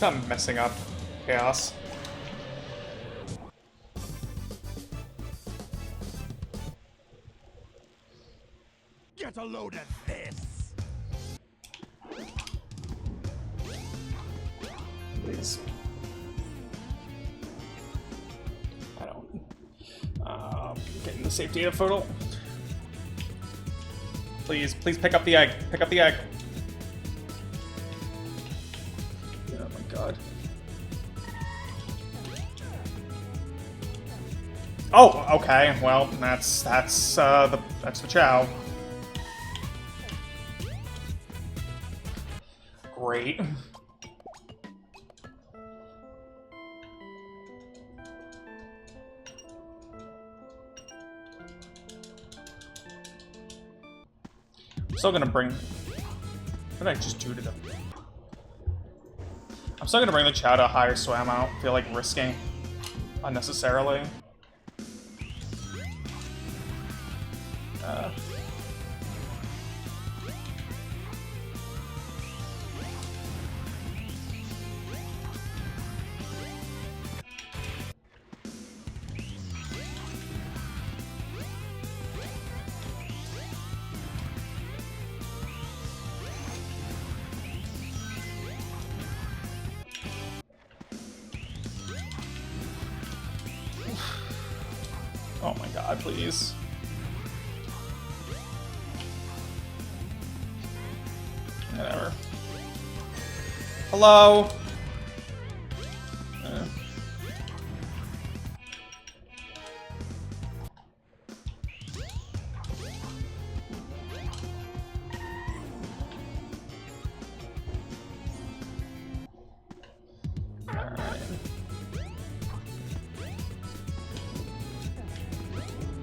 Stop messing up chaos. Get a load of this. Please. I don't. Getting the safe data photo. Please, please pick up the egg. Pick up the egg. Oh my god. Oh, okay. Well, that's the chow. Great. I'm still gonna bring. What did I just do to them? I'm still gonna bring the chow to a higher swam. I don't feel like risking unnecessarily. Oh my god, please. Whatever. Hello?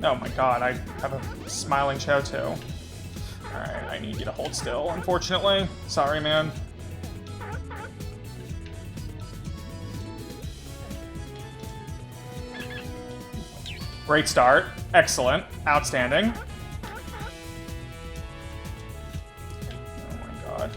Oh my god, I have a smiling chow too. Alright, I need you to hold still, unfortunately. Sorry, man. Great start. Excellent. Outstanding. Oh my god.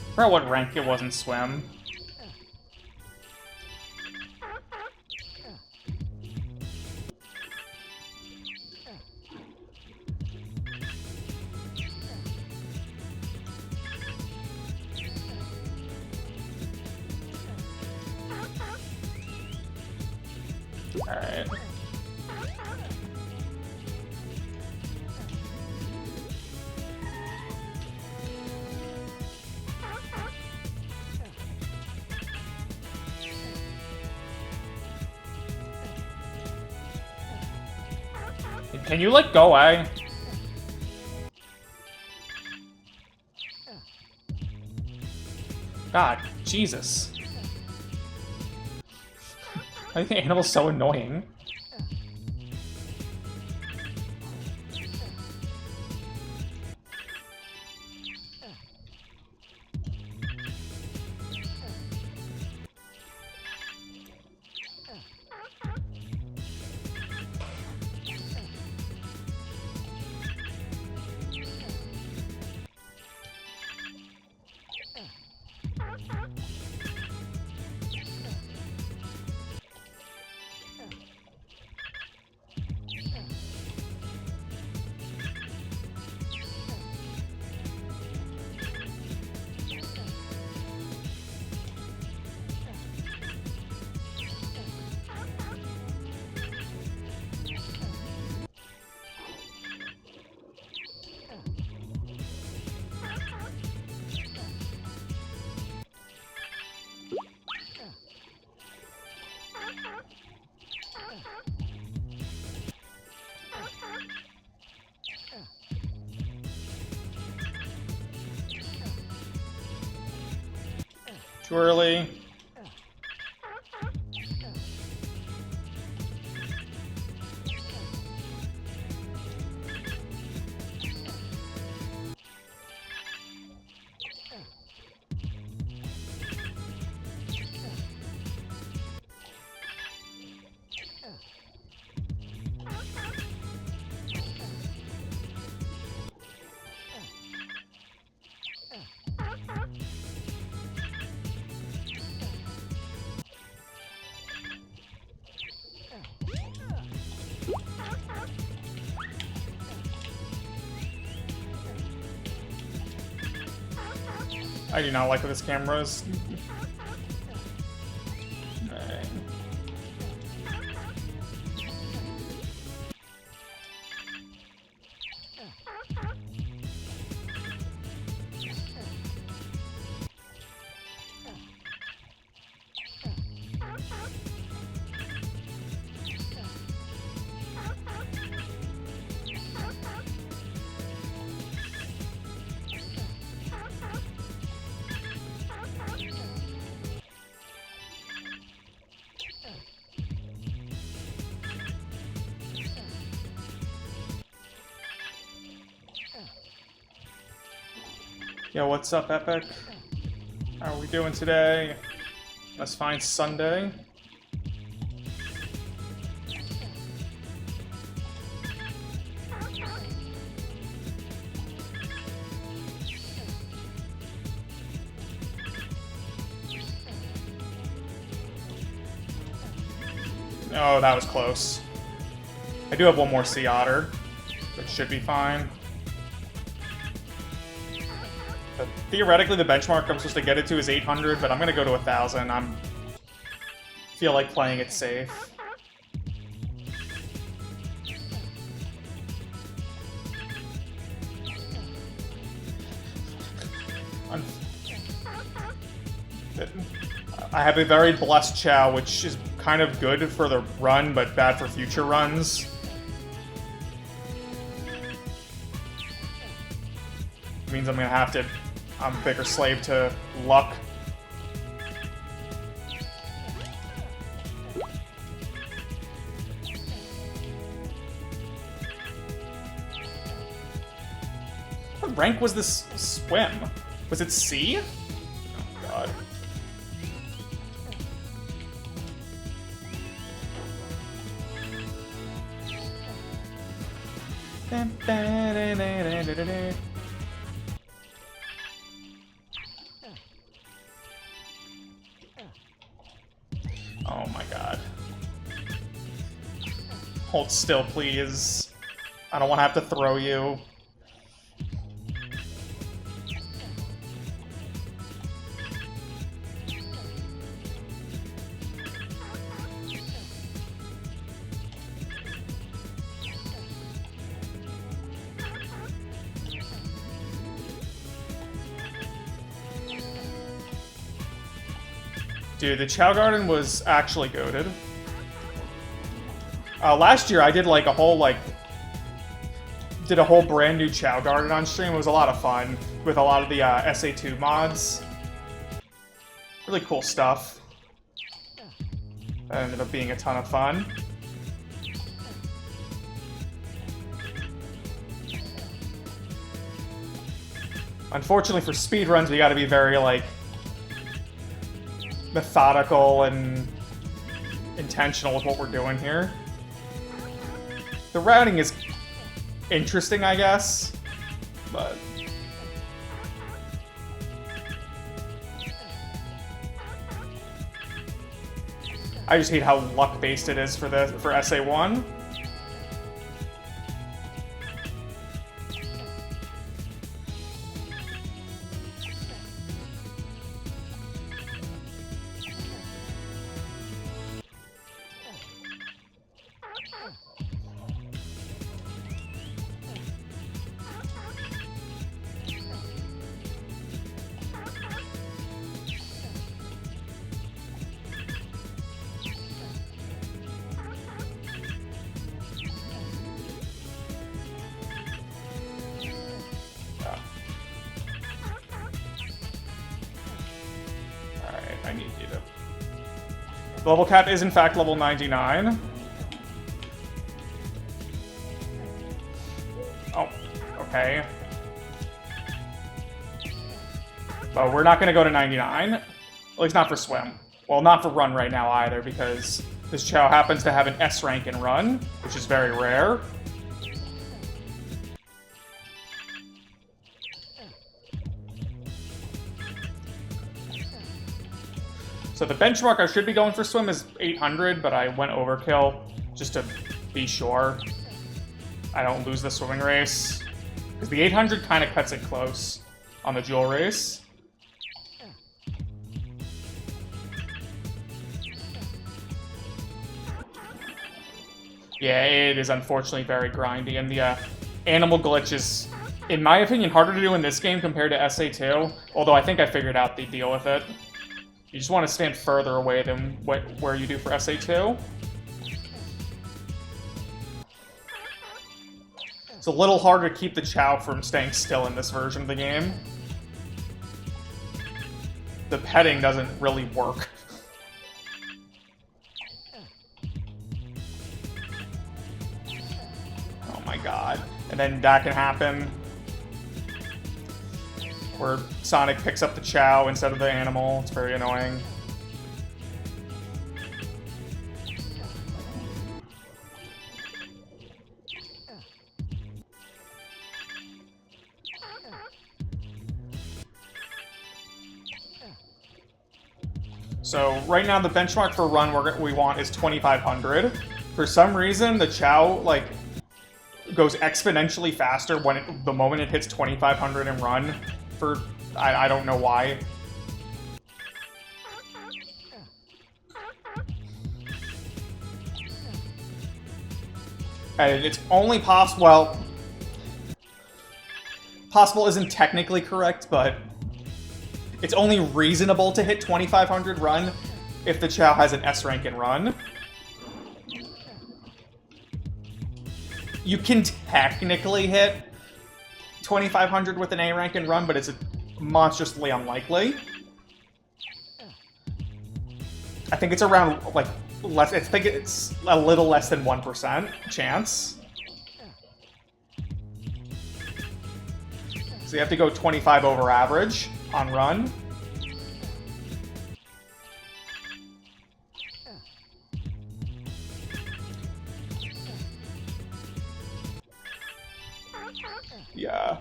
I forgot what rank it was in swim. Alright. Can you, like, go away? God, Jesus. I think the animal's so annoying. Too early. I do not like what this camera is. Alright. Yo, what's up, Epic? How are we doing today? Let's find Sunday. Oh, that was close. I do have one more Sea Otter, which should be fine. But theoretically, the benchmark I'm supposed to get it to is 800, but I'm gonna go to 1,000. Feel like playing it safe. I have a very blessed Chow, which is kind of good for the run, but bad for future runs. Means I'm gonna have to. I'm a bigger slave to luck. What rank was this swim? Was it C? Oh god. Oh my god. Hold still, please. I don't want to have to throw you. Dude, the Chow Garden was actually goated. Last year I did like a whole like did a whole brand new Chow Garden on stream. It was a lot of fun with a lot of the SA2 mods. Really cool stuff. That ended up being a ton of fun. Unfortunately for speedruns, we gotta be very, like, methodical and intentional with what we're doing here. The routing is interesting, I guess, but... I just hate how luck-based it is for SA1. I need you to... The level cap is in fact level 99. Oh, okay. But we're not going to go to 99. At least not for swim. Well, not for run right now either, because this Chow happens to have an S rank in run, which is very rare. So the benchmark I should be going for swim is 800, but I went overkill just to be sure I don't lose the swimming race. Because the 800 kind of cuts it close on the jewel race. Yeah, it is unfortunately very grindy, and the animal glitch is, in my opinion, harder to do in this game compared to SA2, although I think I figured out the deal with it. You just want to stand further away than where you do for SA2. It's a little harder to keep the Chow from staying still in this version of the game. The petting doesn't really work. Oh my god. And then that can happen where Sonic picks up the Chow instead of the animal. It's very annoying. So right now the benchmark for run we want is 2,500. For some reason, the Chow like goes exponentially faster when the moment it hits 2,500 in run. I don't know why. And it's only possible, well, possible isn't technically correct, but it's only reasonable to hit 2,500 run if the Chow has an S rank in run. You can technically hit 2,500 with an A rank and run, but it's monstrously unlikely. I think it's around, like, less, I think it's a little less than 1% chance. So you have to go 25 over average on run. Yeah.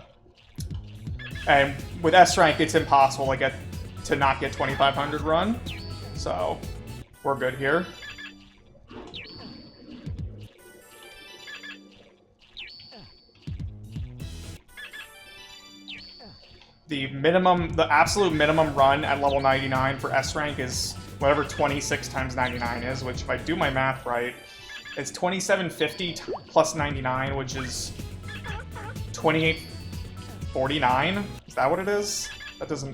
And with S rank, it's impossible to not get 2,500 run. So we're good here. The absolute minimum run at level 99 for S rank is whatever 26 times 99 is, which if I do my math right, it's 2750 plus 99, which is 2849? Is that what it is? Does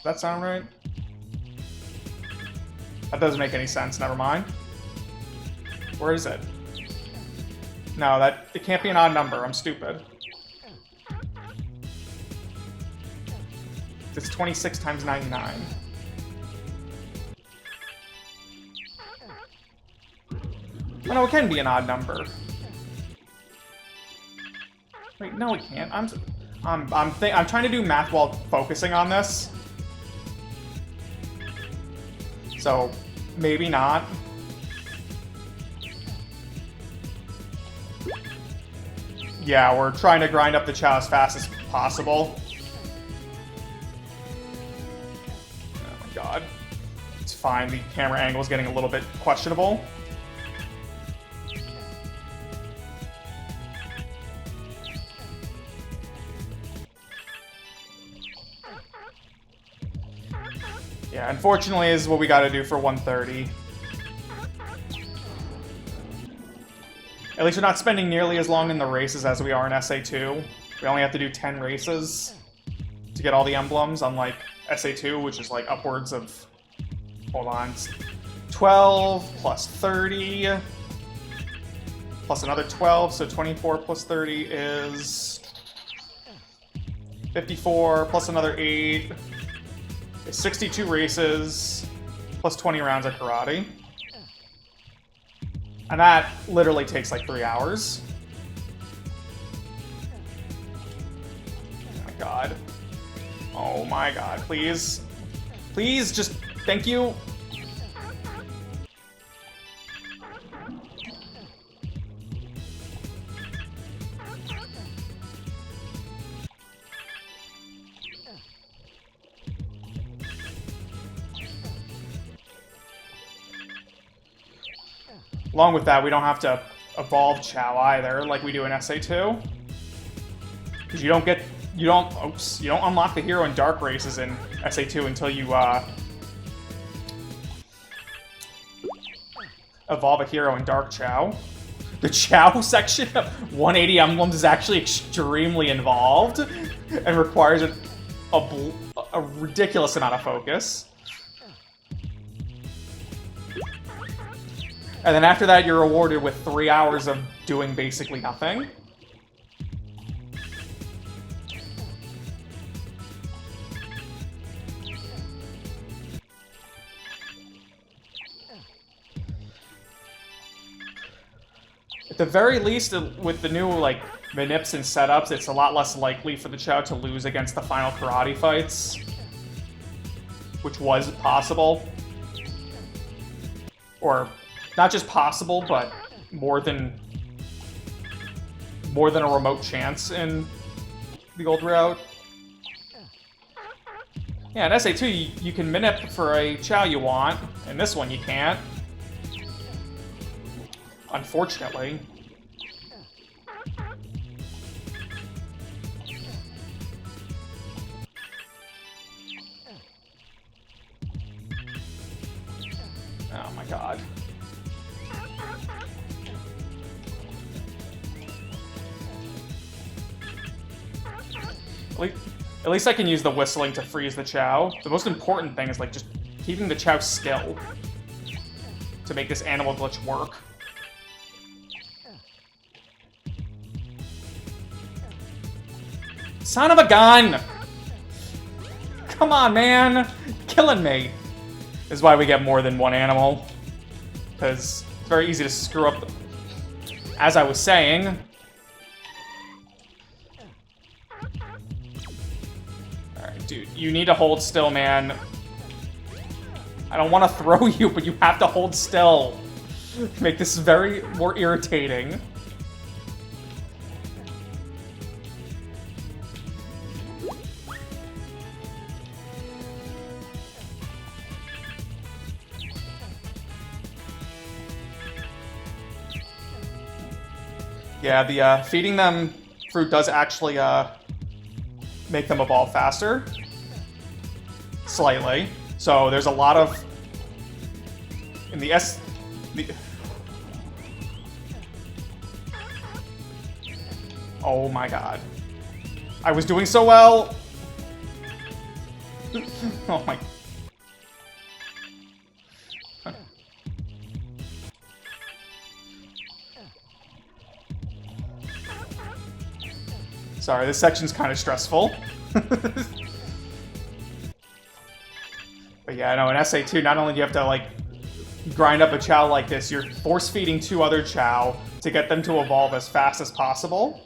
that sound right? That doesn't make any sense, never mind. Where is it? No, it can't be an odd number, I'm stupid. It's 26 times 99. Oh, no, it can be an odd number. Wait, no, it can't. I'm trying to do math while focusing on this. So, maybe not. Yeah, we're trying to grind up the chow as fast as possible. Oh my god. It's fine, the camera angle is getting a little bit questionable. Yeah, unfortunately is what we gotta do for 130. At least we're not spending nearly as long in the races as we are in SA2. We only have to do 10 races to get all the emblems, unlike SA2, which is like upwards of... Hold on. 12 plus 30 plus another 12, so 24 plus 30 is 54 plus another 8 is 62 races plus 20 rounds of karate. And that literally takes like 3 hours. Oh my god. Oh my god, please. Please, just thank you. Along with that, we don't have to evolve Chow either, like we do in SA2. Because you don't unlock the hero in dark races in SA2 until you, evolve a hero in dark Chow. The Chow section of 180 emblems is actually extremely involved and requires a ridiculous amount of focus. And then after that, you're rewarded with 3 hours of doing basically nothing. At the very least, with the new, like, manips and setups, it's a lot less likely for the Chow to lose against the final karate fights. Which was possible. Or... not just possible, but more than a remote chance in the old route. Yeah, in SA2, you can minip for a Chow you want, and this one you can't. Unfortunately. Oh my god. At least I can use the whistling to freeze the Chow. The most important thing is, like, just keeping the Chow still to make this animal glitch work. Son of a gun! Come on, man! Killing me! This is why we get more than one animal. Because it's very easy to screw up. As I was saying... Dude, you need to hold still, man. I don't want to throw you, but you have to hold still. Make this very more irritating. Yeah, the feeding them fruit does actually make them evolve faster. Slightly. So there's a lot of... in the oh my god. I was doing so well! Oh my... Sorry, this section's kind of stressful. But yeah, no, in SA2, not only do you have to, like, grind up a Chow like this, you're force-feeding 2 other Chow to get them to evolve as fast as possible.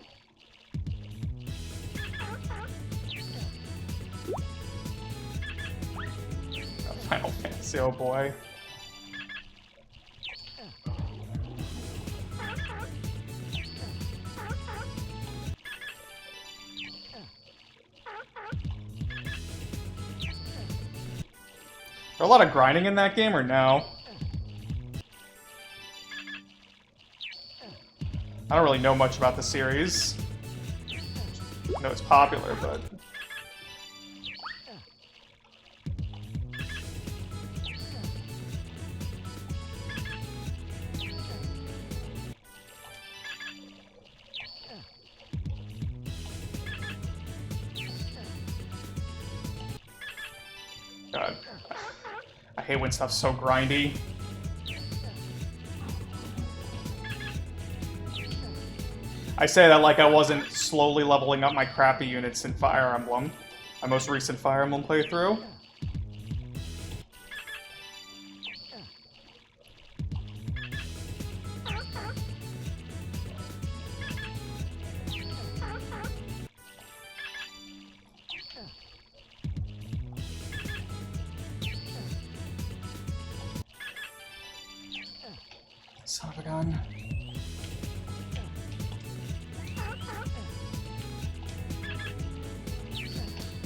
Final Fantasy, oh boy. There a lot of grinding in that game, or no? I don't really know much about the series. I know it's popular, but... God. I hate when stuff's so grindy. I say that like I wasn't slowly leveling up my crappy units in Fire Emblem. My most recent Fire Emblem playthrough. Son of a gun.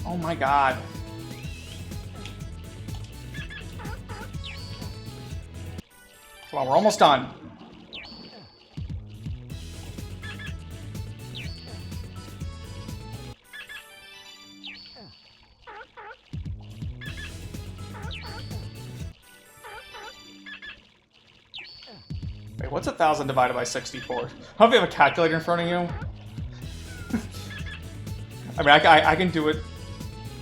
Oh my god. Come on, we're almost done. Wait, what's 1,000 divided by 64? How if you have a calculator in front of you? I mean, I can do it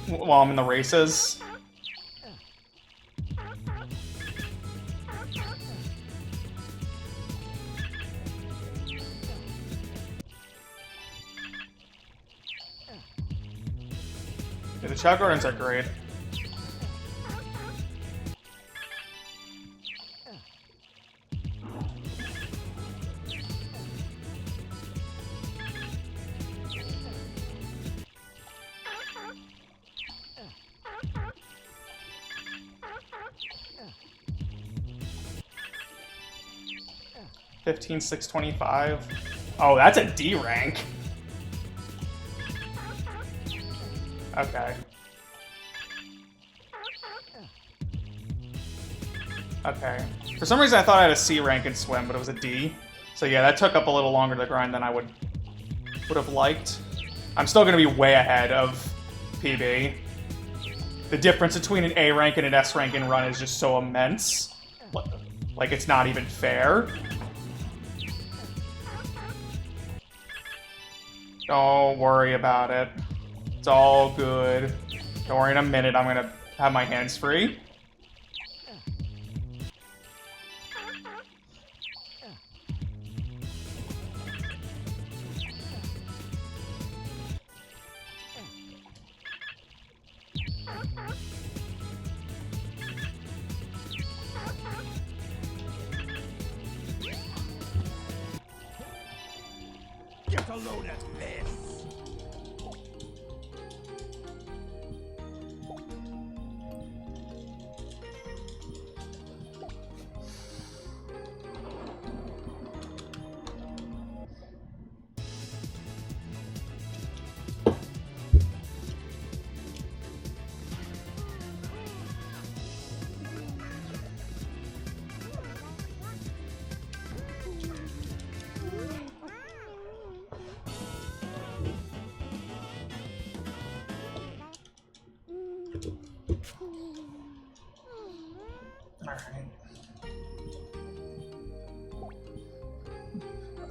while I'm in the races. Yeah, the Chow Gardens are great. $15,625. Oh, that's a D rank. Okay. Okay. For some reason I thought I had a C rank in swim, but it was a D. So yeah, that took up a little longer to grind than I would have liked. I'm still gonna be way ahead of PB. The difference between an A rank and an S rank in run is just so immense. Like, it's not even fair. Don't worry about it. It's all good. Don't worry, in a minute I'm gonna have my hands free. Get a load at this!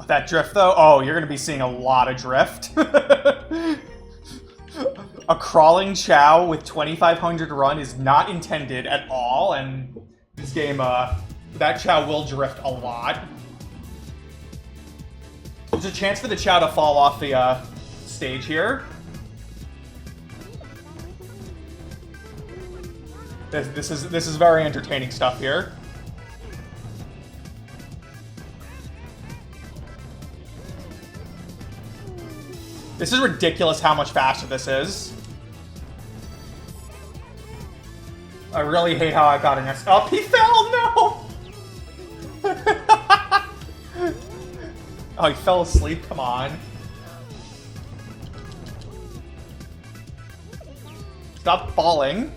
That drift, though? Oh, you're going to be seeing a lot of drift. A crawling Chow with 2,500 run is not intended at all, and this game, that Chow will drift a lot. There's a chance for the Chow to fall off the stage here. This is very entertaining stuff here. This is ridiculous how much faster this is. I really hate how I got an S. Oh, he fell! No! Oh, he fell asleep? Come on. Stop falling.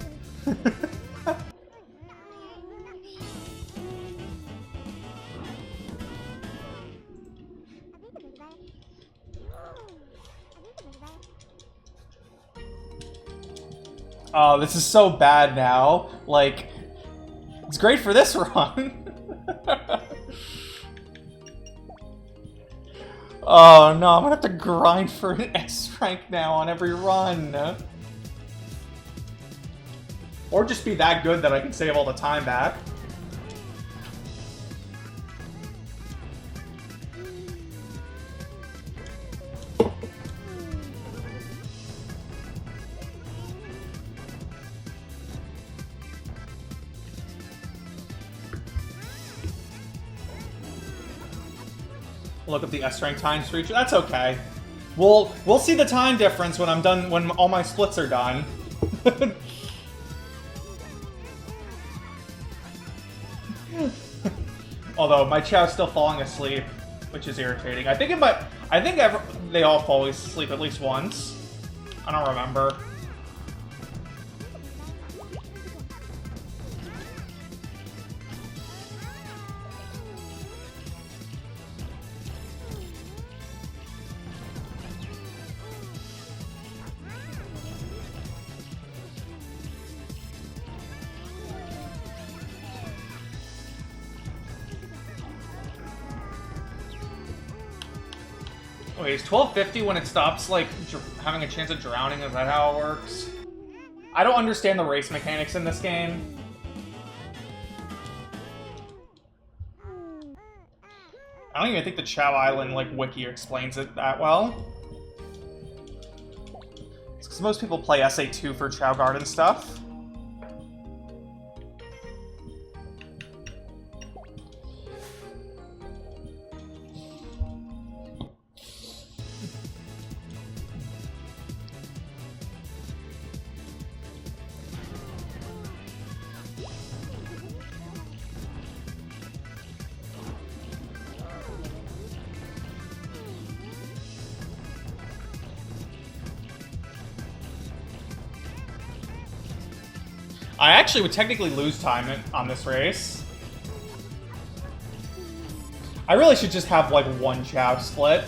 Oh, this is so bad now. Like, it's great for this run. Oh no, I'm gonna have to grind for an S rank now on every run. Or just be that good that I can save all the time back. Look up the S rank times for each. That's okay. We'll see the time difference when I'm done, when all my splits are done. Although my Chow's still falling asleep, which is irritating. I think they all fall asleep at least once. I don't remember. Wait, is 1250 when it stops, like, having a chance of drowning? Is that how it works? I don't understand the race mechanics in this game. I don't even think the Chow Island, like, wiki explains it that well. It's because most people play SA2 for Chow Garden stuff. I actually would technically lose time on this race. I really should just have, like, one Chow split.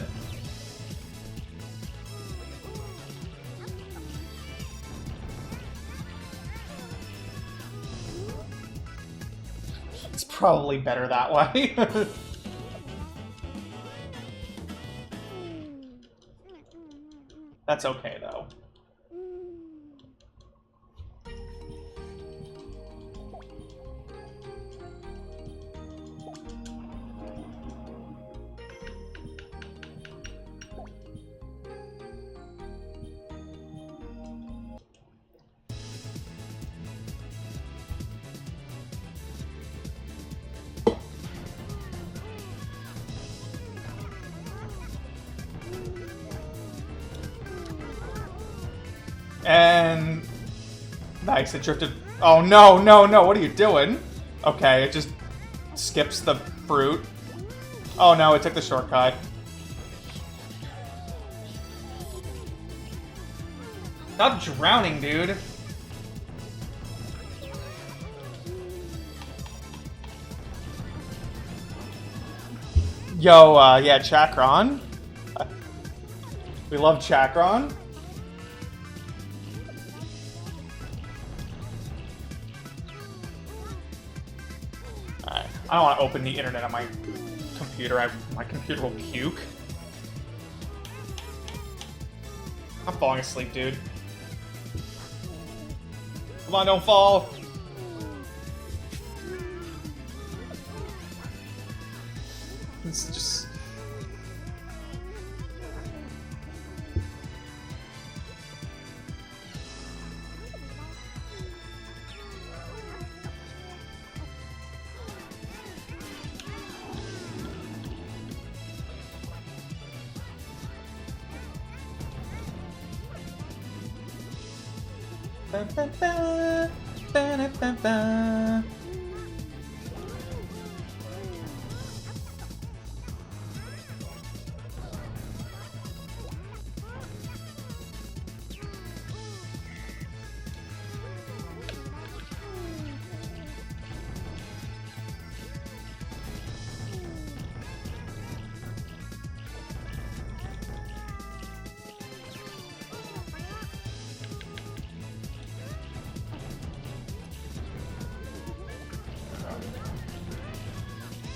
It's probably better that way. That's okay, though. And nice, it drifted. Oh no, no, no, what are you doing? Okay, it just skips the fruit. Oh no, it took the shortcut. Stop drowning, dude. Yo, yeah, Chakron. We love Chakron. I don't want to open the internet on my computer. My computer will puke. I'm falling asleep, dude. Come on, don't fall. It's just...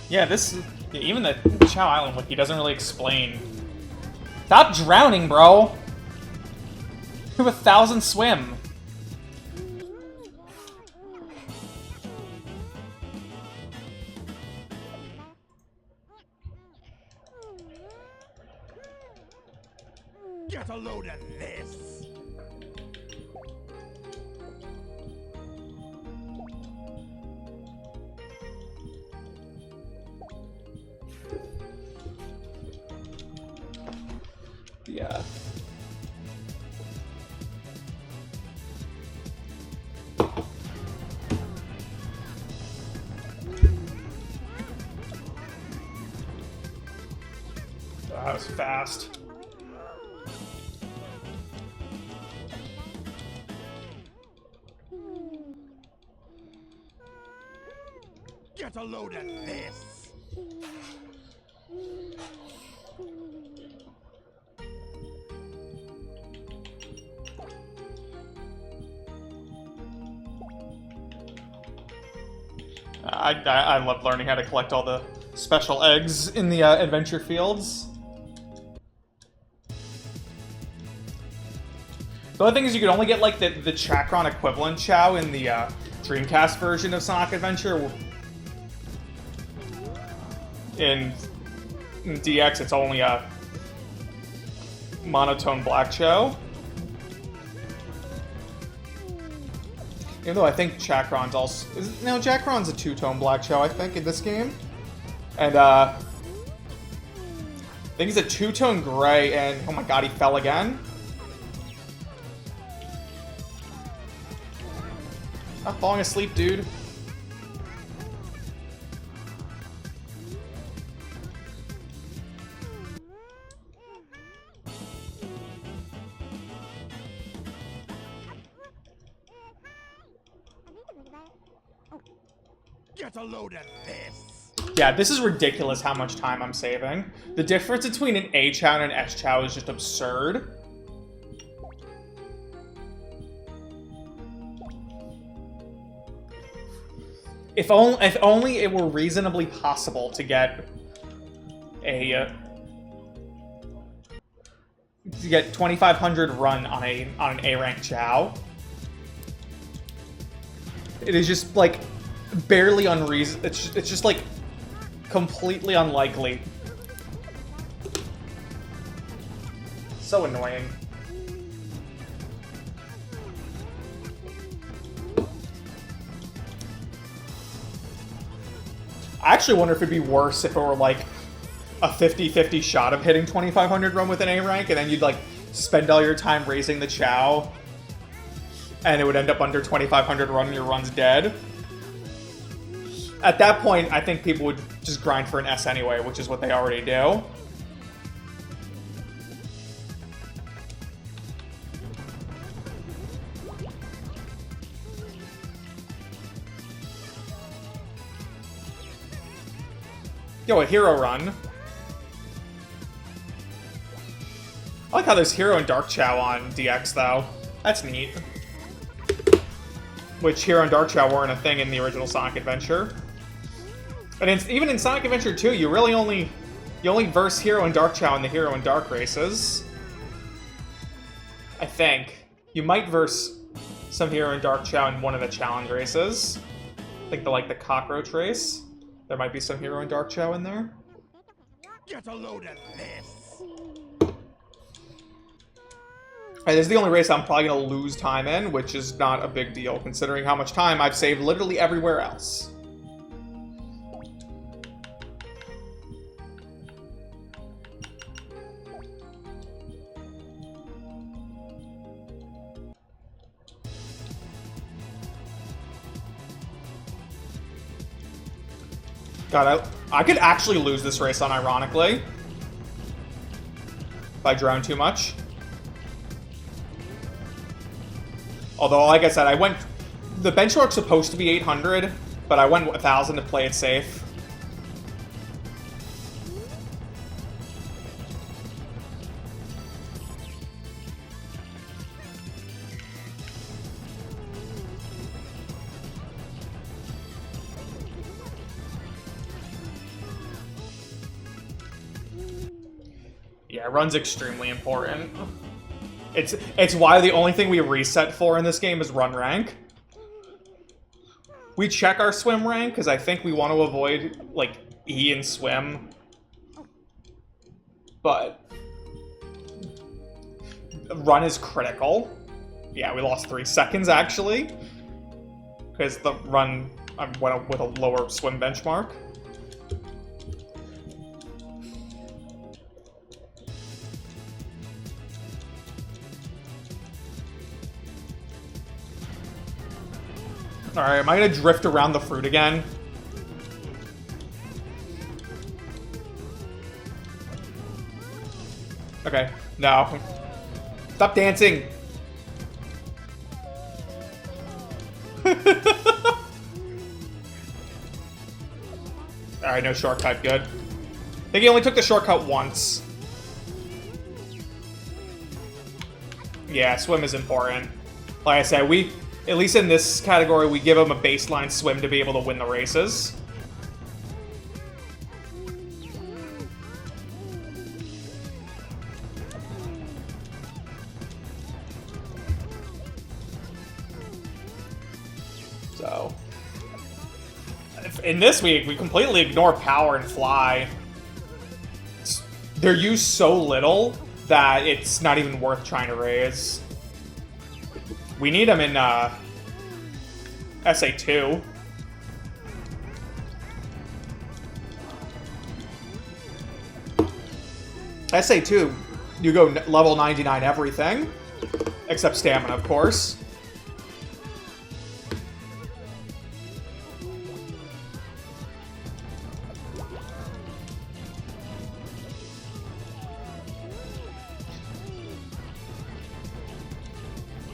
Yeah, even the Chow Island wiki doesn't really explain. Stop drowning, bro! You have 1,000 swim. Get a load of this. Yeah. That was fast. Get a load of this. I love learning how to collect all the special eggs in the adventure fields. The only thing is you could only get like the Chakron equivalent Chow in the Dreamcast version of Sonic Adventure. In DX, it's only a monotone black Chow. Even though I think Chakron's also... No, Chakron's a two-tone black Chow, I think, in this game. And, I think he's a two-tone gray, and... Oh my god, he fell again? Not falling asleep, dude. Get a load of this. Yeah, this is ridiculous how much time I'm saving. The difference between an A Chow and an S Chow is just absurd. If only it were reasonably possible to get a to get 2,500 run on an A rank Chow. It is just like barely unreason. It's just like completely unlikely. So annoying. I actually wonder if it'd be worse if it were like a 50-50 shot of hitting 2,500 run with an A rank, and then you'd like spend all your time raising the Chow, and it would end up under 2,500 run and your run's dead. At that point, I think people would just grind for an S anyway, which is what they already do. Yo, a hero run. I like how there's Hero and Dark Chow on DX, though. That's neat. Which Hero and Dark Chow weren't a thing in the original Sonic Adventure. And even in Sonic Adventure 2, you only verse Hero and Dark Chow in the Hero and Dark races. I think. You might verse some Hero and Dark Chow in one of the challenge races. Like the cockroach race. There might be some Hero and Dark Chow in there. Get a load of this. This is the only race I'm probably going to lose time in, which is not a big deal, considering how much time I've saved literally everywhere else. God, I could actually lose this race unironically. If I drown too much. Although, like I said, the benchmark's supposed to be 800, but I went 1,000 to play it safe. Yeah, run's extremely important. It's why the only thing we reset for in this game is run rank. We check our swim rank because I think we want to avoid like E and swim. But run is critical. Yeah, we lost 3 seconds actually because the run went with a lower swim benchmark. Alright, am I gonna drift around the fruit again? Okay, no. Stop dancing! Alright, no shortcut, good. I think he only took the shortcut once. Yeah, swim is important. Like I said, at least in this category, we give him a baseline swim to be able to win the races. So, in this week, we completely ignore power and fly. They're used so little that it's not even worth trying to raise. We need them in SA2. SA2, you go level 99 everything, except stamina, of course.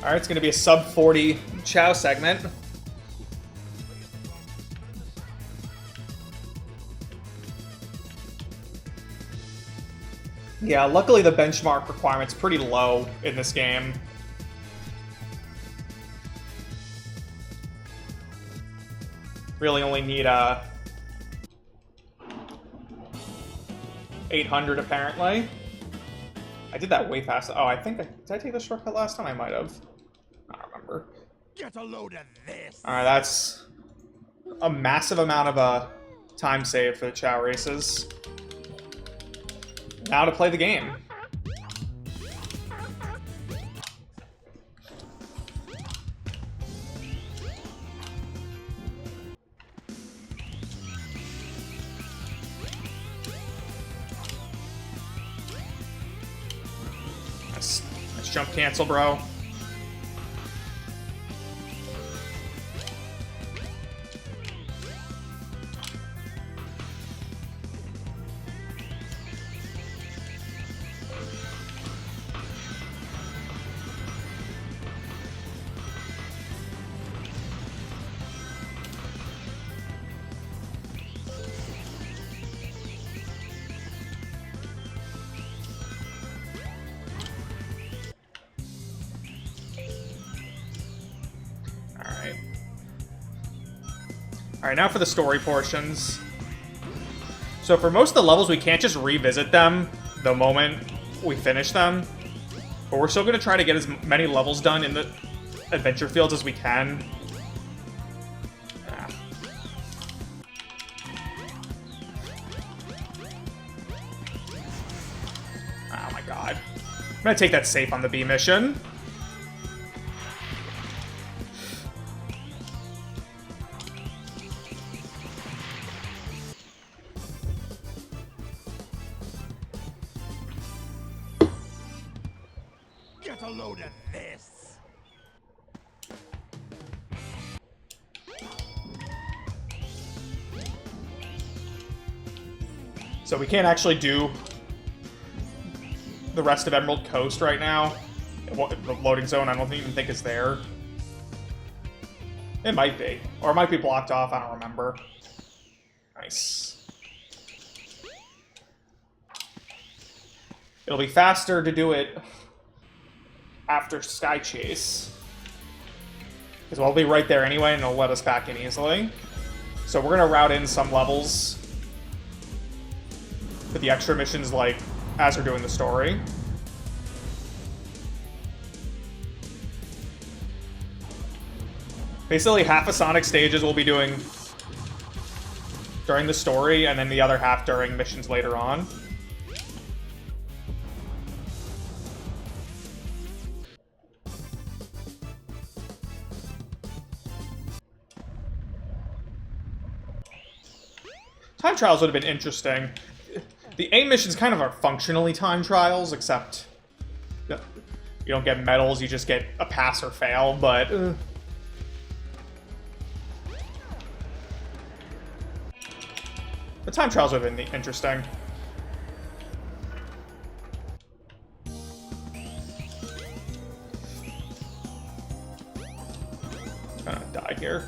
Alright, it's going to be a sub 40 Chow segment. Yeah, luckily the benchmark requirement's pretty low in this game. Really only need 800 apparently. I did that way fast. Oh, did I take the shortcut last time? I might have. I don't remember. Get a load of this. Alright, that's a massive amount of time saved for the Chow races. Now to play the game. Let's jump cancel, bro. Alright, now for the story portions. So for most of the levels, we can't just revisit them the moment we finish them. But we're still going to try to get as many levels done in the adventure fields as we can. Oh my god. I'm going to take that safe on the B mission. Get a load of this. So we can't actually do the rest of Emerald Coast right now. The loading zone I don't even think is there. It might be. Or it might be blocked off, I don't remember. Nice. It'll be faster to do it after Sky Chase. Because we'll be right there anyway, and it'll let us back in easily. So we're going to route in some levels for the extra missions, like, as we're doing the story. Basically, half of Sonic stages we'll be doing during the story, and then the other half during missions later on. Time trials would have been interesting. The A missions kind of are functionally time trials, except you don't get medals, you just get a pass or fail, but... The time trials would have been interesting. I'm gonna die here.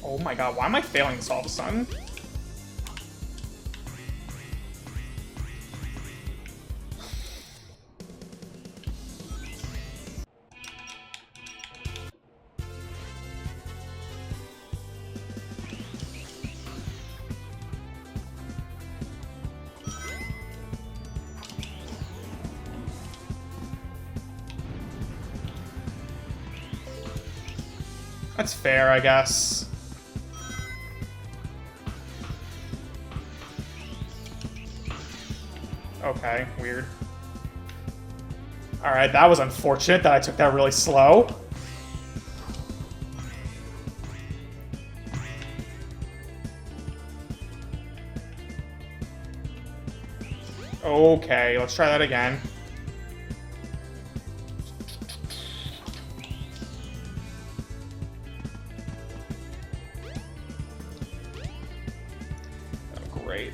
Oh my god, why am I failing this all of a sudden? That's fair, I guess. Okay, weird. Alright, that was unfortunate that I took that really slow. Okay, let's try that again. Oh, great.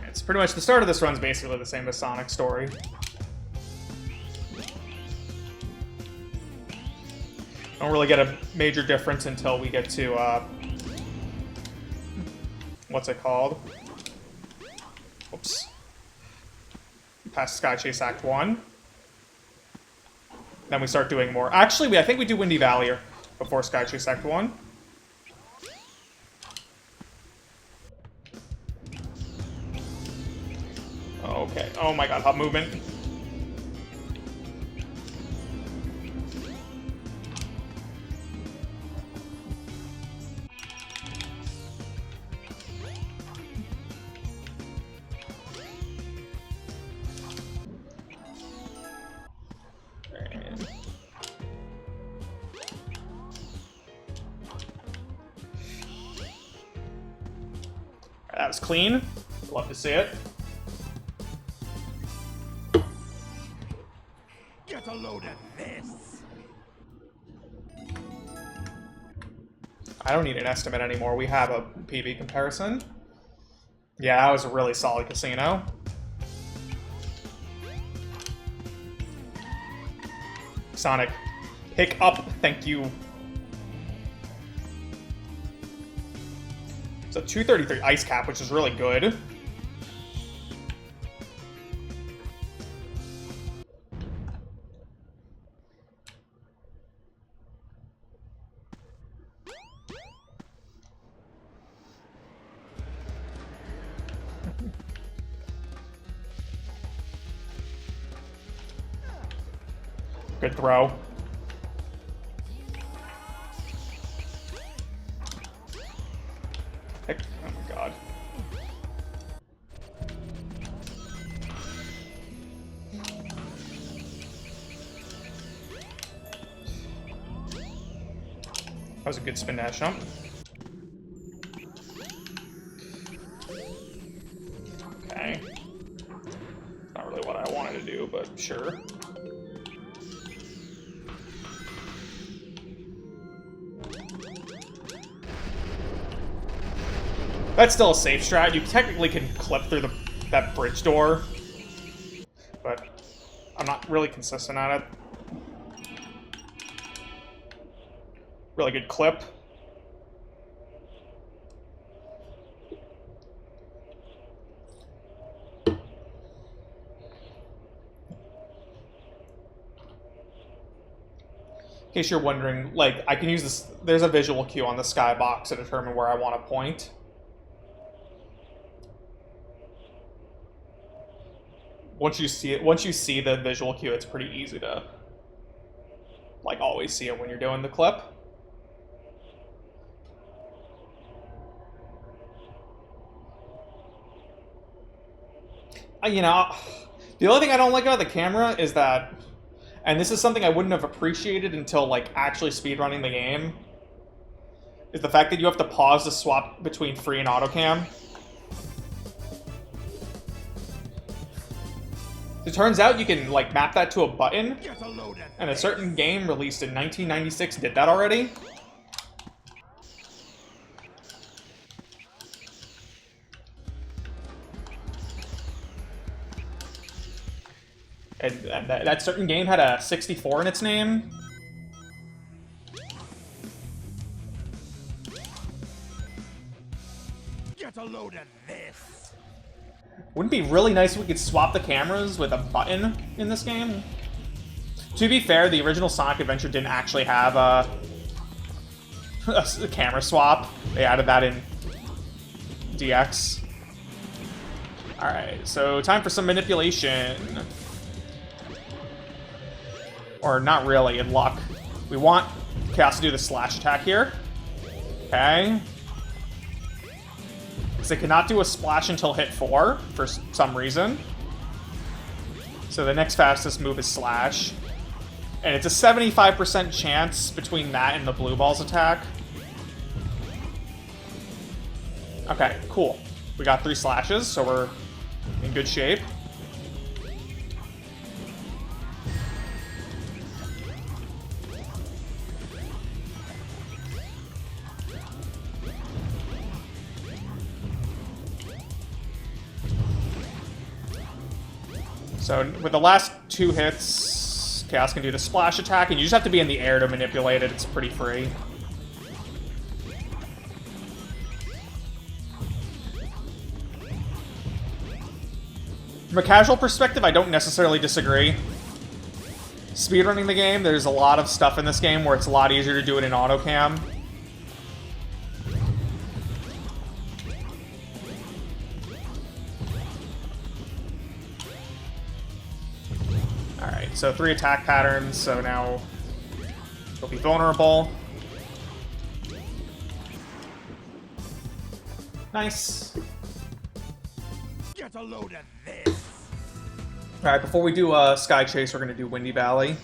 It's pretty much the start of this run's basically the same as Sonic's story. Don't really get a major difference until we get to, what's it called? Oops. Past Sky Chase Act 1. Then we start doing more. Actually, I think we do Windy Valley before Sky Chase Act 1. Okay. Oh my god, hop movement. That was clean. Love to see it. Get a load of this. I don't need an estimate anymore. We have a PB comparison. Yeah, that was a really solid casino. Sonic, pick up. Thank you. It's a 233 ice cap, which is really good. Good throw. Heck, oh my god. That was a good spin dash jump. Okay. Not really what I wanted to do, but sure. That's still a safe strat. You technically can clip through that bridge door, but I'm not really consistent at it. Really good clip. In case you're wondering, like, I can use this, there's a visual cue on the skybox to determine where I want to point. Once you see the visual cue, it's pretty easy to, like, always see it when you're doing the clip. You know, the only thing I don't like about the camera is that, and this is something I wouldn't have appreciated until, like, actually speedrunning the game, is the fact that you have to pause to swap between free and auto cam. It turns out you can, like, map that to a button, and a certain game released in 1996 did that already. And that certain game had a 64 in its name. Get a load of this. Wouldn't it be really nice if we could swap the cameras with a button in this game? To be fair, the original Sonic Adventure didn't actually have a camera swap. They added that in DX. Alright, so time for some manipulation. Or not really, in luck. We want Chaos to do the slash attack here. Okay. Because it cannot do a splash until hit 4, for some reason. So the next fastest move is slash. And it's a 75% chance between that and the blue ball's attack. Okay, cool. We got 3 slashes, so we're in good shape. So with the last 2 hits, Chaos can do the splash attack, and you just have to be in the air to manipulate it. It's pretty free. From a casual perspective, I don't necessarily disagree. Speedrunning the game, there's a lot of stuff in this game where it's a lot easier to do it in auto cam. Alright, so 3 attack patterns, so now he'll be vulnerable. Nice. Get a load of this. Alright, before we do Sky Chase, we're going to do Windy Valley.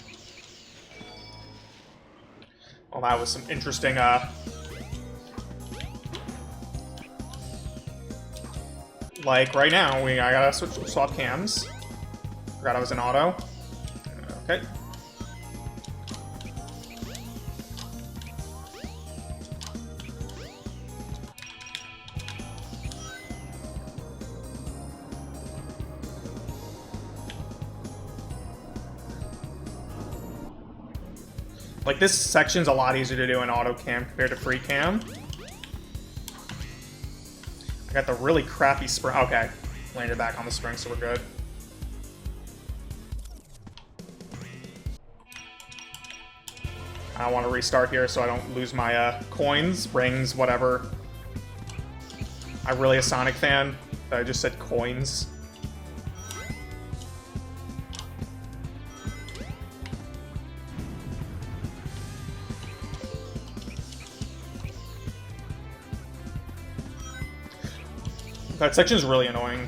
Well, that was some interesting, like, right now, I gotta swap cams. Forgot I was in auto. Okay. Like, this section's a lot easier to do in auto cam compared to free cam. I got the really crappy spring. Okay, landed back on the spring, so we're good. I want to restart here so I don't lose my coins, rings, whatever. I'm really a Sonic fan. I just said coins. That section is really annoying.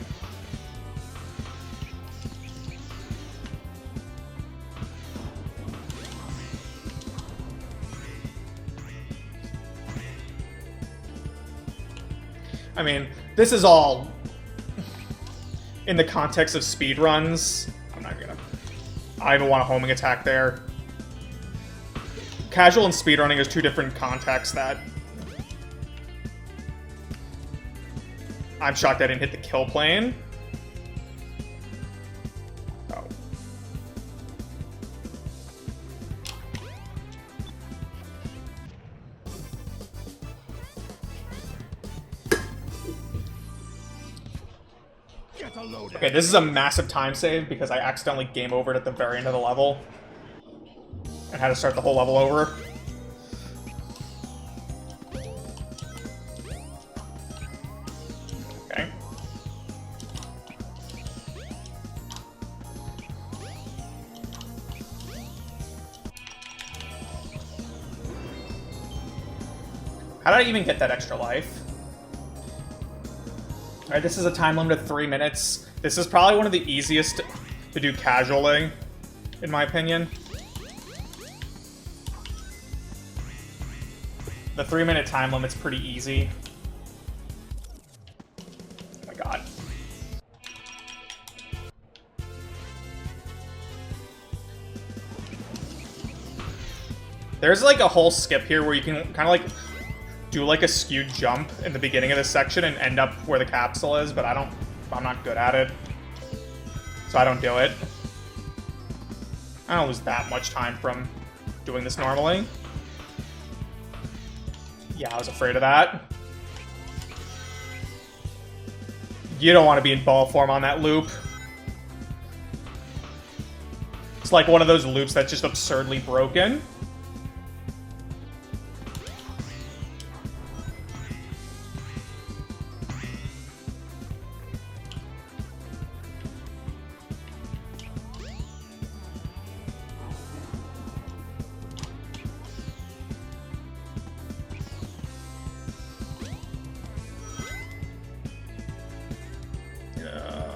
I mean, this is all in the context of speedruns. I'm not gonna... I don't even want a homing attack there. Casual and speedrunning is two different contexts that... I'm shocked I didn't hit the kill plane. Oh. Okay, this is a massive time save because I accidentally game overed at the very end of the level and had to start the whole level over. Okay. How did I even get that extra life? Alright, this is a time limit of 3 minutes. This is probably one of the easiest to do casually, in my opinion. The 3-minute time limit's pretty easy. Oh my god. There's like a whole skip here where you can kind of like do like a skewed jump in the beginning of this section and end up where the capsule is, but I'm not good at it. So I don't do it. I don't lose that much time from doing this normally. Yeah, I was afraid of that. You don't want to be in ball form on that loop. It's like one of those loops that's just absurdly broken.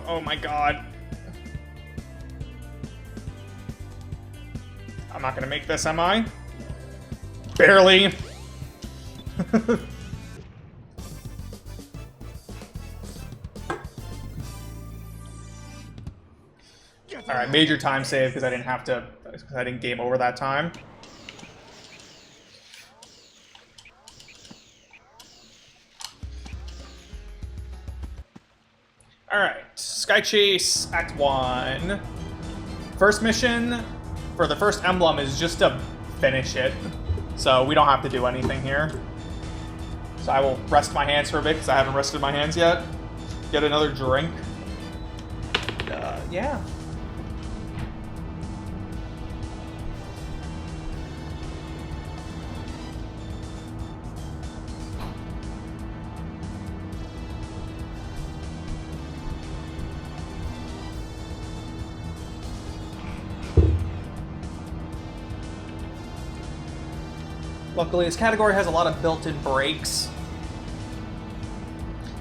Oh my god. I'm not gonna make this, am I? Barely. Alright, major time save because I didn't have to, because I didn't game over that time. Alright, Sky Chase, Act 1. First mission for the first emblem is just to finish it, so we don't have to do anything here. So I will rest my hands for a bit, because I haven't rested my hands yet. Get another drink. Yeah. Luckily, this category has a lot of built-in breaks.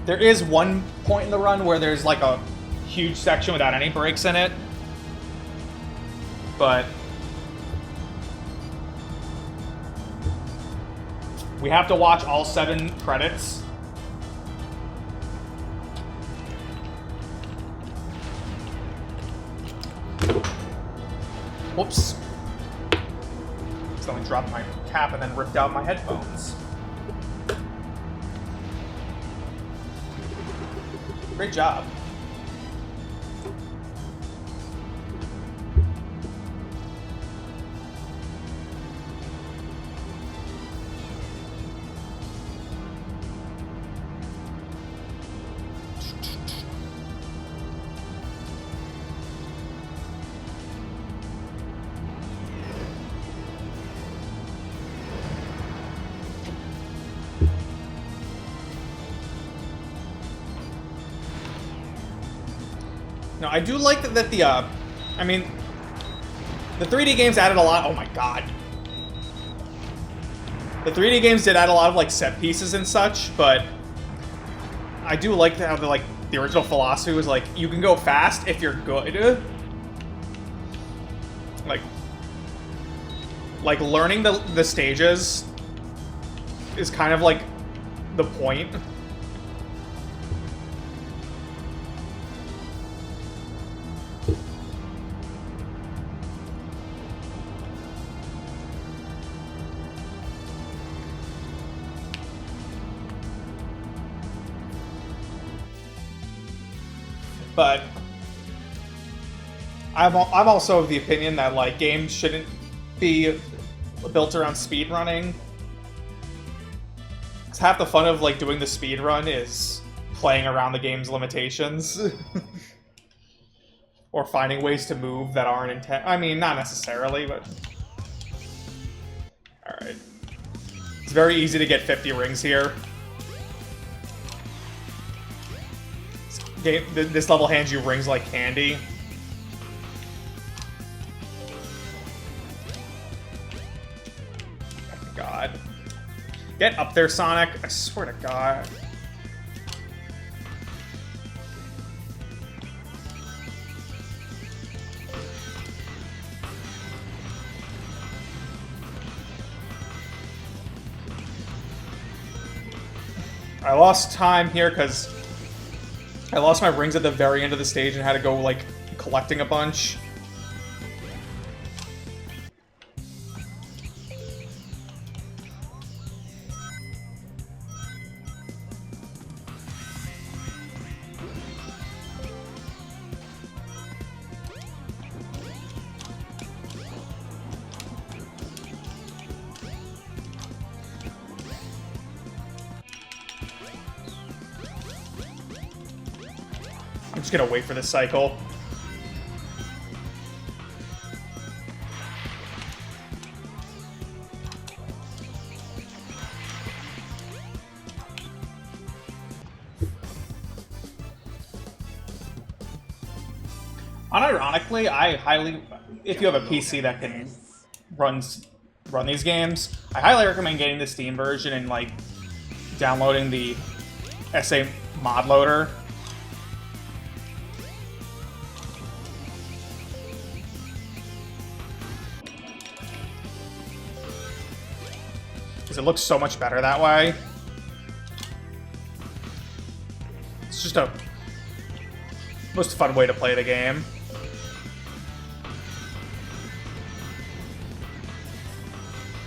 There is one point in the run where there's like a huge section without any breaks in it. But we have to watch all 7 credits. Whoops. Accidentally dropped my cap and then ripped out my headphones. Great job. No, I do like that the, I mean, the 3D games added a lot, oh my god. The 3D games did add a lot of, like, set pieces and such, but I do like how the original philosophy was like, you can go fast if you're good. Like learning the stages is kind of like the point. But I'm also of the opinion that like games shouldn't be built around speed running. 'Cause half the fun of like doing the speed run is playing around the game's limitations. Or finding ways to move that aren't intent. I mean, not necessarily, but alright. It's very easy to get 50 rings here. This level hands you rings like candy. God. Get up there, Sonic. I swear to God. I lost time here because I lost my rings at the very end of the stage and had to go, like, collecting a bunch. I'm just gonna wait for this cycle. Unironically, if you have a PC that can run these games, I highly recommend getting the Steam version and like downloading the SA mod loader. It looks so much better that way. It's just a most fun way to play the game.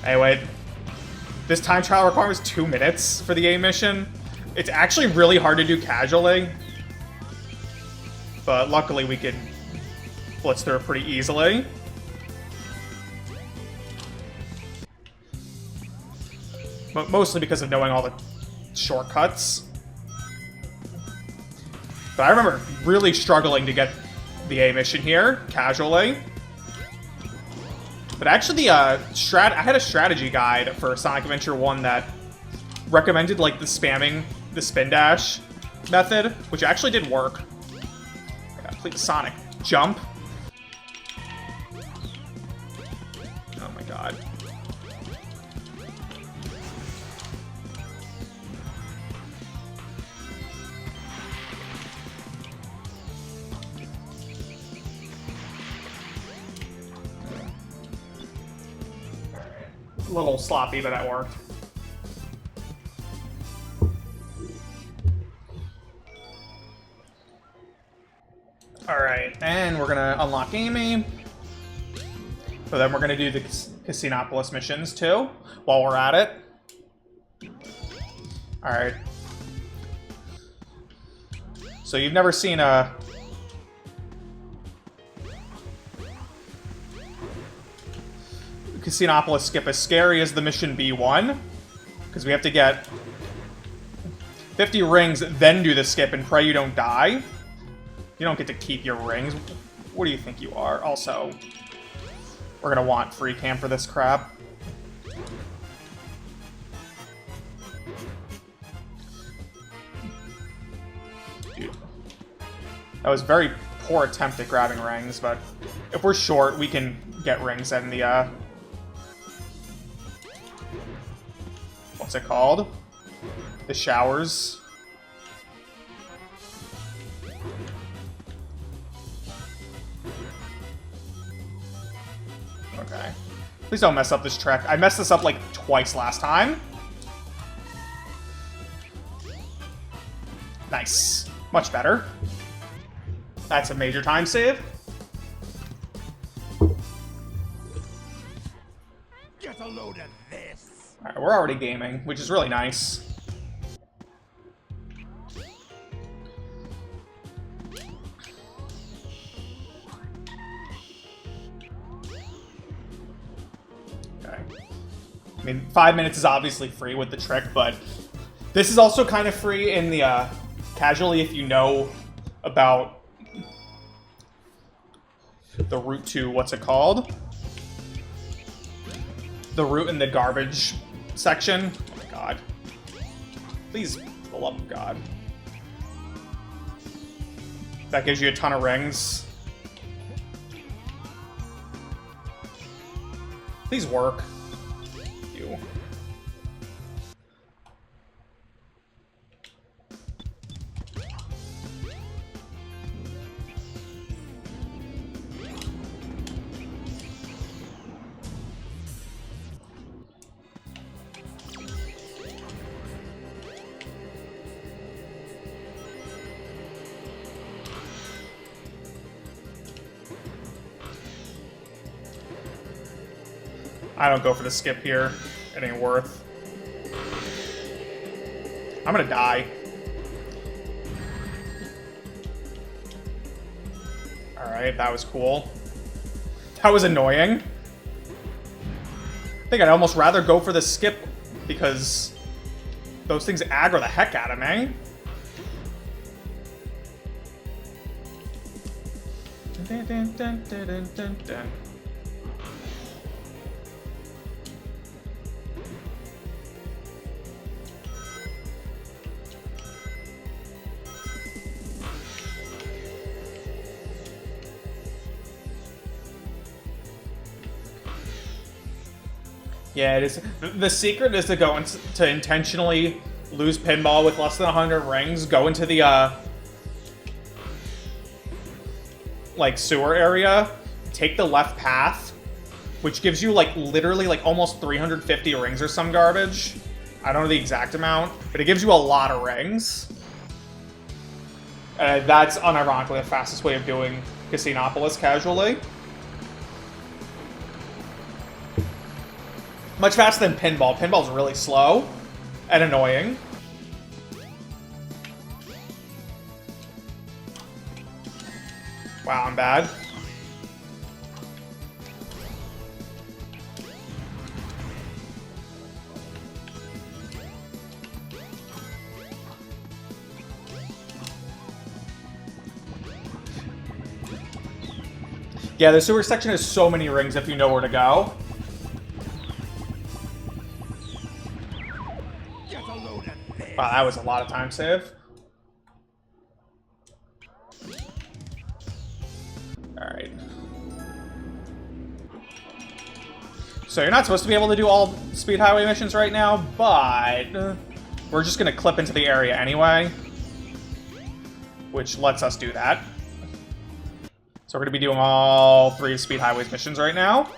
Anyway, this time trial requires 2 minutes for the A mission. It's actually really hard to do casually, but luckily we can blitz through it pretty easily. But mostly because of knowing all the shortcuts. But I remember really struggling to get the A mission here, casually. But actually, I had a strategy guide for Sonic Adventure 1 that recommended, like, the spamming the spin dash method, which actually did work. Yeah, please, Sonic, jump. Oh my god. A little sloppy, but that worked. Alright, and we're gonna unlock Amy. But then we're gonna do the Casinopolis missions too, while we're at it. Alright. So you've never seen a... Casinopolis skip as scary as the mission B1, because we have to get 50 rings, then do the skip and pray you don't die. You don't get to keep your rings. What do you think you are? Also, we're gonna want free cam for this crap. Dude. That was a very poor attempt at grabbing rings, but if we're short, we can get rings in the, what's it called? The showers. Okay. Please don't mess up this trek. I messed this up like twice last time. Nice. Much better. That's a major time save. Get a load of this. Alright, we're already gaming, which is really nice. Okay. I mean, 5 minutes is obviously free with the trick, but this is also kind of free in the casually if you know about the route to, what's it called? The route in the garbage section. Oh my god. Please, for the love of God. That gives you a ton of rings. Please work. You. I don't go for the skip here. It ain't worth. I'm gonna die. Alright, that was cool. That was annoying. I think I'd almost rather go for the skip because those things aggro the heck out of me. Dun, dun, dun, dun, dun, dun, dun. Yeah, it is. The secret is to go to intentionally lose pinball with less than 100 rings. Go into the like sewer area. Take the left path, which gives you like literally like almost 350 rings or some garbage. I don't know the exact amount, but it gives you a lot of rings. That's unironically the fastest way of doing Casinopolis casually. Much faster than pinball. Pinball's really slow and annoying. Wow, I'm bad. Yeah, the sewer section has so many rings if you know where to go. Wow, that was a lot of time save. Alright. So you're not supposed to be able to do all speed highway missions right now, but we're just going to clip into the area anyway, which lets us do that. So we're going to be doing all 3 speed highways missions right now.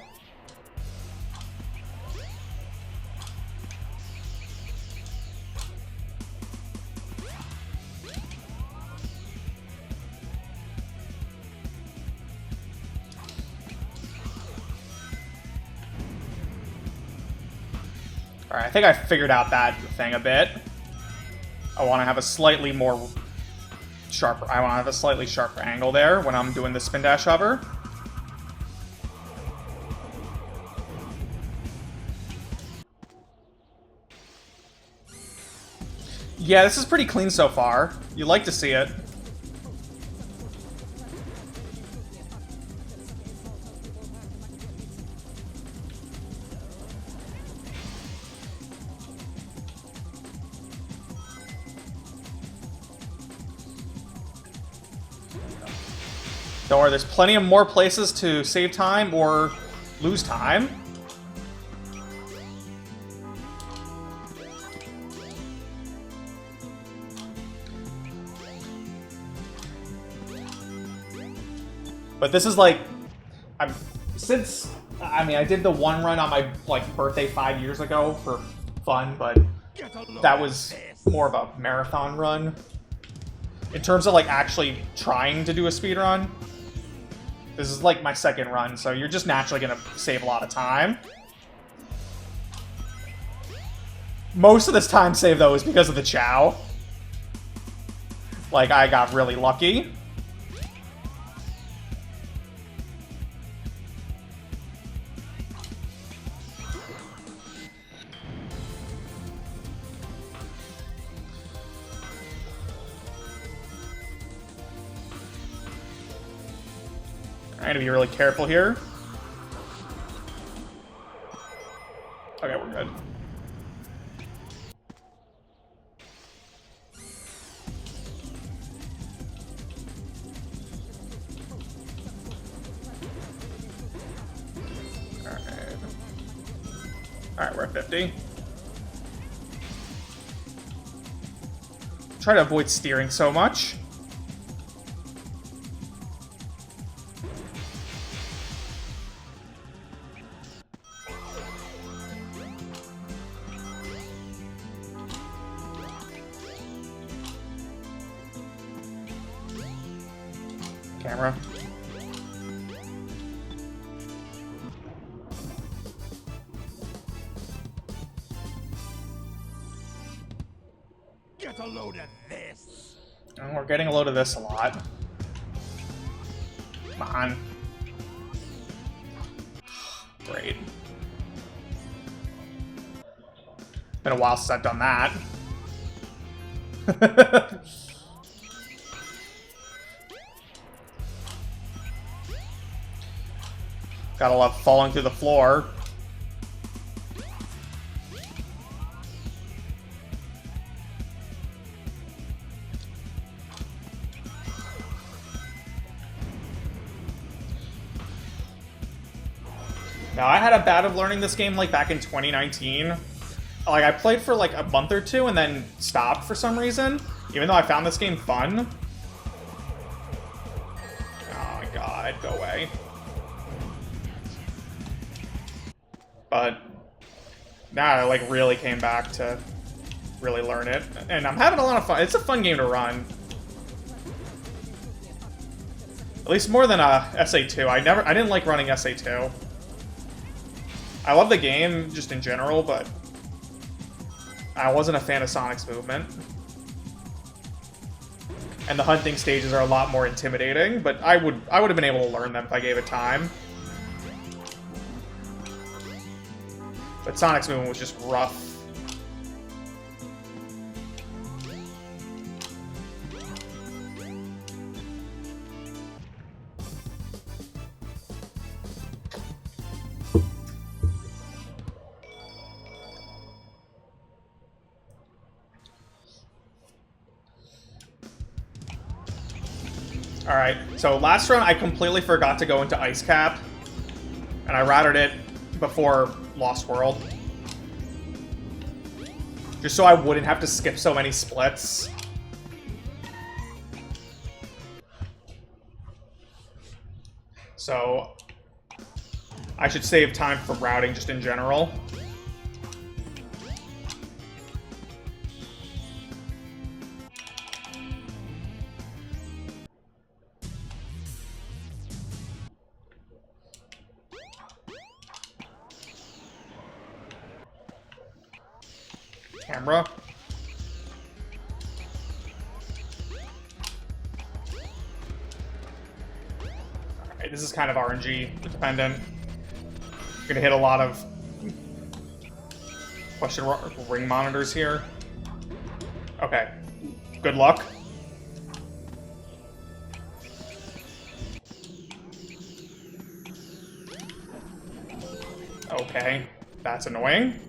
Alright, I think I figured out that thing a bit. I want to have a slightly more sharper... I want to have a slightly sharper angle there when I'm doing the spin dash hover. Yeah, this is pretty clean so far. You like to see it. Don't worry, there's plenty of more places to save time or lose time. But this is like, since I mean, I did the one run on my like birthday 5 years ago for fun, but that was more of a marathon run. In terms of like actually trying to do a speed run, this is like my second run, so you're just naturally gonna save a lot of time. Most of this time save though is because of the Chow. Like I got really lucky. I gotta be really careful here. Okay, we're good. Alright. Alright, we're at 50. Try to avoid steering so much. Camera. Get a load of this. Oh, we're getting a load of this a lot. Come on. Great. Been a while since I've done that. Gotta love falling through the floor. Now, I had a bout of learning this game like back in 2019. Like, I played for like a month or two and then stopped for some reason, even though I found this game fun. Oh my god, go away. But now I like really came back to really learn it, and I'm having a lot of fun. It's a fun game to run. At least more than SA2. I didn't like running SA2. I love the game just in general, but I wasn't a fan of Sonic's movement. And the hunting stages are a lot more intimidating, but I would have been able to learn them if I gave it time. But Sonic's movement was just rough. Alright, so last run I completely forgot to go into Ice Cap. And I routed it before Lost World. Just so I wouldn't have to skip so many splits. So I should save time for routing just in general. Camera. Alright, this is kind of RNG dependent. You're gonna hit a lot of question ring monitors here. Okay. Good luck. Okay. That's annoying.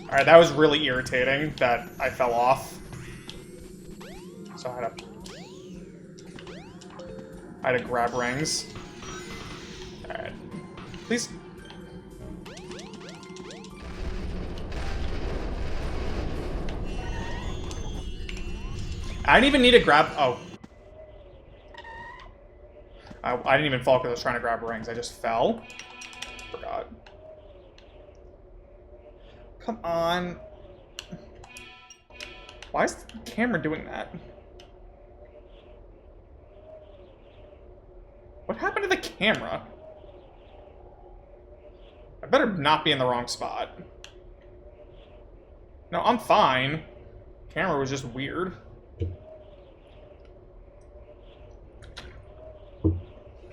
Alright, that was really irritating that I fell off. So I had to grab rings. Alright. I didn't even need to grab... Oh. I didn't even fall because I was trying to grab rings. I just fell. Forgot. Come on. Why is the camera doing that? What happened to the camera? I better not be in the wrong spot. No, I'm fine. Camera was just weird.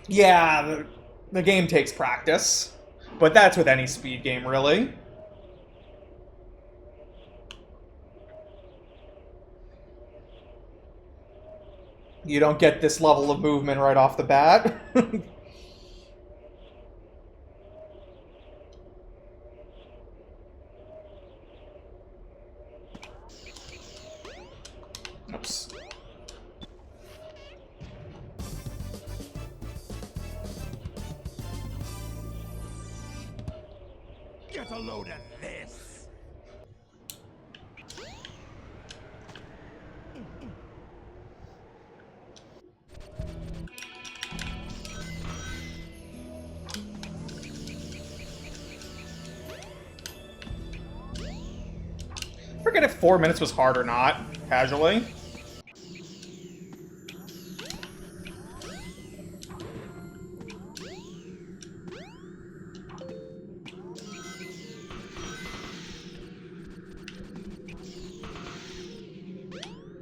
Yeah, the game takes practice. But that's with any speed game, really. You don't get this level of movement right off the bat. Oops. Get a load of this. I forget if 4 minutes was hard or not, casually.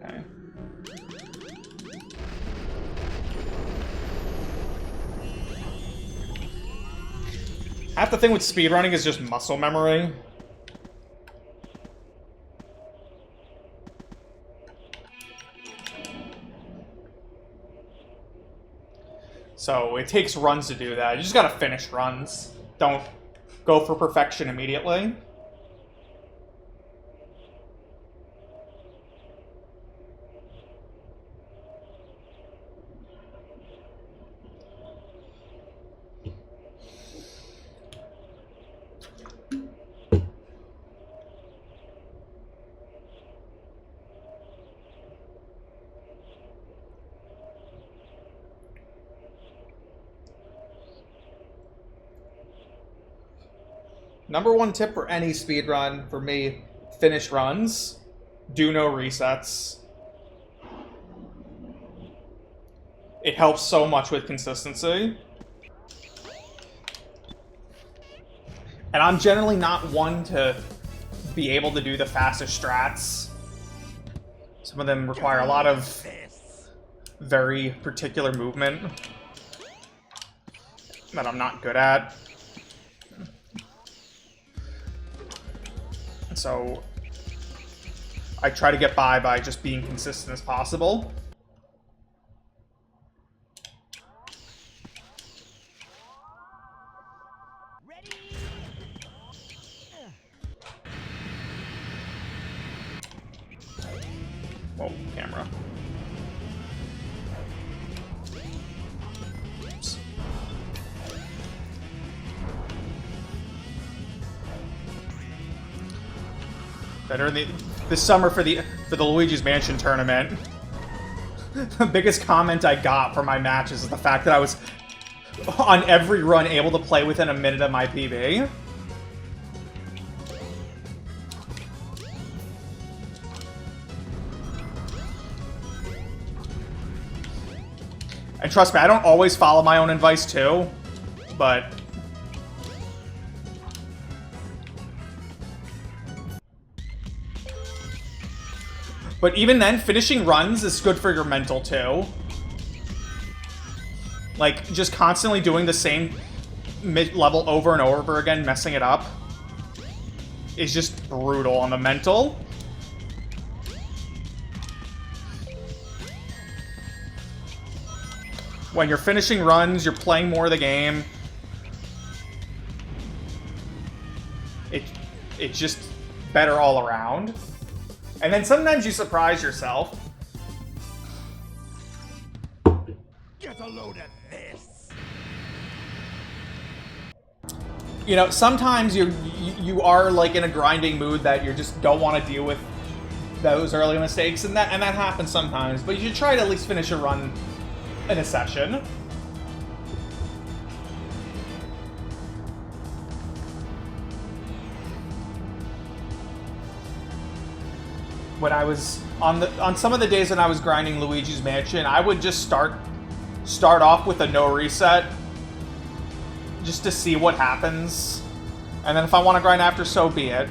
Okay. Half the thing with speedrunning is just muscle memory. So it takes runs to do that. You just gotta finish runs. Don't go for perfection immediately. Number one tip for any speedrun, for me, finish runs. Do no resets. It helps so much with consistency. And I'm generally not one to be able to do the fastest strats. Some of them require a lot of very particular movement that I'm not good at. So I try to get by just being consistent as possible. Whoa, camera. Oops. Better in this summer for the Luigi's Mansion tournament. The biggest comment I got for my matches is the fact that I was on every run able to play within a minute of my PB. And trust me, I don't always follow my own advice too, but even then, finishing runs is good for your mental too. Like, just constantly doing the same mid-level over and over again, messing it up, is just brutal on the mental. When you're finishing runs, you're playing more of the game. It's just better all around. And then sometimes you surprise yourself. Get a load of this. You know, sometimes you are like in a grinding mood that you just don't want to deal with those early mistakes, and that happens sometimes. But you should try to at least finish a run in a session. When I was on some of the days when I was grinding Luigi's Mansion, I would just start off with a no reset, just to see what happens, and then if I want to grind after, so be it.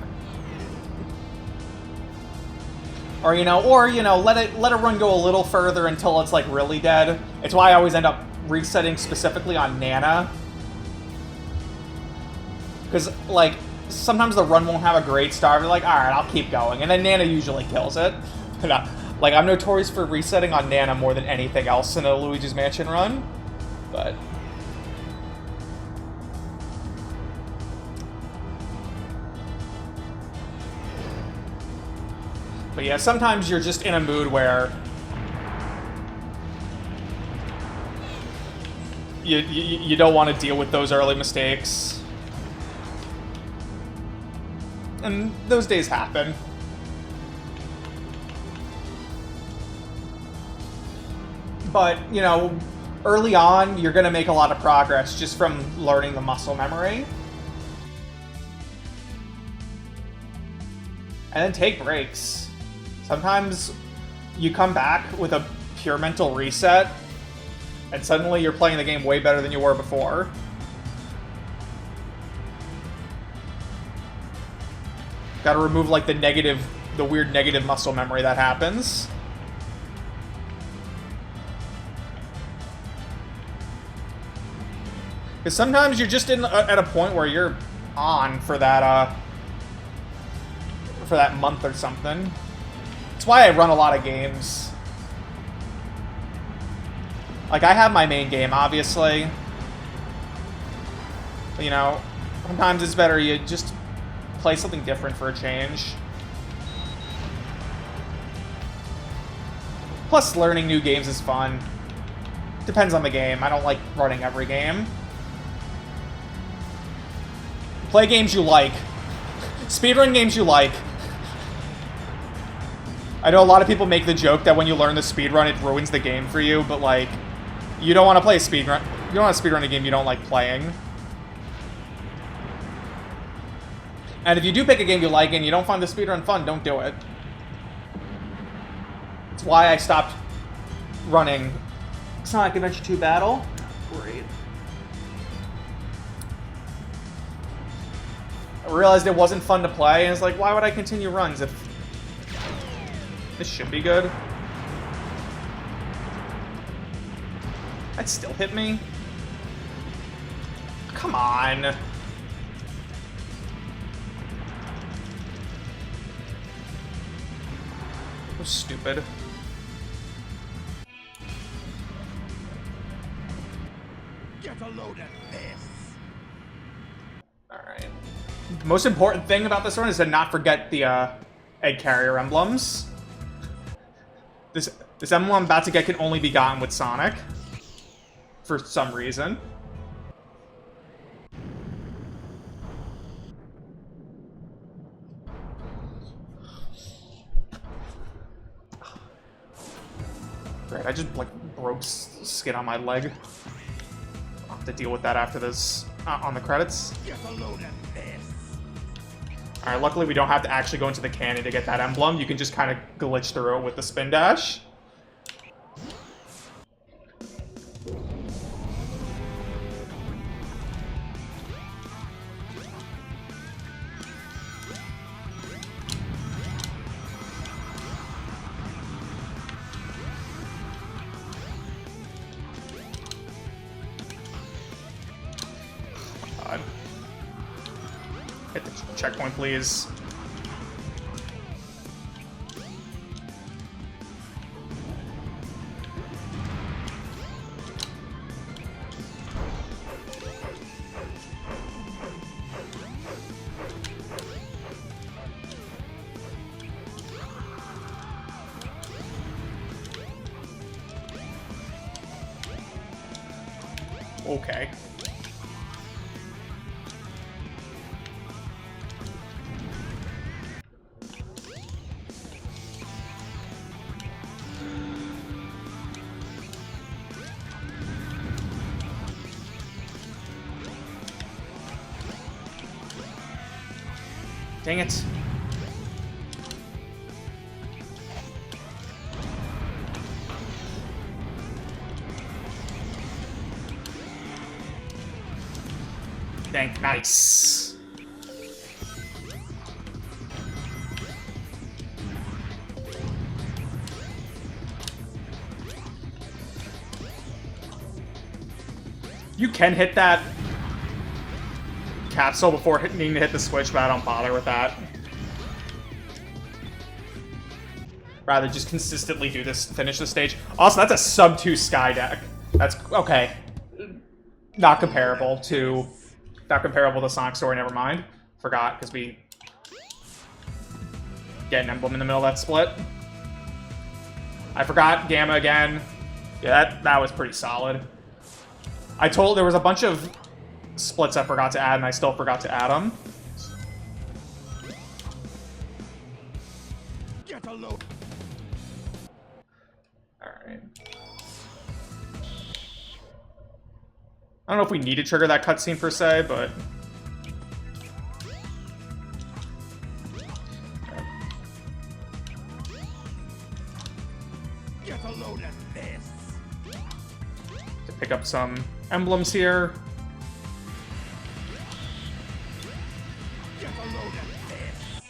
Or you know, let it run go a little further until it's like really dead. It's why I always end up resetting specifically on Nana, because like sometimes the run won't have a great start. You're like, all right, I'll keep going, and then Nana usually kills it. Like, I'm notorious for resetting on Nana more than anything else in a Luigi's Mansion run, but yeah, sometimes you're just in a mood where you don't want to deal with those early mistakes. And those days happen. But, you know, early on, you're going to make a lot of progress just from learning the muscle memory. And then take breaks. Sometimes you come back with a pure mental reset, and suddenly you're playing the game way better than you were before. Gotta remove, like, the weird negative muscle memory that happens. Because sometimes you're just at a point where you're on for that month or something. That's why I run a lot of games. Like, I have my main game, obviously. But, you know, sometimes it's better you just play something different for a change. Plus, learning new games is fun. Depends on the game. I don't like running every game. Play games you like. Speedrun games you like. I know a lot of people make the joke that when you learn the speedrun, it ruins the game for you, but, like, you don't want to play a speedrun. You don't want to speedrun a game you don't like playing. And if you do pick a game you like and you don't find the speedrun fun, don't do it. That's why I stopped running Sonic Adventure 2 Battle. Great. I realized it wasn't fun to play, and it's like, why would I continue runs if this should be good? That still hit me? Come on. That was stupid. Get a load of this. Alright. The most important thing about this run is to not forget the egg carrier emblems. This emblem I'm about to get can only be gotten with Sonic. For some reason. Great, I just, like, broke skin on my leg. I'll have to deal with that after this, on the credits. Get a load of this. Alright, luckily we don't have to actually go into the cannon to get that emblem. You can just kind of glitch through it with the spin dash. God. Hit the checkpoint, please. Okay. Dang it. Dang, nice. You can hit that capsule before needing to hit the switch, but I don't bother with that. Rather just consistently do this, finish the stage. Also, that's a sub 2 Sky deck. That's okay. Not comparable to Sonic Story, never mind. Forgot, because we get an emblem in the middle of that split. I forgot Gamma again. Yeah, that was pretty solid. There was a bunch of splits I forgot to add, and I still forgot to add them. Get a load. Alright. I don't know if we need to trigger that cutscene per se, but... Get a load of this. To pick up some emblems here. Get a load of this.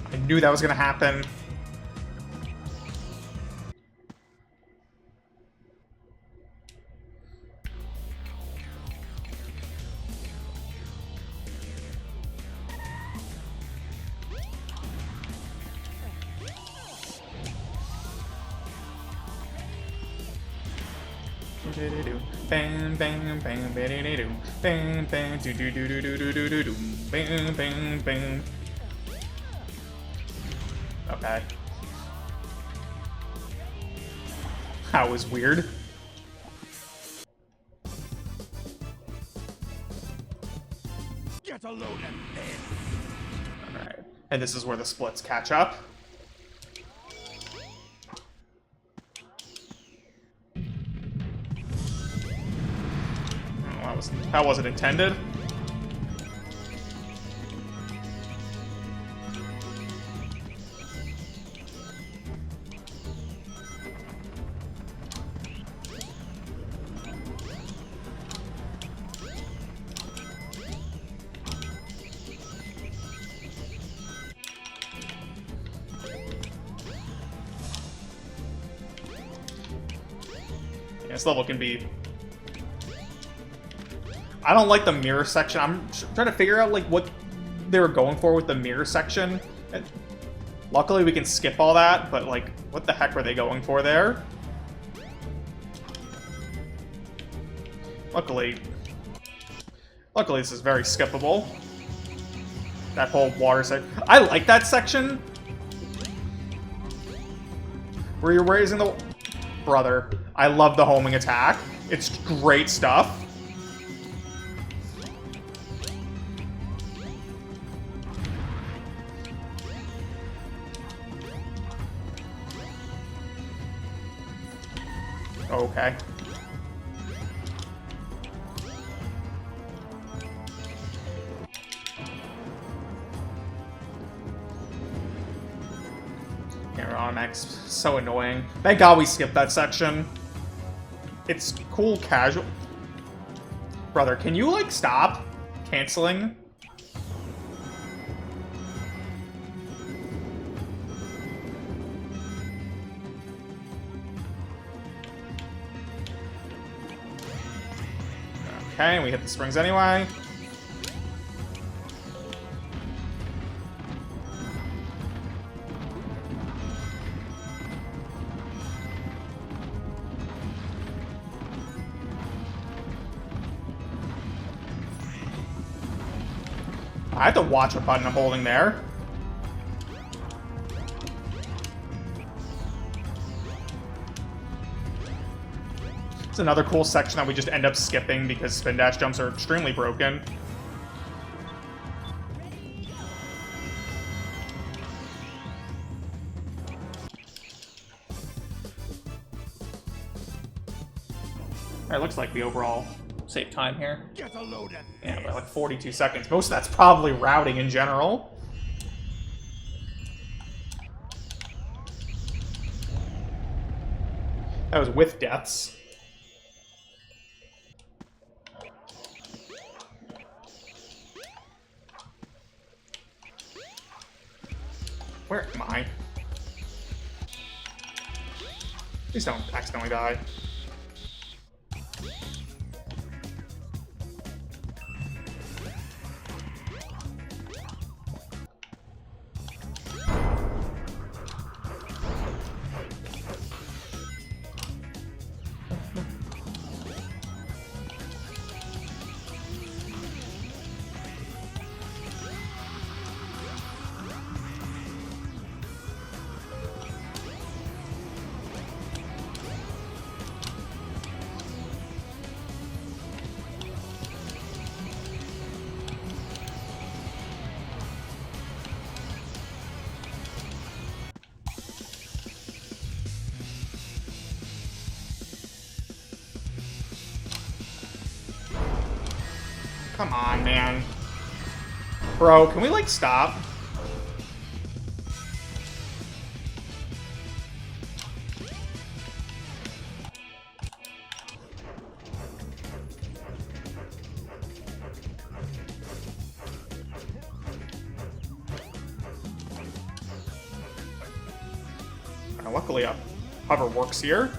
I knew that was gonna happen. Bam bam bam ba-dee-dee-doo. Bam bam do do do do do do do do do. Bam bam bam. Okay. That was weird. Get a load of this. Alright. And this is where the splits catch up. Oh, that wasn't intended. This level can be... I don't like the mirror section. I'm trying to figure out like what they were going for with the mirror section. And luckily we can skip all that, but like, what the heck were they going for there? Luckily this is very skippable. That whole water section. I like that section. Where you're raising the... Brother, I love the homing attack. It's great stuff. Okay. Max, so annoying. Thank God we skipped that section. It's cool casual. Brother, can you, like, stop canceling? Okay, we hit the springs anyway. I have to watch what button I'm holding there. It's another cool section that we just end up skipping because spin dash jumps are extremely broken. Alright, looks like the overall save time here. Get a load of Yeah, by like 42 seconds. Most of that's probably routing in general. That was with deaths. Where am I? Please don't accidentally die. Come on, man. Bro, can we, like, stop? Luckily, hover works here.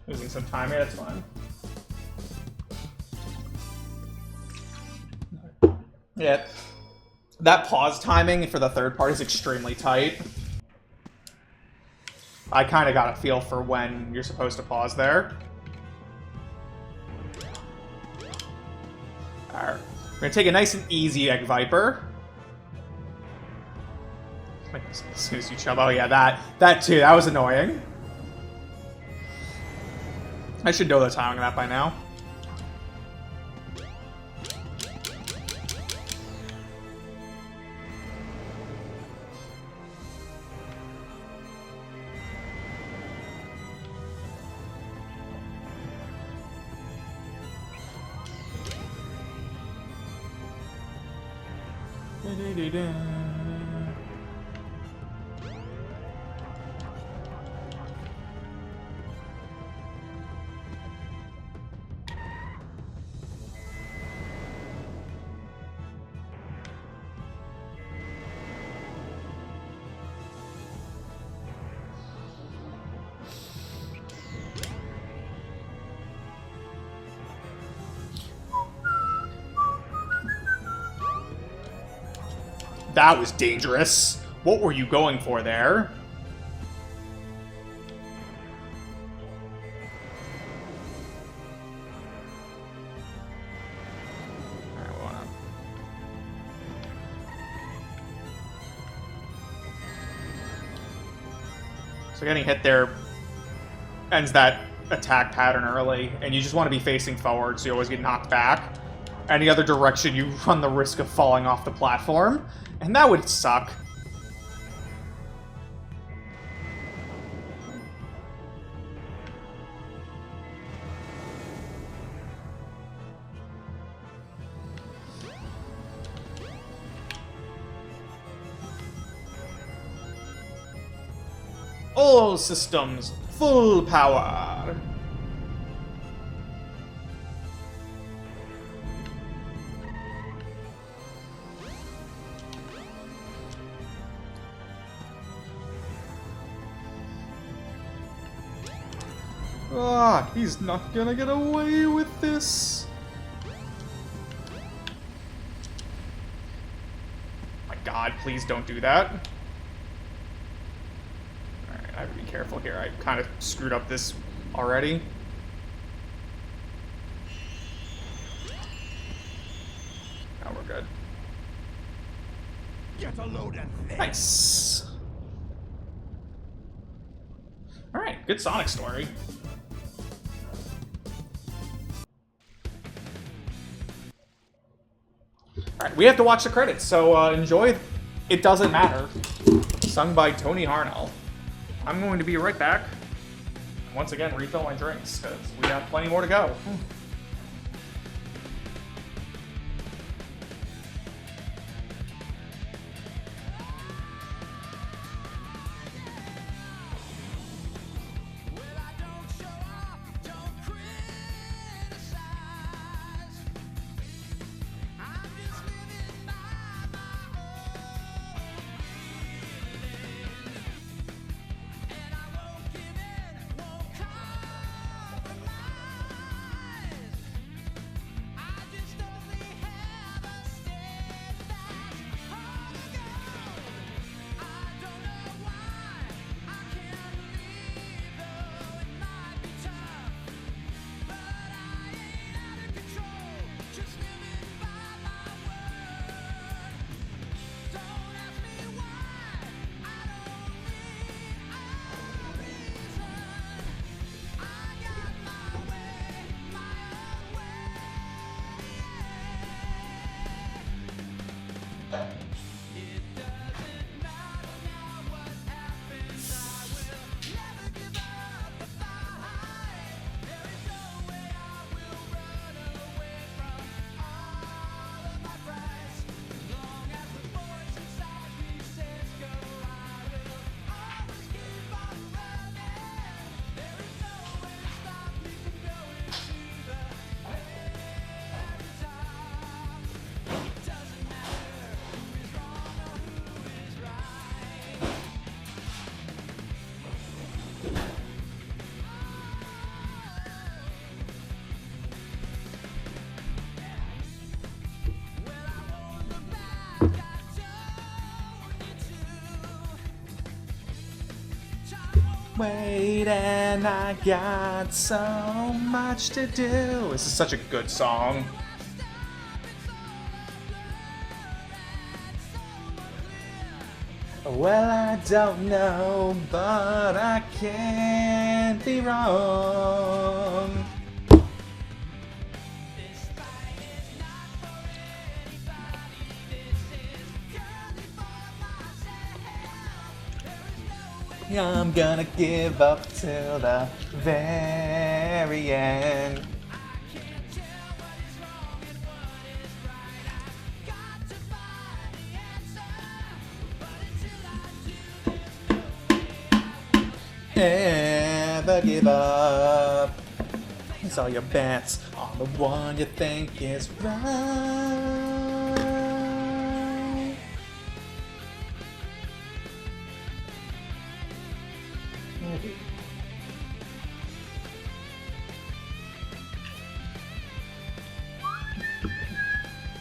Losing some time here, that's fine. Yeah. That pause timing for the third part is extremely tight. I kind of got a feel for when you're supposed to pause there. Alright. We're gonna take a nice and easy Egg Viper. As soon as you chub. Oh yeah, that too. That was annoying. I should know the timing of that by now. That was dangerous. What were you going for there? So getting hit there ends that attack pattern early, and you just want to be facing forward so you always get knocked back. Any other direction, you run the risk of falling off the platform, and that would suck. All systems, full power. Ah, he's not gonna get away with this. My God, please don't do that. Alright, I have to be careful here. I kind of screwed up this already. Now we're good. Get a load of this. Nice. good Sonic story. Alright, we have to watch the credits, so enjoy It Doesn't Matter, sung by Tony Harnell. I'm going to be right back. Once again, refill my drinks, because we got plenty more to go. Wait, and I got so much to do. This is such a good song. Well, I don't know, but I can't be wrong. I'm gonna give up till the very end. Never give up. It's all your bets on the one you think is right.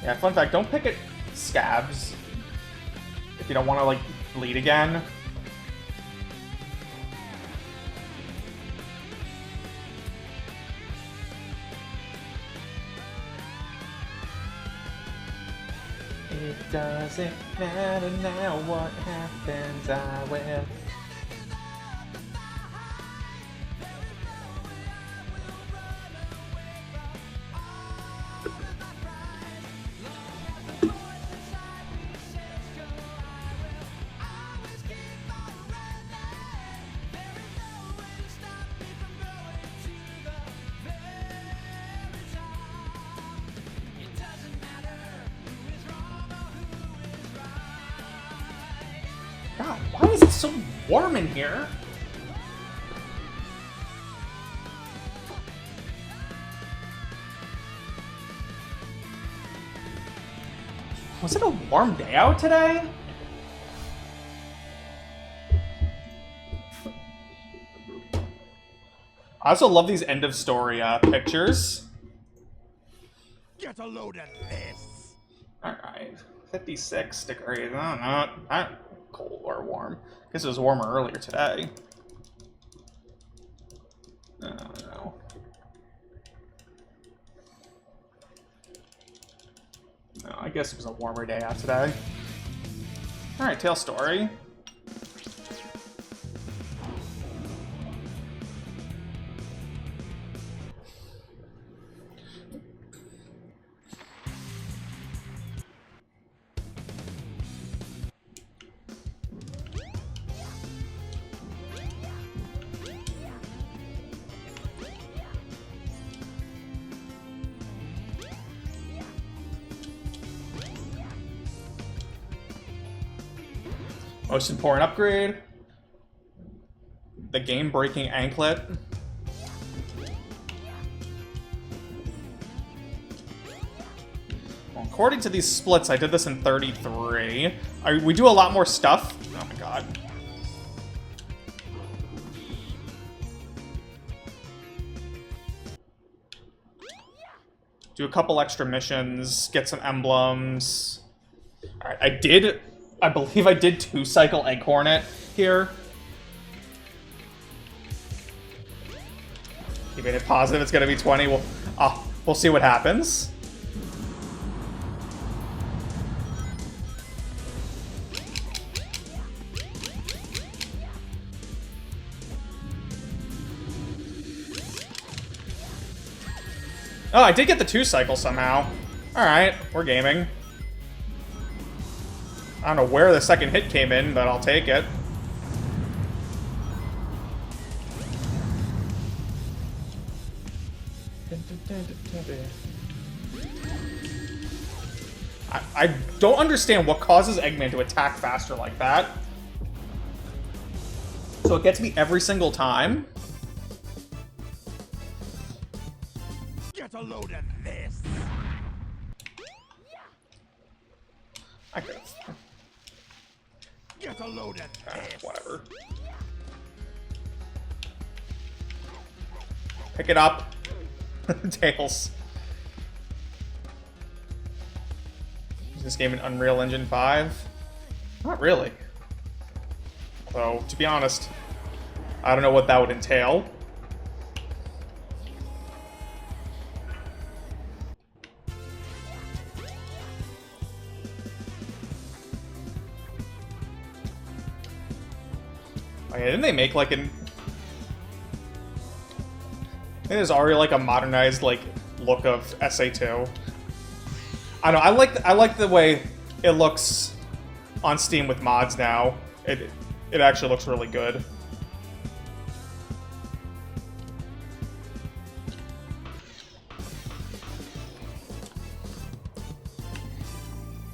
Yeah, fun fact, don't pick at scabs if you don't want to, like, bleed again. It doesn't matter now what happens, I will. God, why is it so warm in here? Was it a warm day out today? I also love these end of story pictures. Get a load of this. Alright, 56 degrees. Oh, not cold or warm. Guess it was warmer earlier today. I don't know. No, I guess it was a warmer day out today. Alright, Tail Story. Most important upgrade. The game-breaking anklet. Well, according to these splits, I did this in 33. We do a lot more stuff. Oh my god. Do a couple extra missions, get some emblems. Alright, I believe I did 2-cycle Egg Hornet here. Keeping it positive, it's gonna be 20. We'll see what happens. Oh, I did get the 2-cycle somehow. Alright, we're gaming. I don't know where the second hit came in, but I'll take it. I don't understand what causes Eggman to attack faster like that. So it gets me every single time. Get a load of this. I could. Get a load of this. Whatever. Pick it up. Tails. Is this game in Unreal Engine 5? Not really. So, to be honest, I don't know what that would entail. Okay, didn't they make like an... I think there's already like a modernized like look of SA2. I don't know, I like the way it looks on Steam with mods now. It actually looks really good.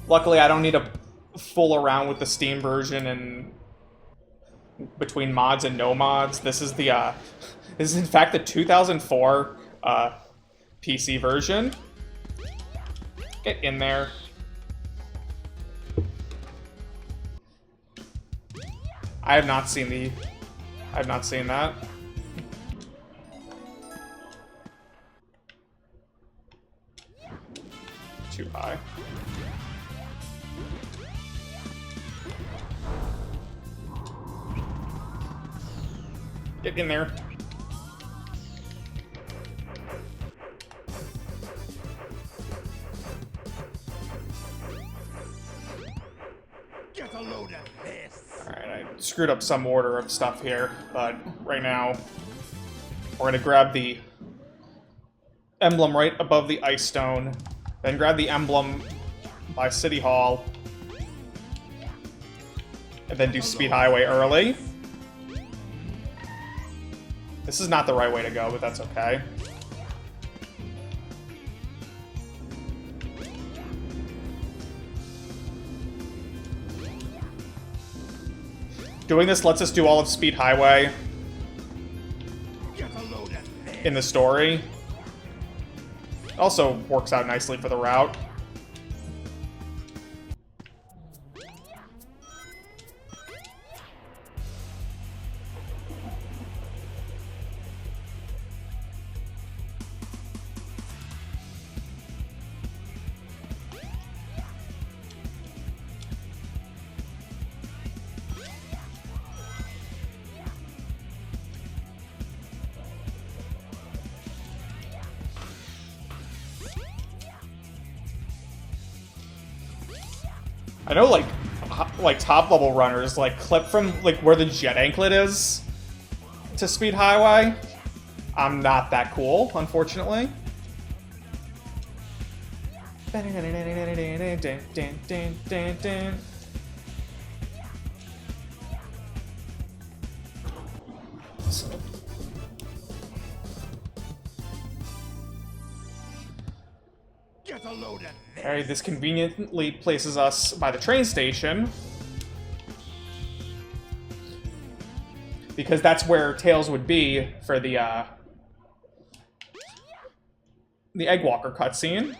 Luckily, I don't need to fool around with the Steam version and between mods and no mods. This is the this is in fact the 2004 PC version. Get in there. I have not seen that. Too high. Get in there. Get a load of this. Alright, I screwed up some order of stuff here, but right now we're gonna grab the emblem right above the ice stone, then grab the emblem by City Hall, and then do Speed Highway early. This is not the right way to go, but that's okay. Doing this lets us do all of Speed Highway in the story. Also works out nicely for the route. I know, like top level runners like clip from like where the jet anklet is to Speed Highway. I'm not that cool, unfortunately. Get a load of this. Alright, this conveniently places us by the train station. because that's where Tails would be for the Eggwalker cutscene.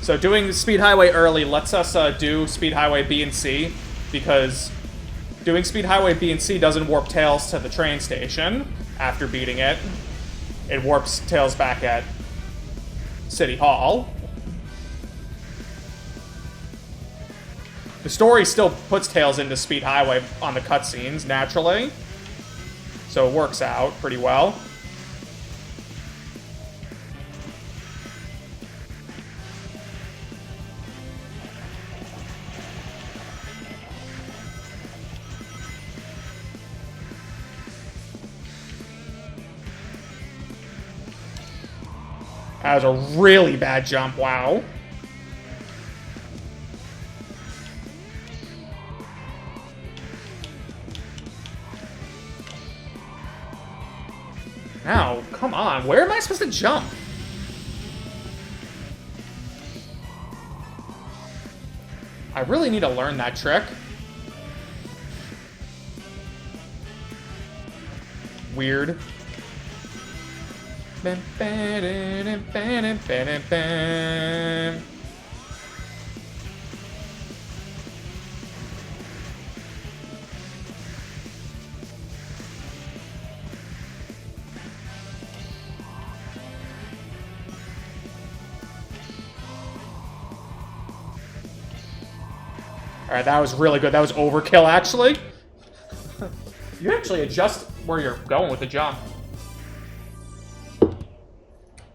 So doing Speed Highway early lets us do Speed Highway B and C, because doing Speed Highway B and C doesn't warp Tails to the train station after beating it. It warps Tails back at City Hall. The story still puts Tails into Speed Highway on the cutscenes, naturally. So it works out pretty well. That was a really bad jump, wow. Now, come on, where am I supposed to jump? I really need to learn that trick. Weird. Alright, that was really good. That was overkill, actually. You actually adjust where you're going with the jump.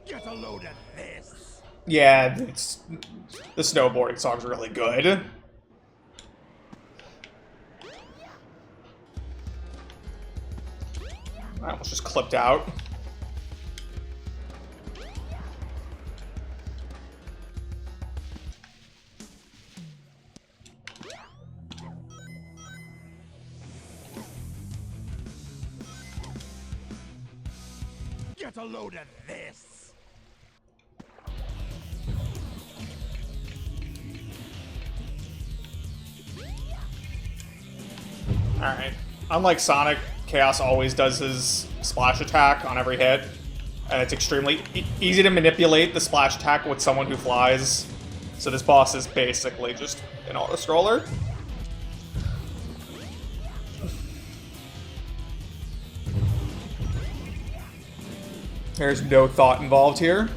Get a load of this. Yeah, the snowboarding song's really good. I almost just clipped out. Get a load of this. Alright. Unlike Sonic, Chaos always does his splash attack on every hit. And it's extremely easy to manipulate the splash attack with someone who flies. So this boss is basically just an auto-scroller. There's no thought involved here.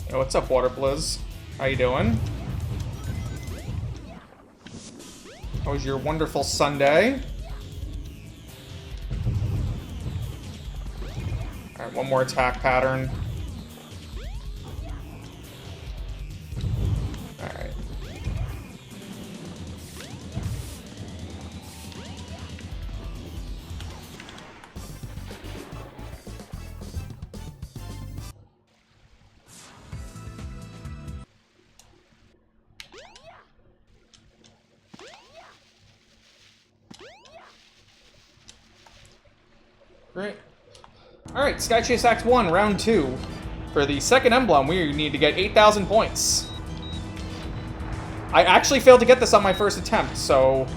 Yo, what's up, Water Blizz? How you doing? How was your wonderful Sunday? Alright, one more attack pattern. Alright. Great. Alright, Sky Chase Act 1, Round 2. For the second emblem, we need to get 8,000 points. I actually failed to get this on my first attempt, so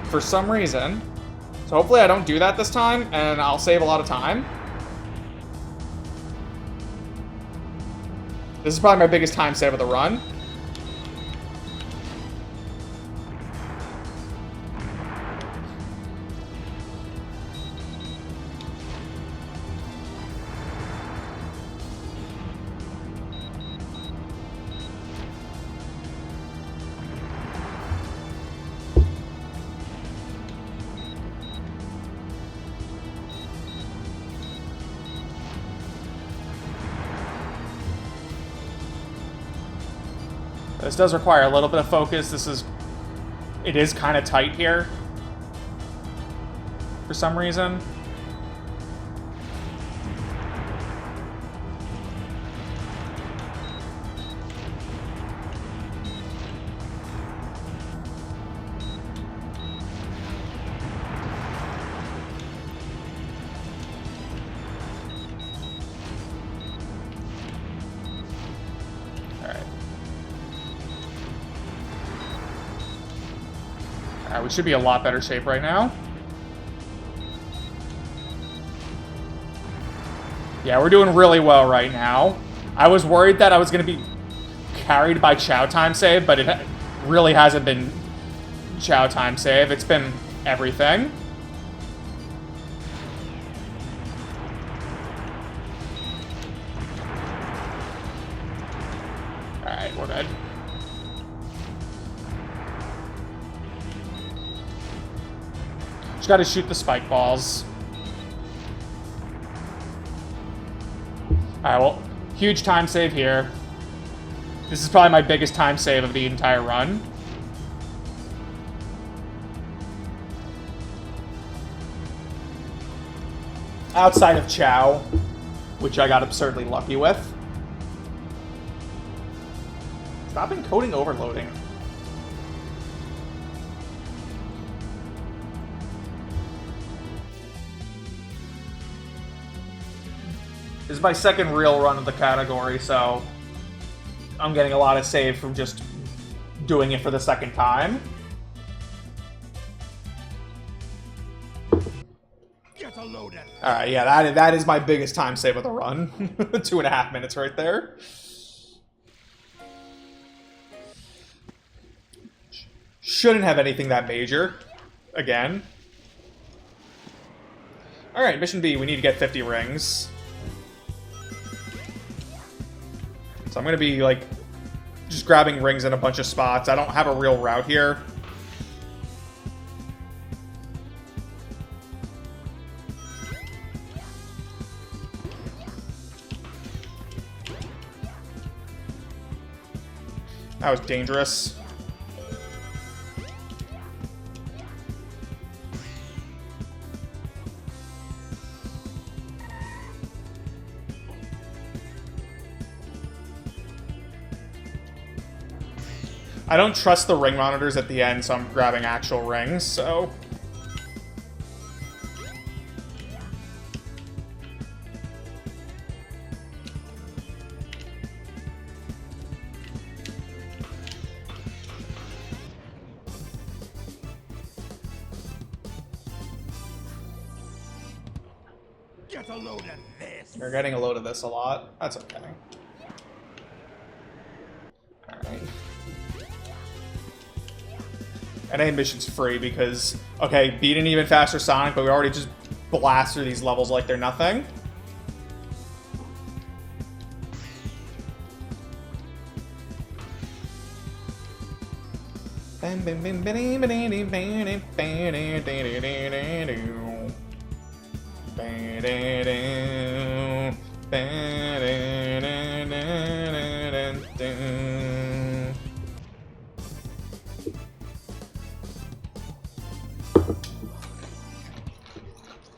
for some reason. So hopefully I don't do that this time, and I'll save a lot of time. This is probably my biggest time save of the run. This does require a little bit of focus. It is kind of tight here. For some reason. We should be a lot better shape right now. Yeah, we're doing really well right now. I was worried that I was going to be carried by Chow time save, but it really hasn't been Chow time save. It's been everything. Alright, we're good. Just gotta shoot the spike balls. Alright, well, huge time save here. This is probably my biggest time save of the entire run. Outside of Chow, which I got absurdly lucky with. Stop encoding overloading. This is my second real run of the category, so I'm getting a lot of save from just doing it for the second time. Alright, yeah, that is my biggest time save of the run. 2.5 minutes right there. Shouldn't have anything that major. Again. Alright, mission B, we need to get 50 rings. So I'm going to be, like, just grabbing rings in a bunch of spots. I don't have a real route here. That was dangerous. I don't trust the ring monitors at the end, so I'm grabbing actual rings, so... Get a load of this. You're getting a load of this a lot. That's okay. Alright. NA mission's free because, okay, beat an even faster Sonic, but we already just blast through these levels like they're nothing.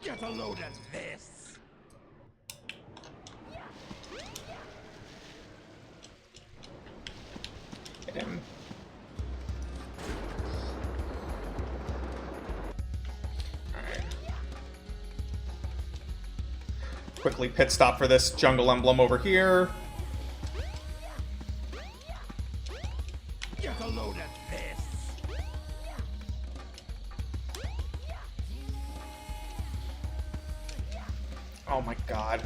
Get a load of this. Hit him. Alright. Quickly pit stop for this jungle emblem over here. Get a load of this. Oh my god.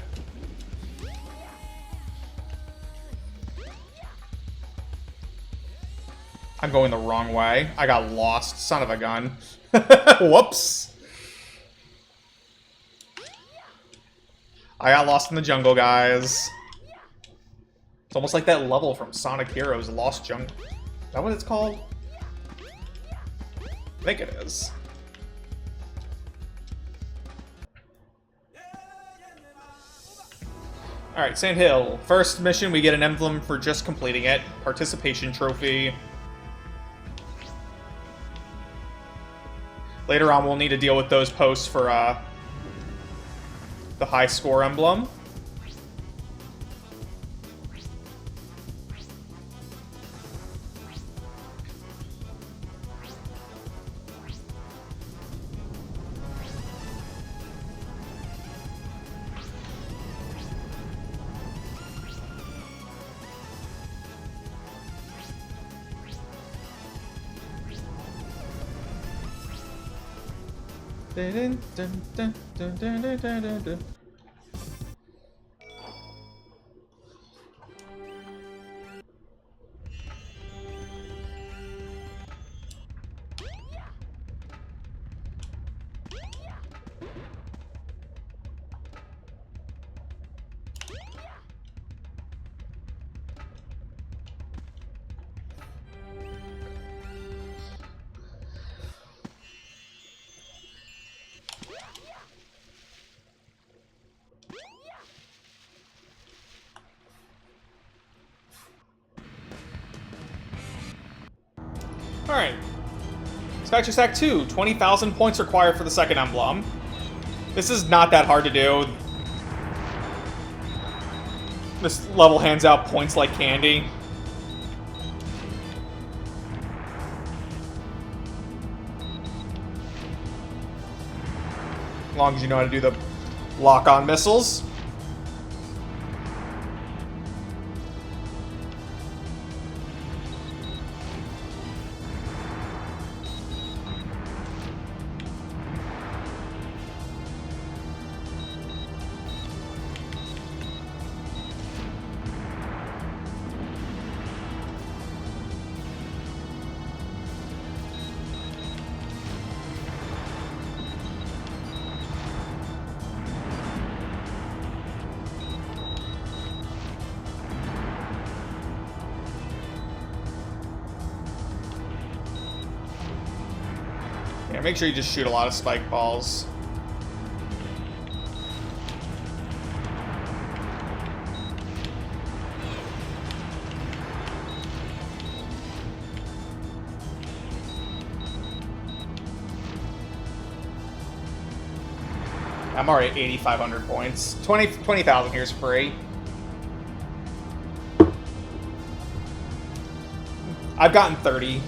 I'm going the wrong way. I got lost. Son of a gun. Whoops. I got lost in the jungle, guys. It's almost like that level from Sonic Heroes, Lost Jungle. Is that what it's called? I think it is. Alright, Sand Hill. First mission, we get an emblem for just completing it. Participation trophy. Later on, we'll need to deal with those posts for the high score emblem. Alright. Spectre Stack 2, 20,000 points required for the second emblem. This is not that hard to do. This level hands out points like candy. As long as you know how to do the lock-on missiles. Yeah, make sure you just shoot a lot of spike balls. I'm already at 8,500 points. 20,000 here is free. I've gotten 30.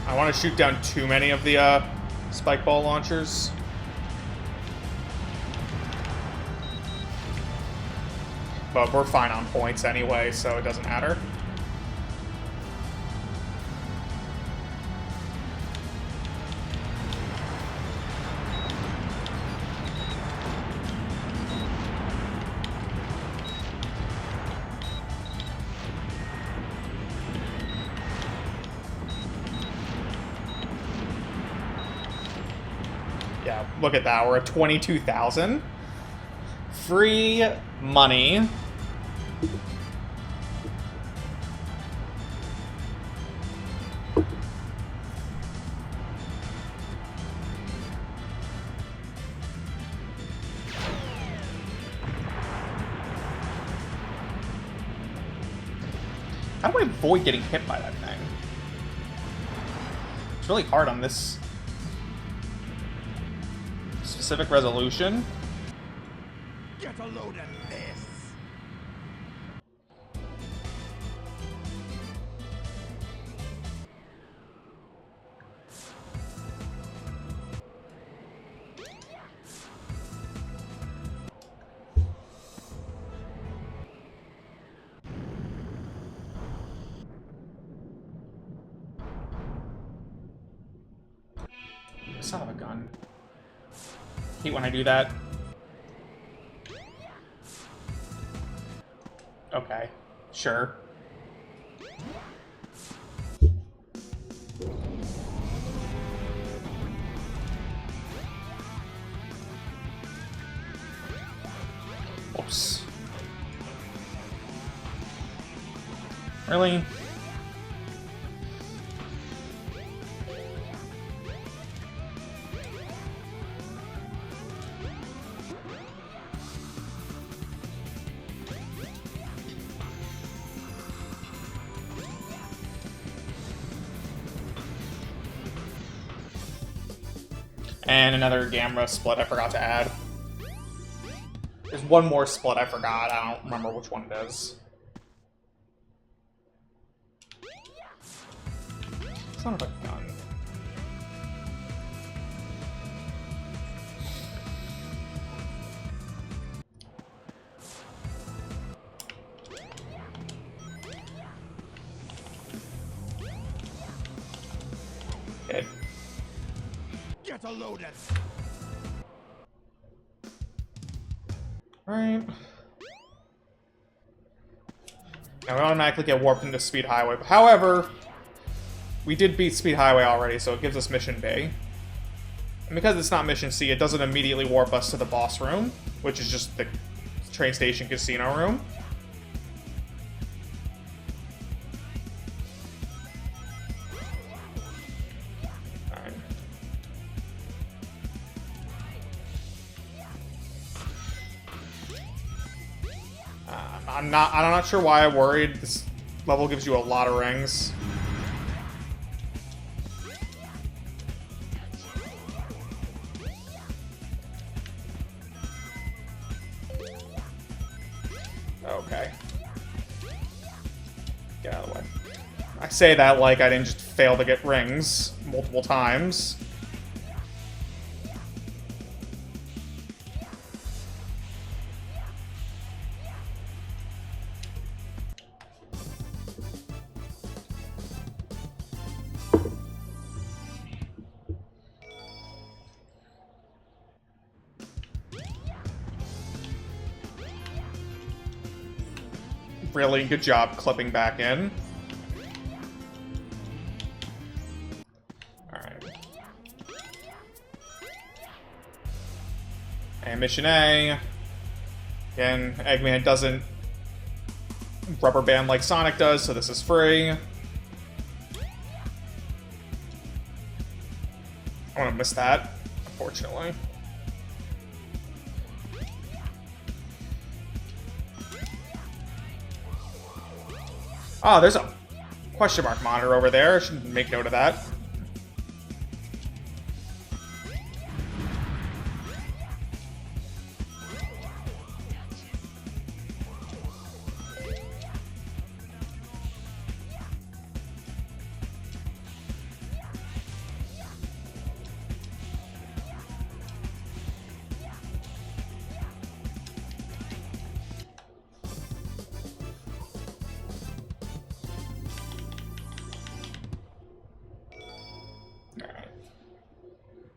I want to shoot down too many of the spike ball launchers. But we're fine on points anyway, so it doesn't matter. Yeah, look at that. We're at 22,000. Free money. How do I avoid getting hit by that thing? It's really hard on this specific resolution. Get a load of this. Son of a gun. Hate when I do that. Okay. Sure. Oops. Really? And another Gamma split I forgot to add. There's one more split I forgot. I don't remember which one it is. Son of a gun. Good. Get a load at Right. Now we automatically get warped into Speed Highway. However, we did beat Speed Highway already, so it gives us Mission B. And because it's not Mission C, it doesn't immediately warp us to the boss room, which is just the train station casino room. Alright. I'm not sure why I worried. This level gives you a lot of rings. Okay. Get out of the way. I say that like I didn't just fail to get rings multiple times. Really good job clipping back in. Alright. And Mission A. Again, Eggman doesn't rubber band like Sonic does, so this is free. I'm gonna miss that, unfortunately. Oh, there's a question mark monitor over there. I should make note of that.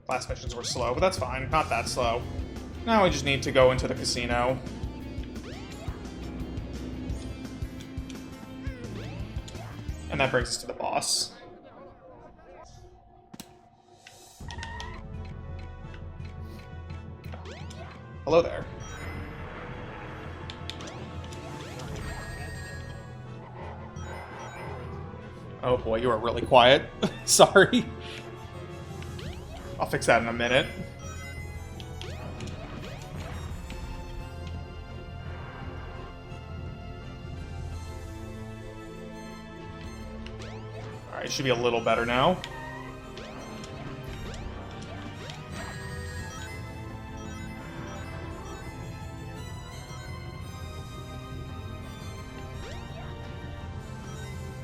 Last missions were slow, but that's fine. Not that slow. Now we just need to go into the casino. And that brings us to the boss. Hello there. Oh boy, you are really quiet. Sorry. I'll fix that in a minute. Alright, it should be a little better now.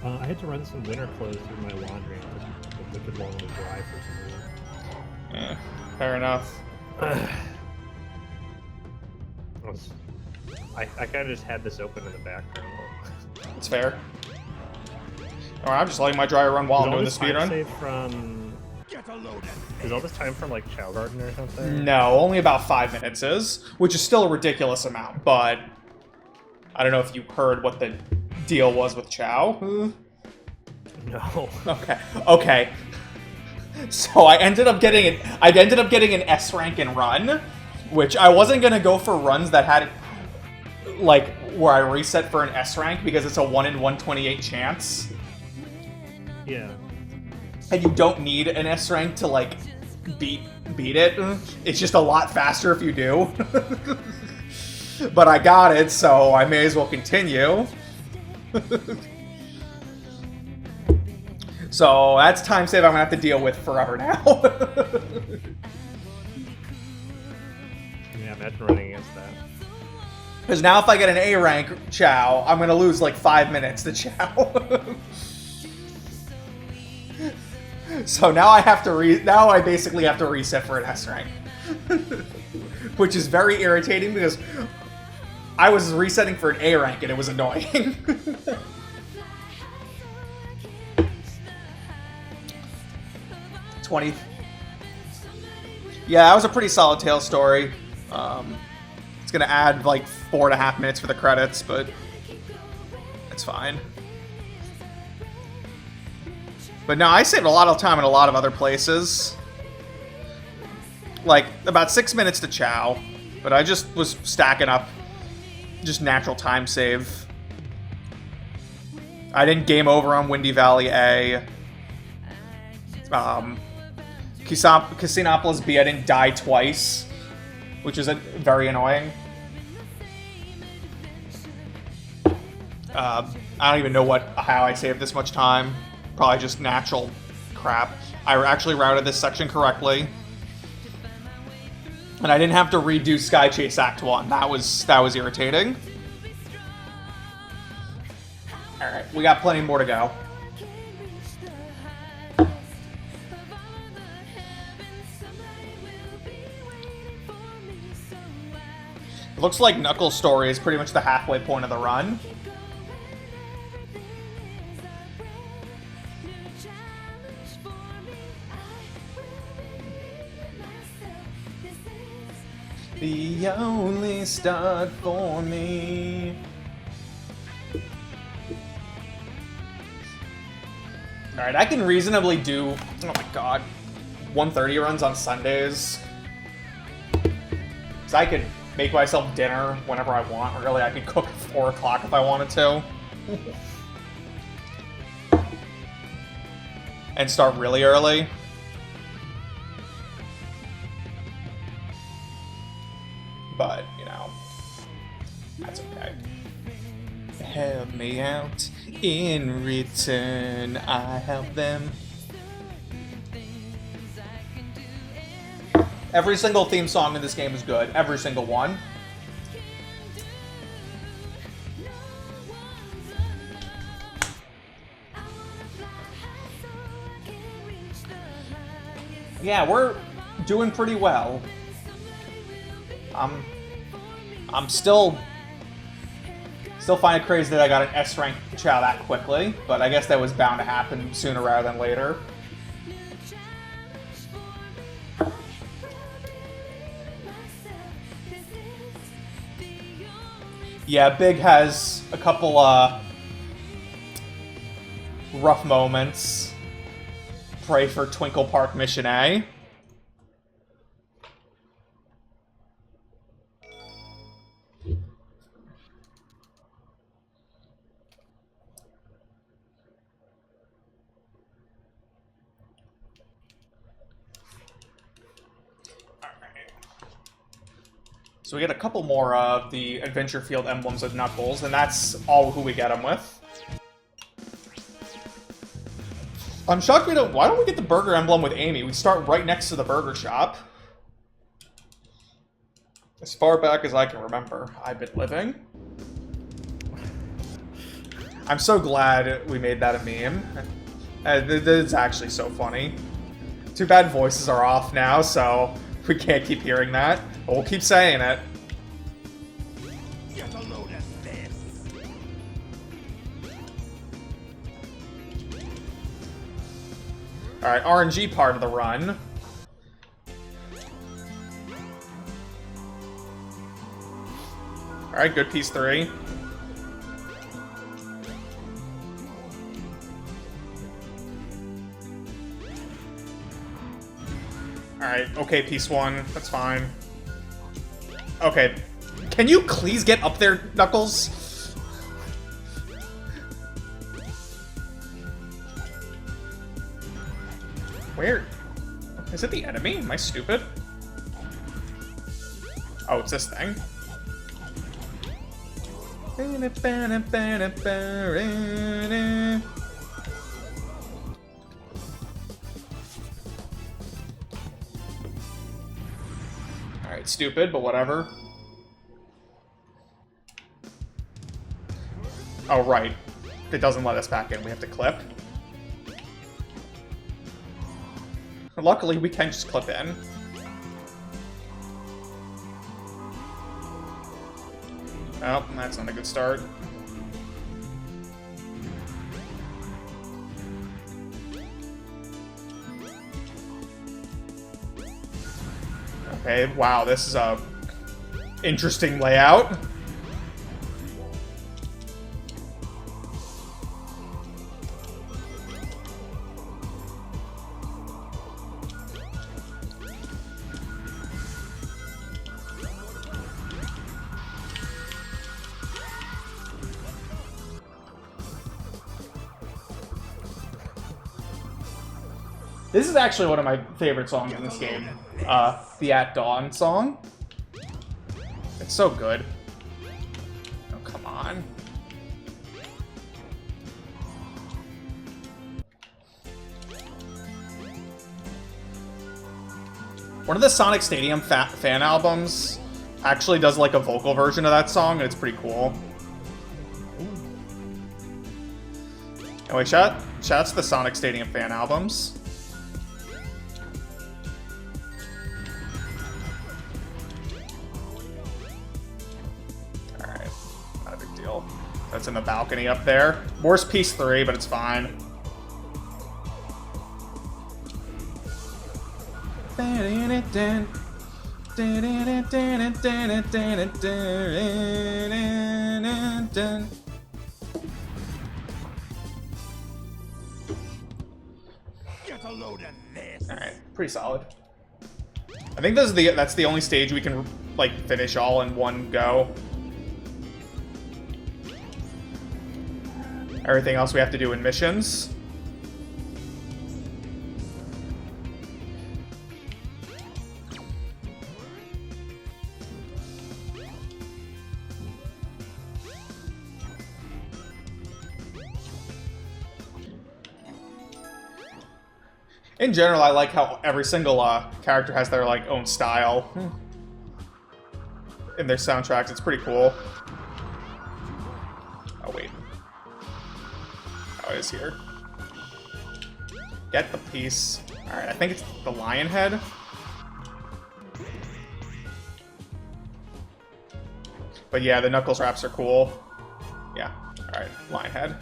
I had to run some winter clothes through my laundry and the liquid one was dry for some reason. Yeah, fair enough. I kind of just had this open in the background. It's fair. Alright, I'm just letting my dryer run while I'm doing the speedrun. Save from Get a load at Is all this time from like Chow Garden or something? No, only about 5 minutes is, which is still a ridiculous amount, but I don't know if you heard what the deal was with Chow. No. Okay. So I ended up getting an S rank in run, which I wasn't gonna go for runs that had like where I reset for an S rank because it's a 1 in 128 chance. Yeah. And you don't need an S rank to like beat it. It's just a lot faster if you do. But I got it, so I may as well continue. So that's time save I'm gonna have to deal with forever now. Yeah, imagine running against that. Because now if I get an A rank Chow, I'm gonna lose like 5 minutes to Chow. So now I have to now I basically have to reset for an S rank. Which is very irritating because I was resetting for an A rank and it was annoying. 20. Yeah, that was a pretty solid tail story. It's gonna add like 4.5 minutes for the credits, but it's fine. But no, I saved a lot of time in a lot of other places. Like, about 6 minutes to Chow, but I just was stacking up just natural time save. I didn't game over on Windy Valley A. Casinopolis B, I didn't die twice, which is very annoying. I don't even know how I saved this much time. Probably just natural crap. I actually routed this section correctly. And I didn't have to redo Sky Chase Act 1. That was irritating. Alright, we got plenty more to go. It looks like Knuckles' story is pretty much the halfway point of the run. The only start for me. Alright, I can reasonably do, oh my god, 130 runs on Sundays. So I could make myself dinner whenever I want. Really, I could cook at 4 o'clock if I wanted to. And start really early. But, you know, that's okay. Help me out. In return, I help them. Every single theme song in this game is good. Every single one. Yeah, we're doing pretty well. I'm still find it crazy that I got an S rank Chow that quickly, but I guess that was bound to happen sooner rather than later. Yeah, Big has a couple rough moments. Pray for Twinkle Park Mission A. So we get a couple more of the Adventure Field emblems with Knuckles, and that's all who we get them with. I'm shocked we don't... Why don't we get the burger emblem with Amy? We start right next to the burger shop. As far back as I can remember, I've been living. I'm so glad we made that a meme. It's actually so funny. Too bad voices are off now, so we can't keep hearing that. But we'll keep saying it. Get a load of this. Alright, RNG part of the run. Alright, good piece 3. Alright, okay, piece 1. That's fine. Okay. Can you please get up there, Knuckles? Where? Is it the enemy? Am I stupid? Oh, it's this thing. Alright, stupid, but whatever. Oh, right. It doesn't let us back in. We have to clip. Luckily, we can just clip in. Oh, that's not a good start. Okay, wow, this is a interesting layout. This is actually one of my favorite songs in this game. The At Dawn song. It's so good. Oh, come on. One of the Sonic Stadium fan albums actually does like a vocal version of that song, and it's pretty cool. Anyway, shouts to the Sonic Stadium fan albums. Alright, not a big deal. That's in the balcony up there. Worst piece 3, but it's fine. Get a load of this. Alright, pretty solid. I think that's the only stage we can like finish all in one go. Everything else we have to do in missions. In general, I like how every single character has their like own style in their soundtracks. It's pretty cool. Oh wait, oh, it is here. Get the piece. All right, I think it's the lion head. But yeah, the Knuckles wraps are cool. Yeah. All right, lion head.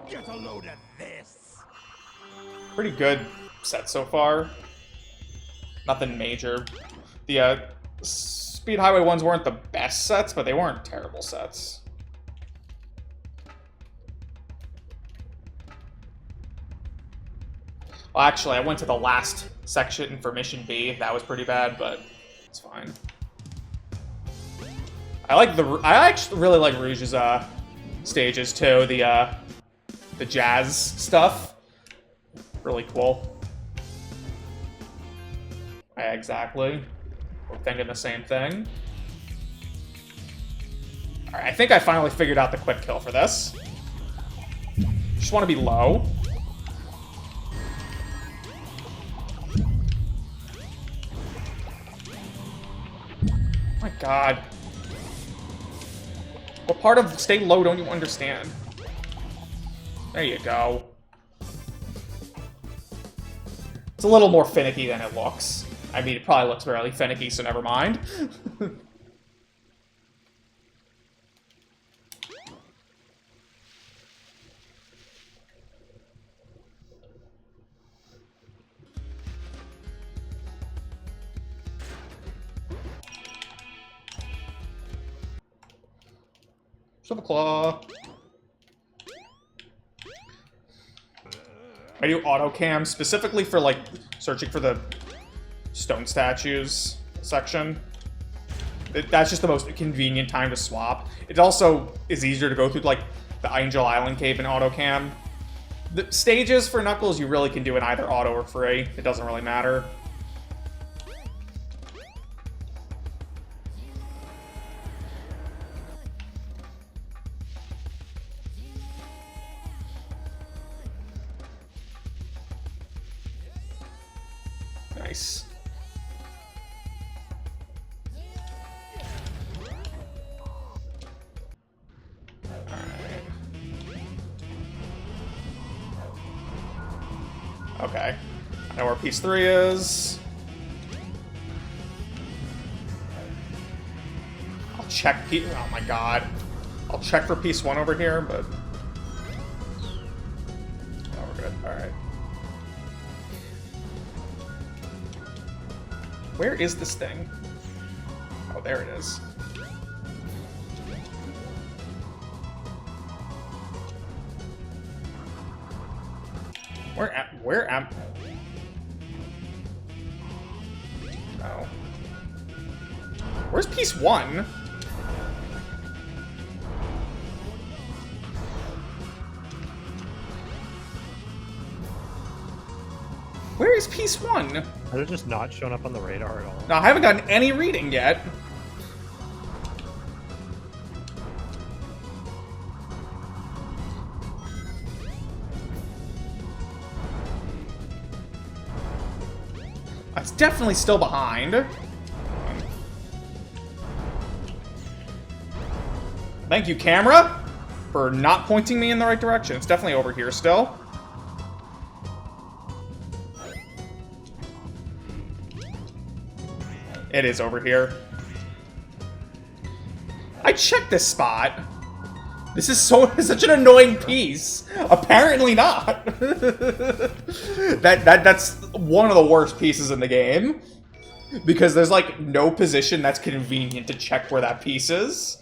Get a load of this. Pretty good set so far. Nothing major. The Speed Highway ones weren't the best sets, but they weren't terrible sets. Well, actually, I went to the last section for Mission B. That was pretty bad, but it's fine. I actually really like Rouge's stages too. The jazz stuff, really cool. Yeah, exactly. We're thinking the same thing. All right, I think I finally figured out the quick kill for this. Just want to be low. Oh my God. What part of stay low don't you understand? There you go. It's a little more finicky than it looks. I mean, it probably looks fairly finicky, so never mind. Shovel Claw. I do auto cam specifically for like searching for the stone statues section. That's just the most convenient time to swap. It also is easier to go through like the Angel Island cave in auto cam. The stages for Knuckles you really can do in either auto or free. It doesn't really matter. Nice. Okay. I know where piece 3 is. I'll check piece... Oh my god. I'll check for piece 1 over here, but... Oh, we're good. Alright. Where is this thing? Oh, there it is. Where am... Oh. Where's piece 1? Where is piece 1? Has it just not shown up on the radar at all? No, I haven't gotten any reading yet. It's definitely still behind. Thank you, camera, for not pointing me in the right direction. It's definitely over here still. It is over here. I checked this spot. This is such an annoying piece. Apparently not. That's one of the worst pieces in the game. Because there's like no position that's convenient to check where that piece is.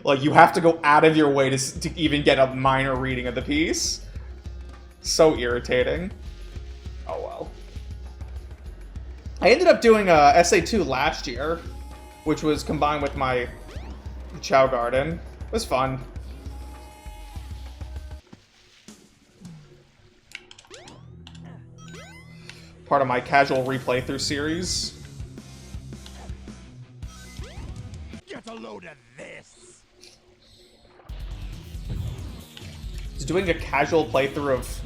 Like you have to go out of your way to even get a minor reading of the piece. So irritating. Oh well. I ended up doing SA2 last year, which was combined with my Chow Garden. It was fun. Part of my casual replay through series. Get a load of this. Is doing a casual playthrough of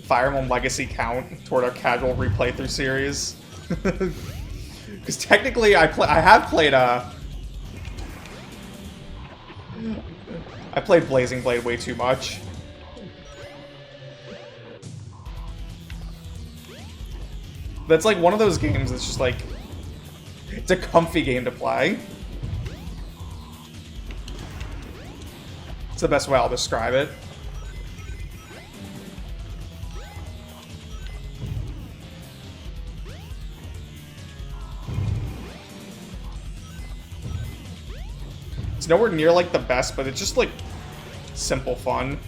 Fire Emblem Legacy count toward our casual replay through series? Because technically, I have played I played Blazing Blade way too much. That's like one of those games that's just like, it's a comfy game to play. It's the best way I'll describe it. It's nowhere near like the best, but it's just like simple fun.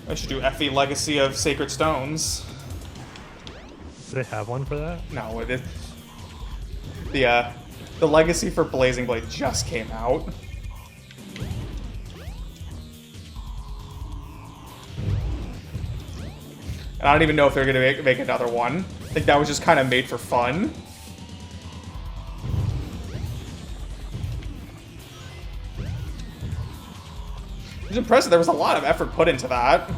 I should do FE Legacy of Sacred Stones. Do they have one for that? No, it is. The Legacy for Blazing Blade just came out. And I don't even know if they're gonna make another one. I think that was just kind of made for fun. It was impressive. There was a lot of effort put into that.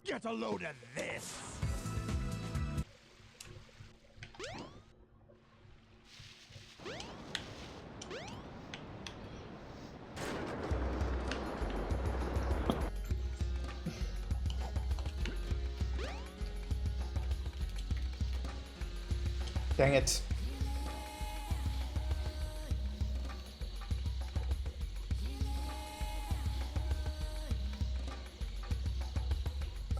Get a load of this. Dang it.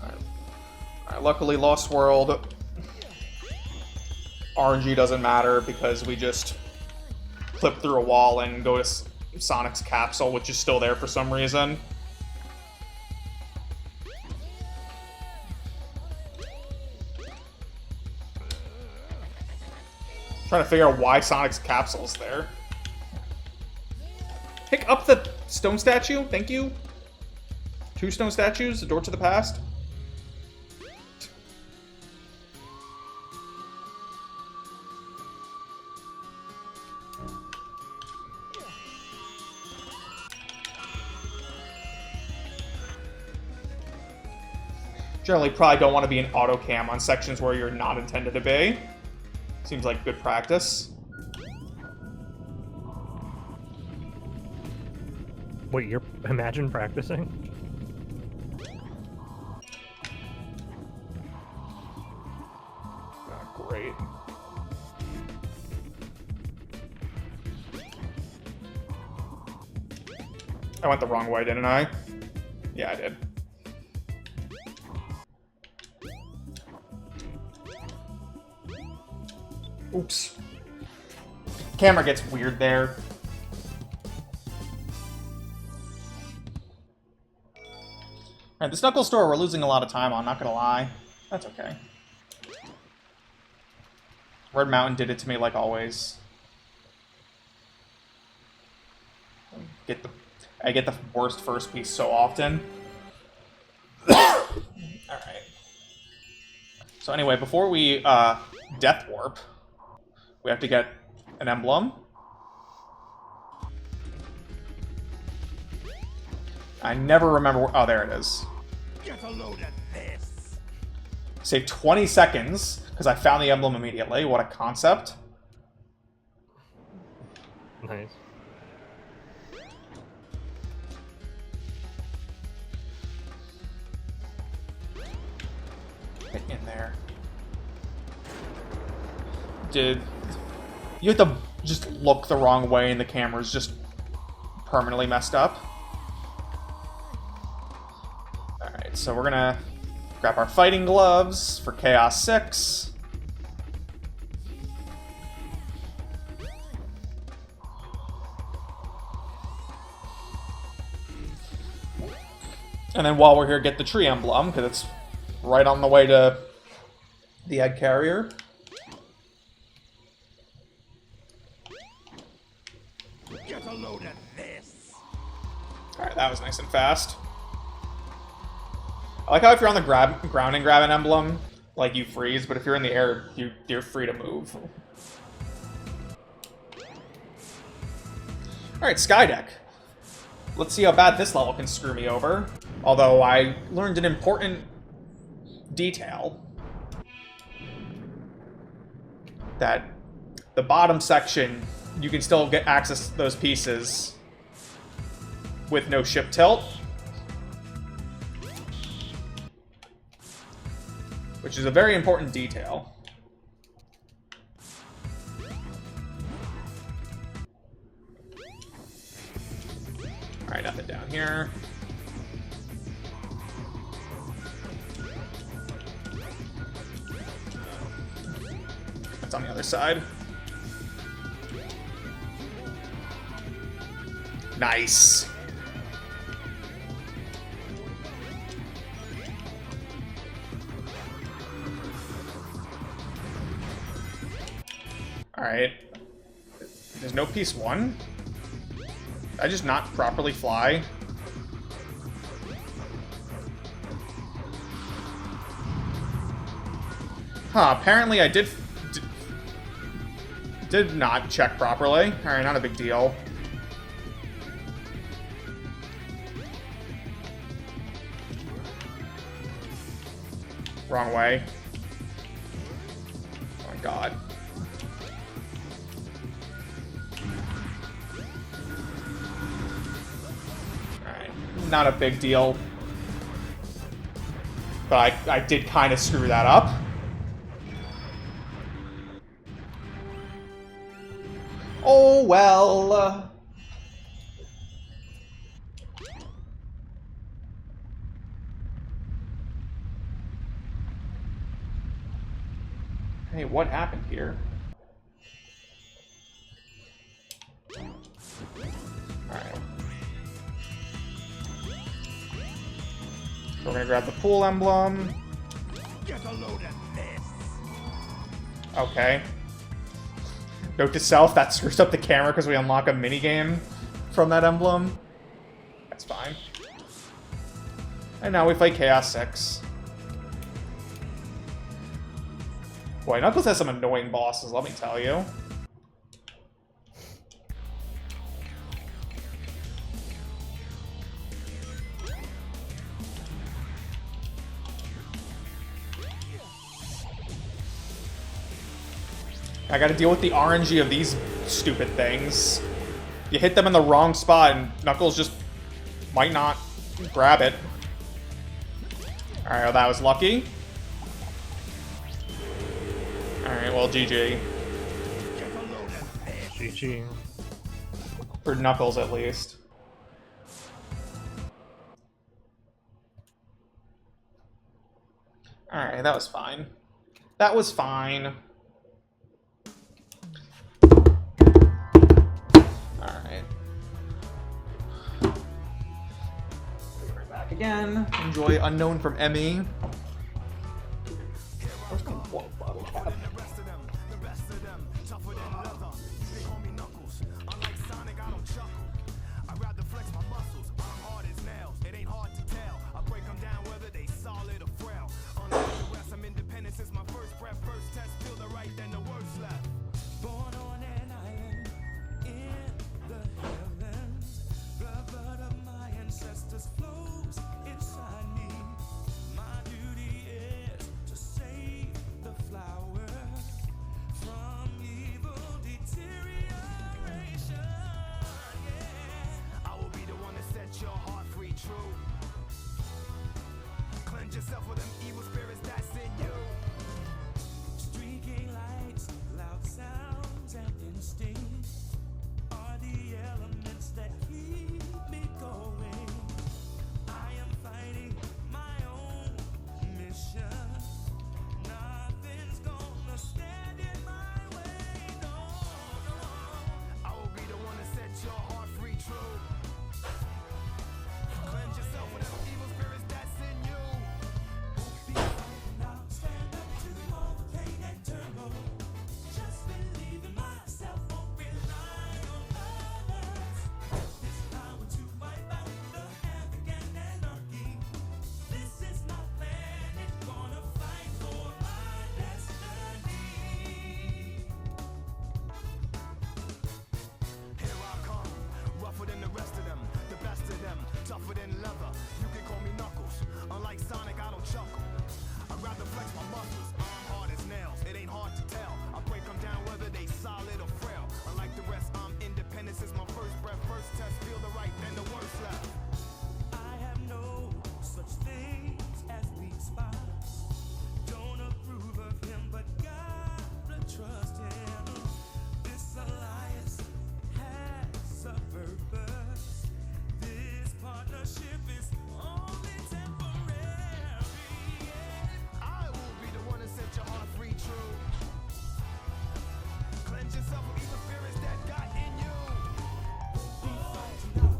Alright, luckily Lost World RNG doesn't matter because we just clip through a wall and go to Sonic's capsule, which is still there for some reason. Trying to figure out why Sonic's capsule's there. Pick up the stone statue, thank you. 2 stone statues, a door to the past. Generally, probably don't want to be in auto cam on sections where you're not intended to be. Seems like good practice. Wait, you're imagine practicing? Oh, great. I went the wrong way, didn't I? Yeah, I did. Oops. Camera gets weird there. Alright, this Knuckles store we're losing a lot of time on, not gonna lie. That's okay. Red Mountain did it to me like always. I get the worst first piece so often. Alright. So anyway, before we Death Warp, we have to get an emblem. I never remember. Oh, there it is. Get a load of this. Save 20 seconds because I found the emblem immediately. What a concept. Nice. Get in there. You have to just look the wrong way and the camera's just permanently messed up. Alright, so we're gonna grab our fighting gloves for Chaos 6. And then while we're here, get the tree emblem, because it's right on the way to the egg carrier. Get a load of this. Alright, that was nice and fast. I like how if you're on the ground and grab an emblem, like, you freeze, but if you're in the air, you're free to move. Alright, Skydeck. Let's see how bad this level can screw me over. Although I learned an important detail. That the bottom section, you can still get access to those pieces with no ship tilt. Which is a very important detail. Alright, nothing down here. That's on the other side. Nice. Alright. There's no piece 1. Did I just not properly fly? Huh, apparently I did not check properly. Alright, not a big deal. Wrong way. Oh my god. Alright, not a big deal. But I did kind of screw that up. Oh well. Hey, what happened here? Alright. We're gonna grab the pool emblem. Get a load of this. Okay. Note to self, that screws up the camera because we unlock a minigame from that emblem. That's fine. And now we play Chaos 6. Boy, Knuckles has some annoying bosses, let me tell you. I gotta deal with the RNG of these stupid things. You hit them in the wrong spot and Knuckles just might not grab it. Alright, well that was lucky. Alright, well GG. GG. For Knuckles at least. Alright, that was fine. That was fine. Alright. We're back again. Enjoy Unknown from Emmy. Where's my water bottle cap? Yourself with them evil spirits that's in you. Streaking lights, loud sounds, and instincts are the elements that keep me going. I am fighting my own mission. Nothing's gonna stand in my way. No, no, I will be the one to set your heart free, true. Cleanse yourself with them evil spirits that's in you. Tougher than leather, you can call me Knuckles. Unlike Sonic, I don't chuckle. I'd rather flex my muscles, I'm hard as nails. It ain't hard to tell, I break them down whether they solid or frail. Unlike the rest, I'm independent since my first breath. First test, feel the right, then the worst left. I have no such things as weak spots. Don't approve of him, but gotta trust him. This alliance has a purpose. Partnership is only temporary. I will be the one to set your heart free, true. Cleanse yourself of evil spirits that got in you.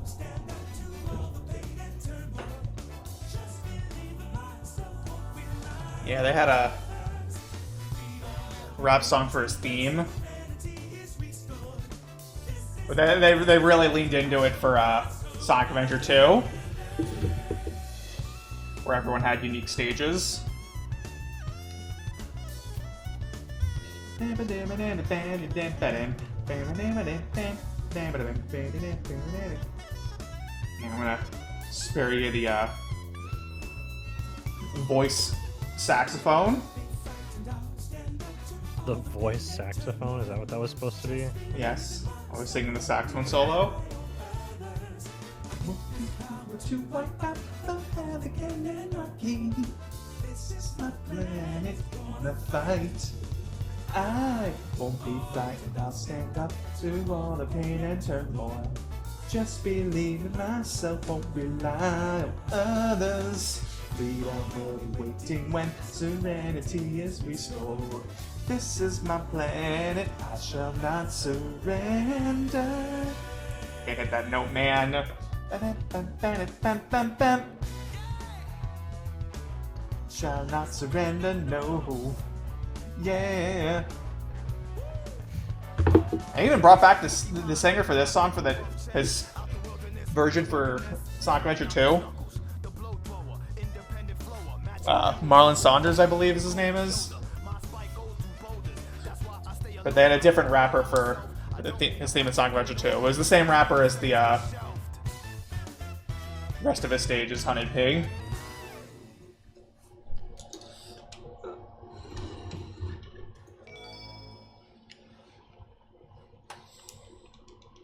Stand up to all the pain and turmoil. Just believe in myself, won't rely. Yeah, they had a rap song for his theme. But they really leaned into it for Sonic Adventure 2, where everyone had unique stages. And I'm gonna spare you the voice saxophone. The voice saxophone? Is that what that was supposed to be? Yes, I was singing the saxophone solo. To wipe out the Pelican anarchy. This is my planet, wanna fight. I won't be frightened, I'll stand up to all the pain and turmoil. Just believe in myself, won't rely on others. Freedom will be waiting when serenity is restored. This is my planet, I shall not surrender. Can't hit that note, man. Shall not surrender, no. Yeah. I even brought back the singer for this song for his version for Sonic Adventure 2. Marlon Saunders, I believe his name is. But they had a different rapper for his theme in Sonic Adventure 2. It was the same rapper as the rest of his stages, Honey Pig.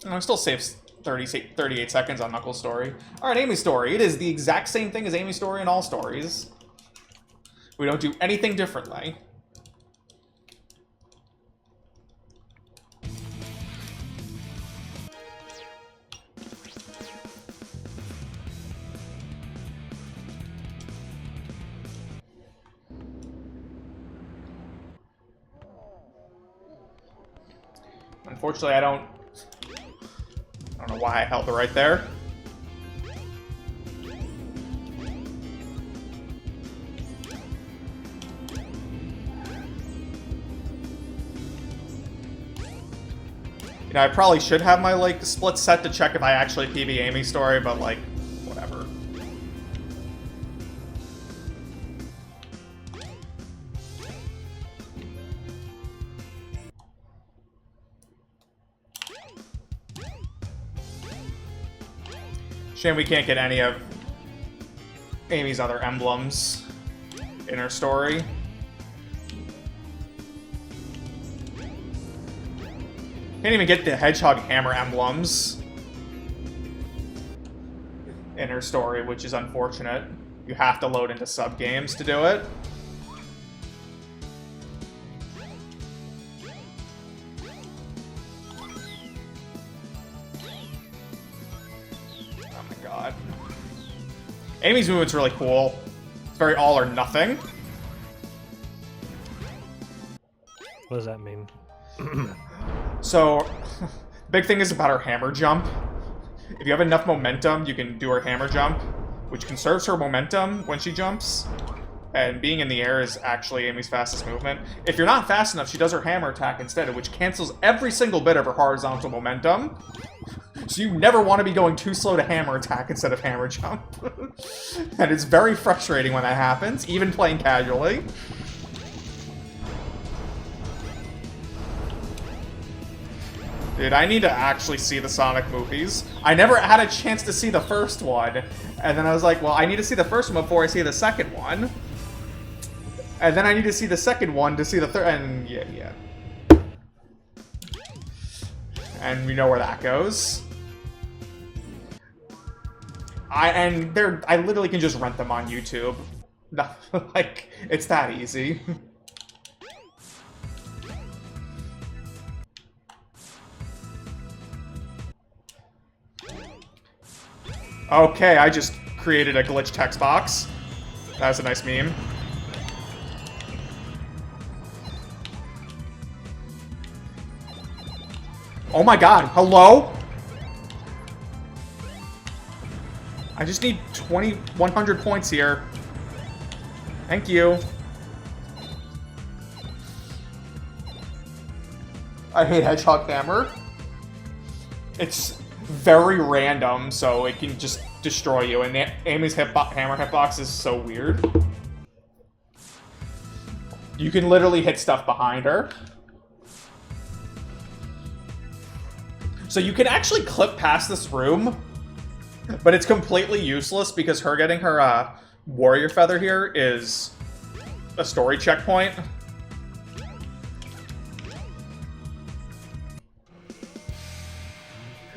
I still saves 38 seconds on Knuckles' story. Alright, Amy's story. It is the exact same thing as Amy's story in all stories. We don't do anything differently. Unfortunately, I don't know why I held it right there. You know, I probably should have my, like, split set to check if I actually PB Amy's story, but, like, whatever. Shame we can't get any of Amy's other emblems in her story. Can't even get the Hedgehog Hammer emblems in her story, which is unfortunate. You have to load into sub-games to do it. Oh my god. Amy's movement's really cool. It's very all or nothing. What does that mean? So, big thing is about her hammer jump. If you have enough momentum, you can do her hammer jump, which conserves her momentum when she jumps. And being in the air is actually Amy's fastest movement. If you're not fast enough, she does her hammer attack instead, which cancels every single bit of her horizontal momentum. So you never want to be going too slow to hammer attack instead of hammer jump. And it's very frustrating when that happens, even playing casually. Dude, I need to actually see the Sonic movies. I never had a chance to see the first one. And then I was like, well, I need to see the first one before I see the second one. And then I need to see the second one to see the third, and yeah. And we know where that goes. I literally can just rent them on YouTube. Like, it's that easy. Okay, I just created a glitch text box. That's a nice meme. Oh my god, hello? I just need 100 points here. Thank you. I hate Hedgehog Hammer. It's very random, so it can just destroy you. And Amy's hammer hitbox is so weird. You can literally hit stuff behind her. So you can actually clip past this room, but it's completely useless because her getting her warrior feather here is a story checkpoint.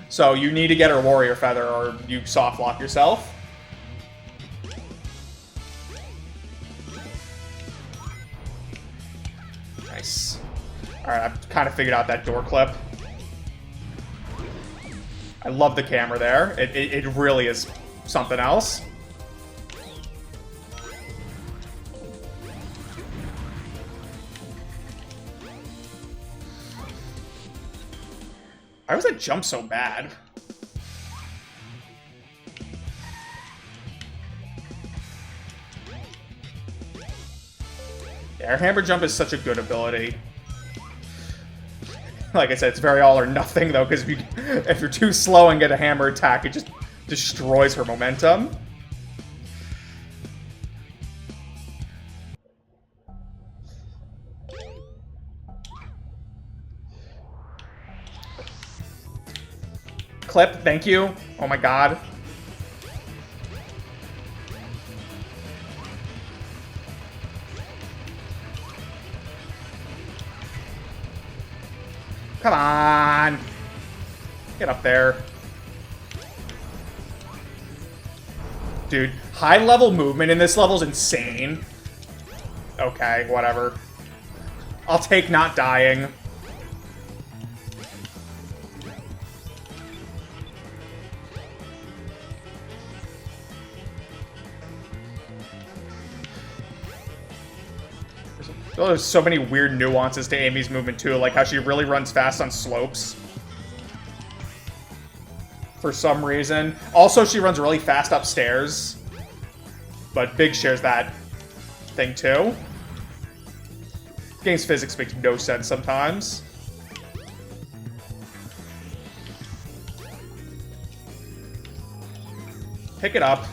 So you need to get her warrior feather or you soft lock yourself. Nice. Alright, I've kind of figured out that door clip. I love the camera there. It really is something else. Why was that jump so bad? Yeah, hammer jump is such a good ability. Like I said, it's very all or nothing, though, because if you're too slow and get a hammer attack, it just destroys her momentum. Clip, thank you. Oh my god. Come on! Get up there. Dude, high-level movement in this level is insane. Okay, whatever. I'll take not dying. Oh, there's so many weird nuances to Amy's movement, too, like how she really runs fast on slopes. For some reason. Also, she runs really fast upstairs. But Big shares that thing, too. Game's physics makes no sense sometimes. Pick it up.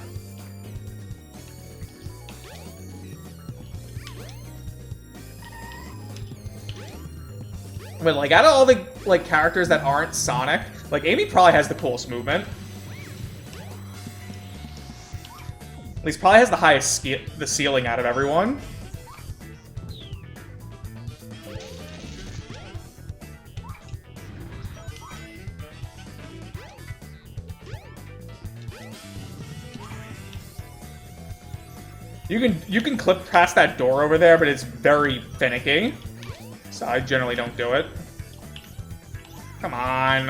But, like, out of all the, like, characters that aren't Sonic, like, Amy probably has the coolest movement. At least probably has the highest the ceiling out of everyone. You can clip past that door over there, but it's very finicky. So I generally don't do it. Come on.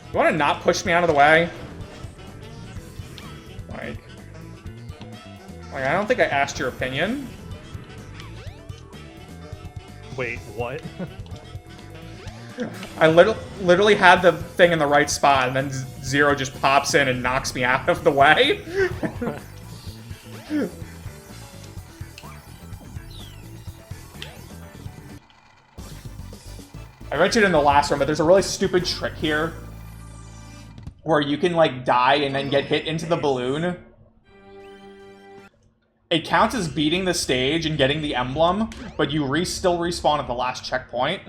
You want to not push me out of the way? Like, I don't think I asked your opinion. Wait, what? I literally had the thing in the right spot, and then Zero just pops in and knocks me out of the way. I mentioned in the last one, but there's a really stupid trick here where you can, like, die and then get hit into the balloon. It counts as beating the stage and getting the emblem, but you still respawn at the last checkpoint.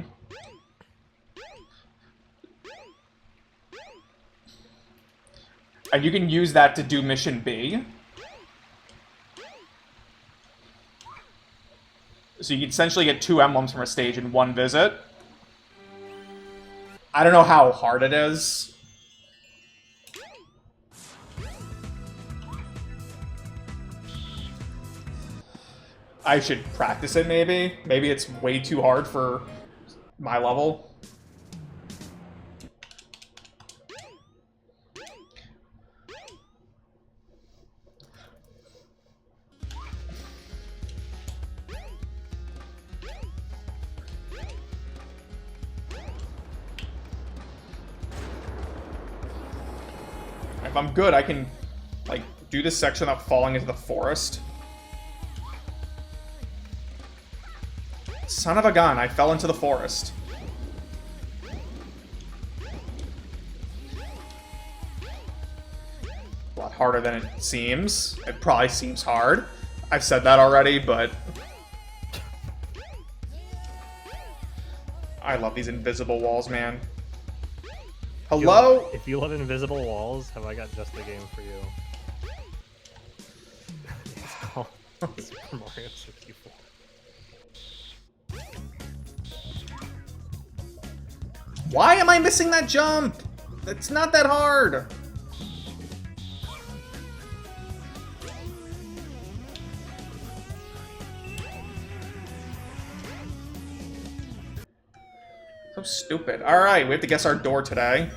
And you can use that to do Mission B. So you can essentially get 2 emblems from a stage in one visit. I don't know how hard it is. I should practice it, maybe. Maybe it's way too hard for my level. If I'm good, I can, like, do this section without falling into the forest. Son of a gun, I fell into the forest. A lot harder than it seems. It probably seems hard. I've said that already, but... I love these invisible walls, man. Hello? If you love invisible walls, have I got just the game for you? It's called Super Mario 64. Why am I missing that jump? It's not that hard. So stupid. Alright, we have to guess our door today.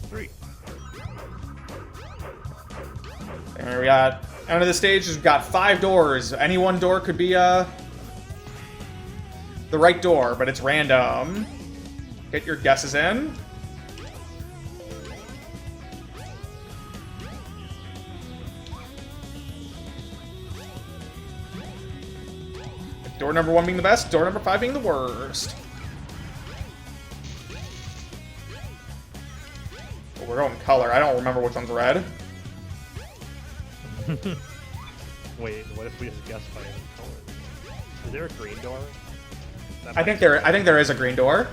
3. And we got, end of the stage, we've got 5 doors. Any one door could be, the right door, but it's random. Get your guesses in. Door number 1 being the best, door number 5 being the worst. Oh, we're going color. I don't remember which one's red. Wait, what if we just guess by color? Is there a green door? I think there is a green door.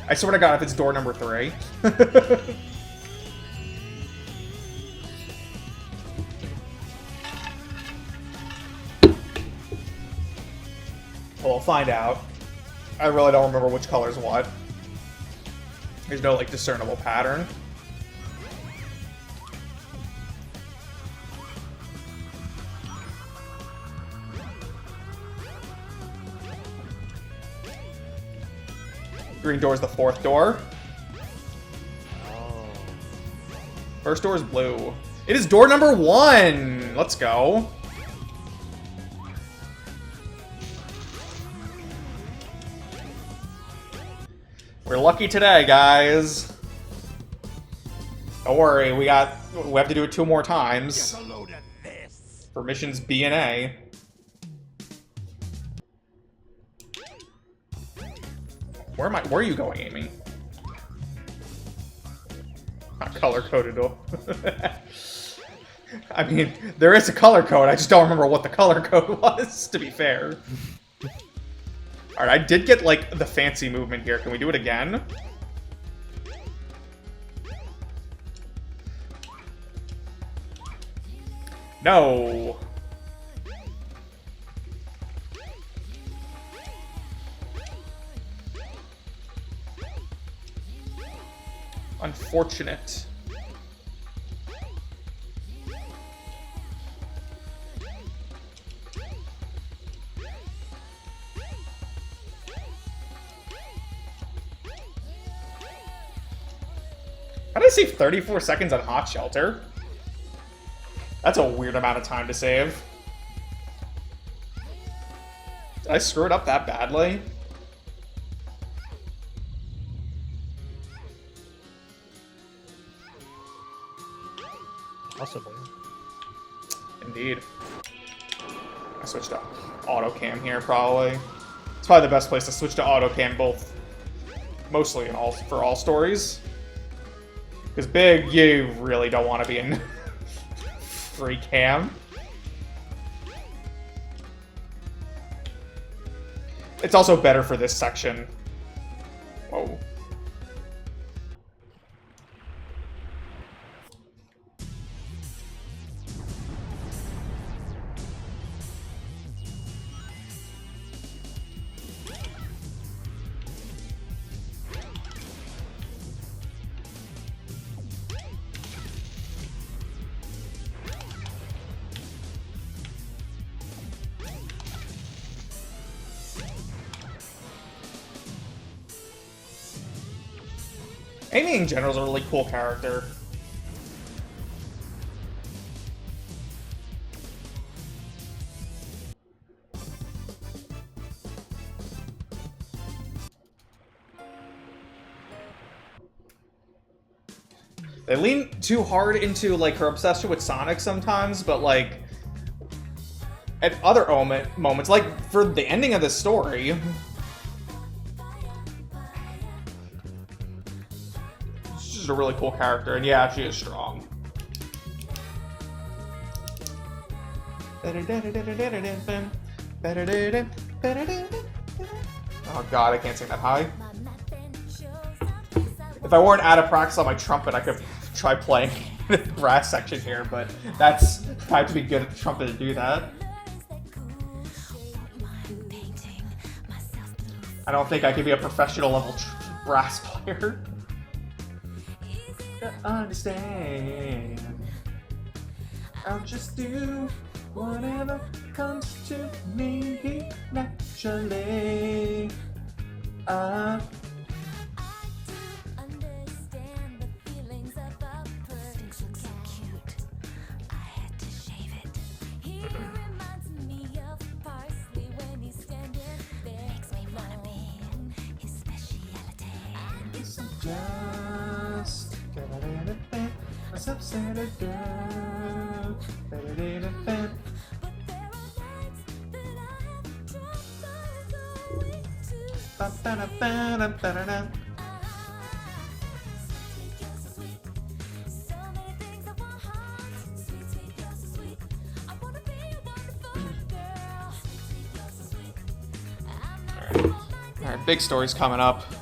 I swear to God, if it's door number 3. We'll find out. I really don't remember which color's what. There's no, like, discernible pattern. Green door is the 4th door. Oh. First door is blue. It is door number 1! Let's go. We're lucky today, guys. Don't worry, we have to do it 2 more times. Get a load of this. For missions B and A. Where are you going, Amy? Not color-coded though. I mean, there is a color code, I just don't remember what the color code was, to be fair. Alright, I did get, like, the fancy movement here. Can we do it again? No. Unfortunate. How did I save 34 seconds on Hot Shelter? That's a weird amount of time to save. Did I screw it up that badly? Possibly. Indeed. I switched to auto cam here, probably. It's probably the best place to switch to auto cam, both mostly for all stories. Because Big, you really don't want to be in free cam. It's also better for this section. Whoa. Amy in general is a really cool character. They lean too hard into, like, her obsession with Sonic sometimes, but, like, at other moments, like, for the ending of the story, she's just a really cool character, and yeah, she is strong. Oh god, I can't sing that high. If I weren't out of practice on my trumpet, I could try playing the brass section here, but that's, I have to be good at the trumpet to do that. I don't think I could be a professional level brass player. Understand. I'll just do Whatever comes to me naturally. understand the feelings of a person. So cute. I had to shave it. He reminds me of parsley when he's standing there. Makes me wanna be his speciality. Just myself centered girl. But there are nights that I have trouble going to. Ba-ba-da-ba-da-ba-da-da. Sweet girl, so sweet. So many things I want, sweet, sweet girl, so sweet. I wanna be a wonderful girl. Sweet girl, so sweet. I'm not all my Alright, big story's coming up. and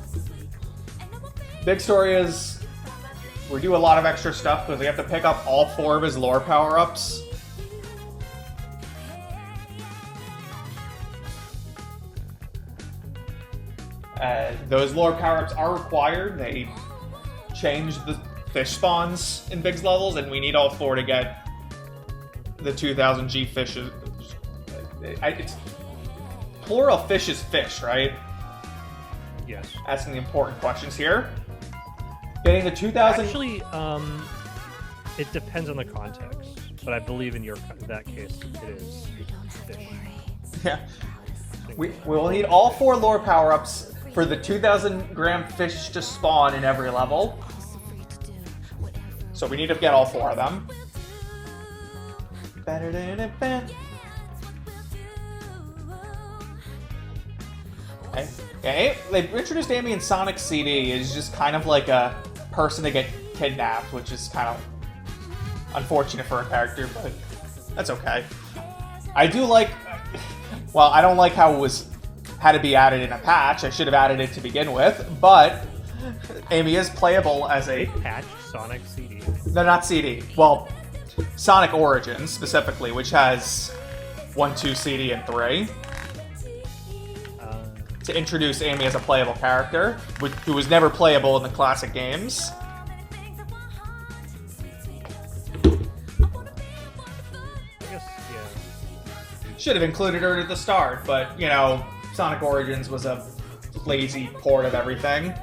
I will be Big story is we do a lot of extra stuff because we have to pick up all 4 of his lore power-ups. Those lore power-ups are required. They change the fish spawns in Big's levels, and we need all 4 to get the 2000 G fishes. It's plural fish is fish, right? Yes. Asking the important questions here. Getting the 2000. Actually, it depends on the context, but I believe in that case it is fish. Yeah. We will need all 4 lore power-ups for the 2000 gram fish to spawn in every level. So we need to get all 4 of them. Okay, they've introduced Amy in Sonic CD is just kind of like a person to get kidnapped, which is kind of unfortunate for a character, but that's okay. I do like, well, I don't like how it had to be added in a patch. I should have added it to begin with, but Amy is playable as a... Patch Sonic CD. No, not CD. Well, Sonic Origins specifically, which has 1, 2, CD, and 3. To introduce Amy as a playable character, who was never playable in the classic games. I guess, yeah. Should have included her at the start, but, you know, Sonic Origins was a lazy port of everything.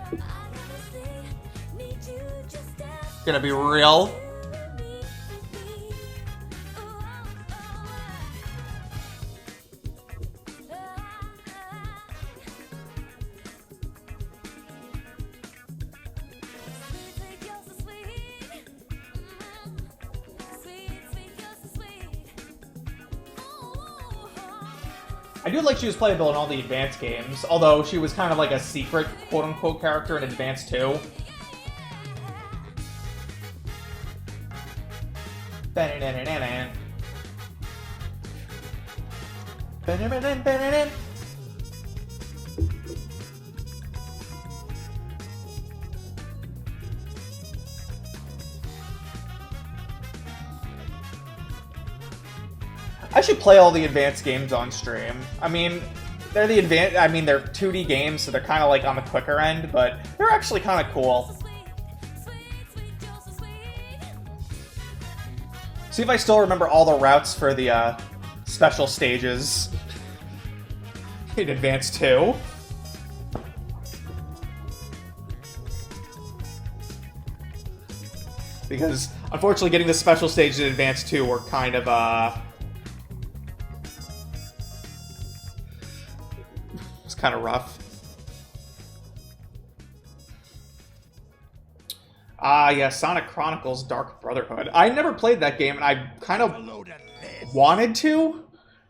Gonna be real. I do like she was playable in all the Advanced games, although she was kind of like a secret quote-unquote character in Advanced 2. I should play all the Advanced games on stream. I mean, they're 2D games, so they're kind of like on the quicker end, but they're actually kind of cool. See if I still remember all the routes for the special stages in Advanced 2. Because, unfortunately, getting the special stages in Advanced 2 were kind of, it's kind of rough. Ah, yeah, Sonic Chronicles Dark Brotherhood. I never played that game, and I kind of wanted to.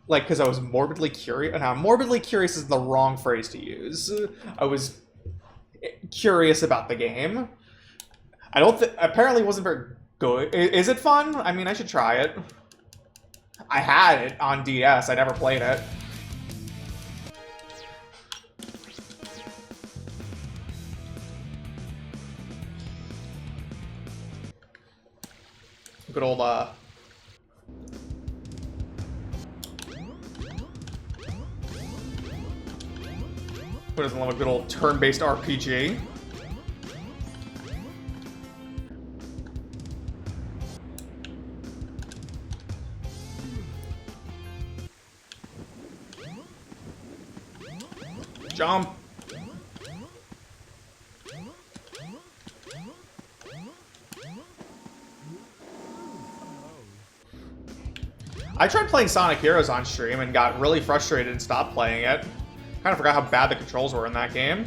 Like, because I was morbidly curious. Now, morbidly curious is the wrong phrase to use. I was curious about the game. I don't think... Apparently it wasn't very good. Is it fun? I mean, I should try it. I had it on DS. I never played it. Good old, Who doesn't love a good old turn-based RPG? Jump! I tried playing Sonic Heroes on stream and got really frustrated and stopped playing it. Kind of forgot how bad the controls were in that game.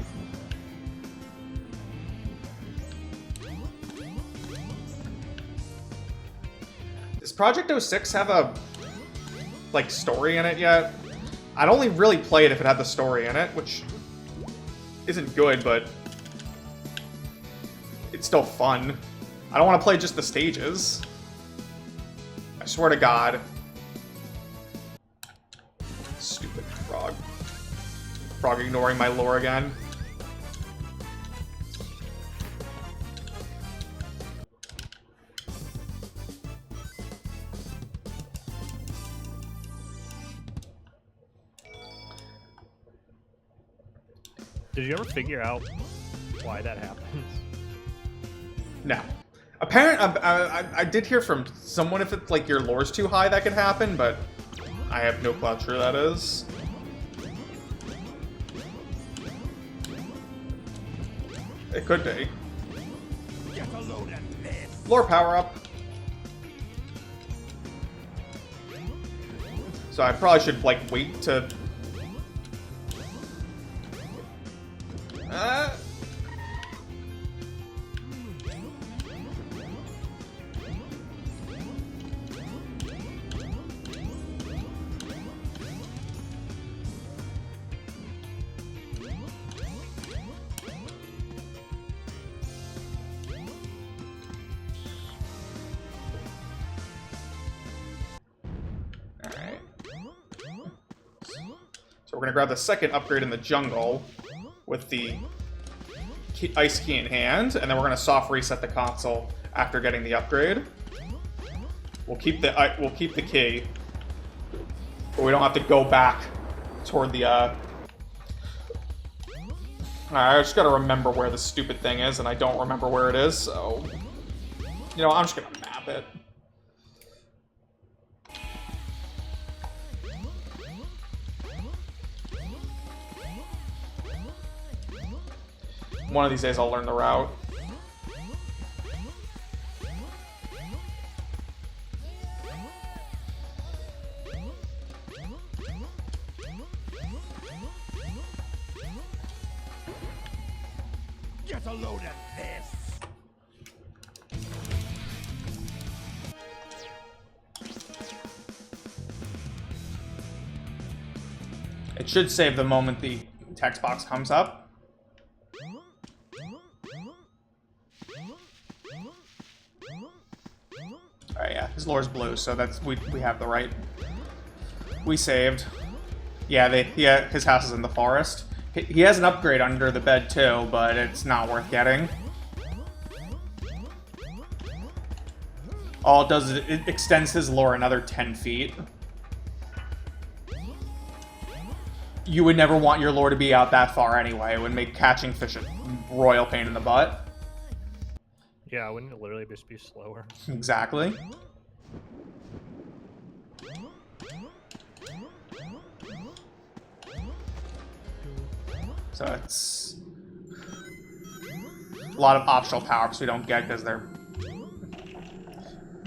Does Project 06 have a, like, story in it yet? I'd only really play it if it had the story in it, which isn't good, but it's still fun. I don't want to play just the stages. I swear to God. Stupid frog. Frog ignoring my lore again. Did you ever figure out why that happens? No. Apparently, I did hear from someone if it's like your lore's too high that could happen, but I have no clue how true that is. It could be. Get a load of this. Lore power up. So I probably should like wait to. So we're going to grab the second upgrade in the jungle with the ice key in hand, and then we're going to soft reset the console after getting the upgrade. We'll keep the key, but we don't have to go back toward the Alright, I just got to remember where the stupid thing is, and I don't remember where it is, so you know, I'm just going to map it. One of these days I'll learn the route. Get a load of this. It should save the moment the text box comes up. Alright, yeah, his lore's blue, so that's we have the right. We saved. Yeah, his house is in the forest. He has an upgrade under the bed too, but it's not worth getting. All it does is it extends his lore another 10 feet. You would never want your lore to be out that far anyway. It would make catching fish a royal pain in the butt. Yeah, wouldn't it literally just be slower? Exactly. So it's a lot of optional power-ups we don't get because they're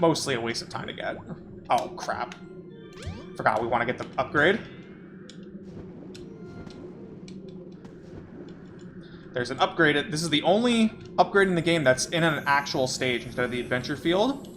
mostly a waste of time to get. Oh, crap. Forgot we want to get the upgrade. There's an upgrade. This is the only upgrade in the game that's in an actual stage instead of the adventure field.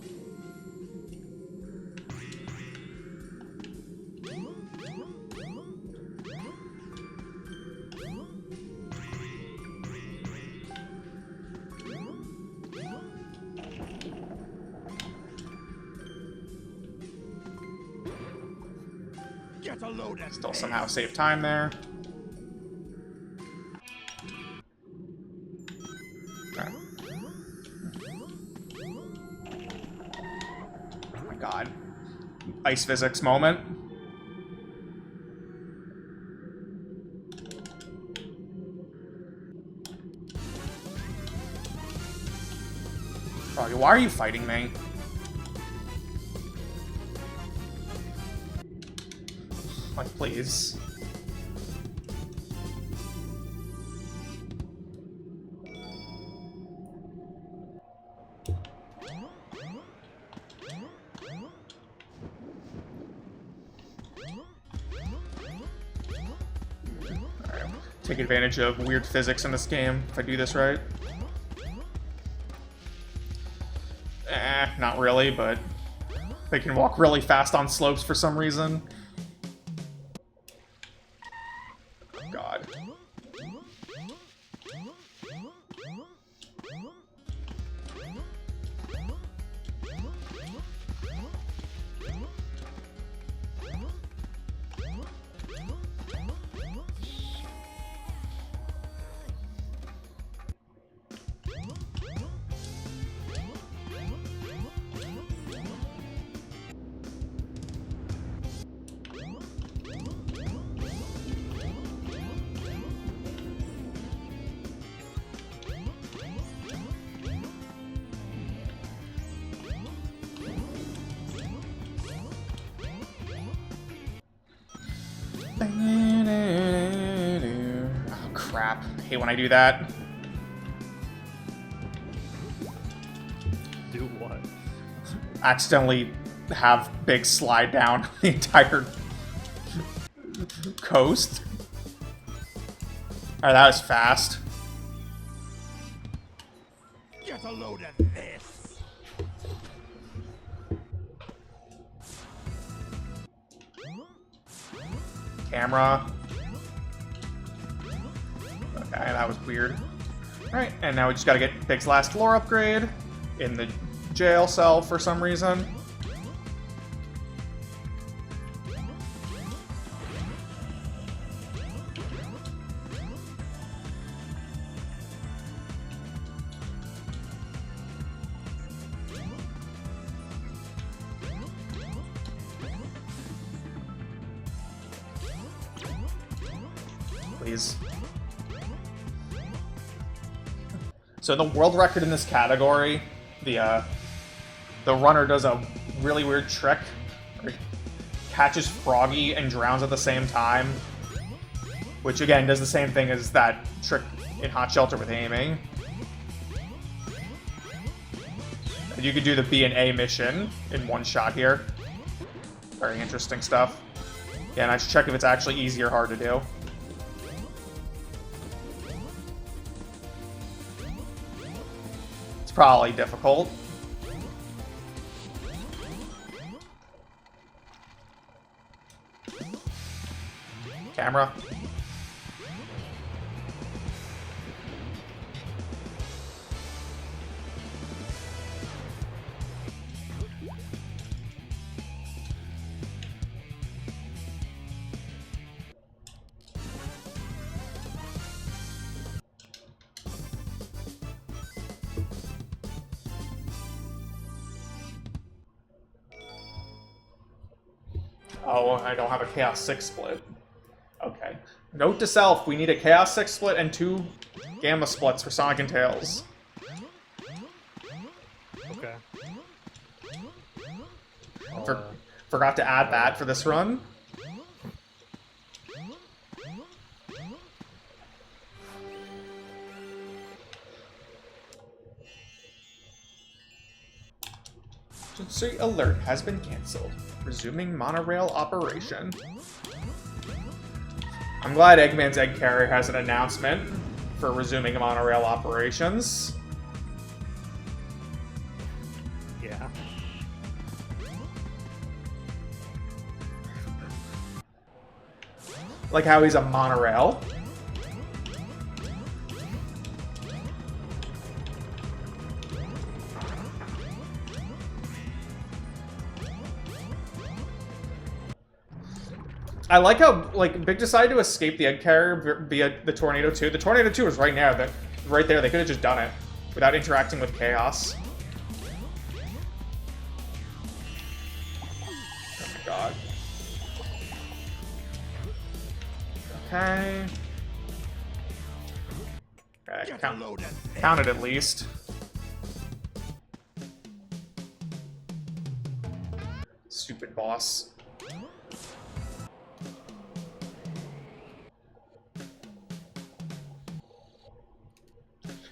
Get a load of Still this. somehow save time there. Okay. Oh my god. Ice physics moment. Froggy, why are you fighting me? Like, please. take advantage of weird physics in this game if I do this right. Not really, but they can walk really fast on slopes for some reason. Oh, God. Oh, crap. I hate when I do that. Do what? Accidentally have Big slide down the entire coast. Alright, that was fast. Get a load of this. Camera. Okay, that was weird. Alright, and now we just gotta get Big's last floor upgrade in the jail cell for some reason. Please. So the world record in this category, the runner does a really weird trick. Where he catches Froggy and drowns at the same time, which again does the same thing as that trick in Hot Shelter with aiming. And you could do the B and A mission in one shot here. Very interesting stuff. Yeah, and I should check if it's actually easy or hard to do. It's probably difficult. Camera. Oh, I don't have a Chaos 6 split. Okay. Note to self, we need a Chaos 6 split and 2 Gamma splits for Sonic and Tails. Okay. Forgot to add that for this run. Emergency alert has been cancelled. Resuming monorail operation. I'm glad Eggman's Egg Carrier has an announcement for resuming monorail operations. Yeah. Like how he's a monorail. I like how, like, Big decided to escape the egg carrier via the Tornado 2. The Tornado 2 was right there. Right there. They could have just done it without interacting with Chaos. Oh my god. Okay. Alright, count it at least. Stupid boss.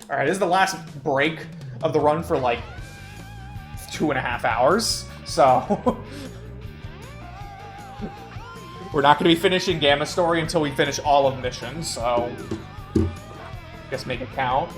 Alright, this is the last break of the run for like 2.5 hours, so We're not going to be finishing Gamma Story until we finish all of missions, so... Guess make it count.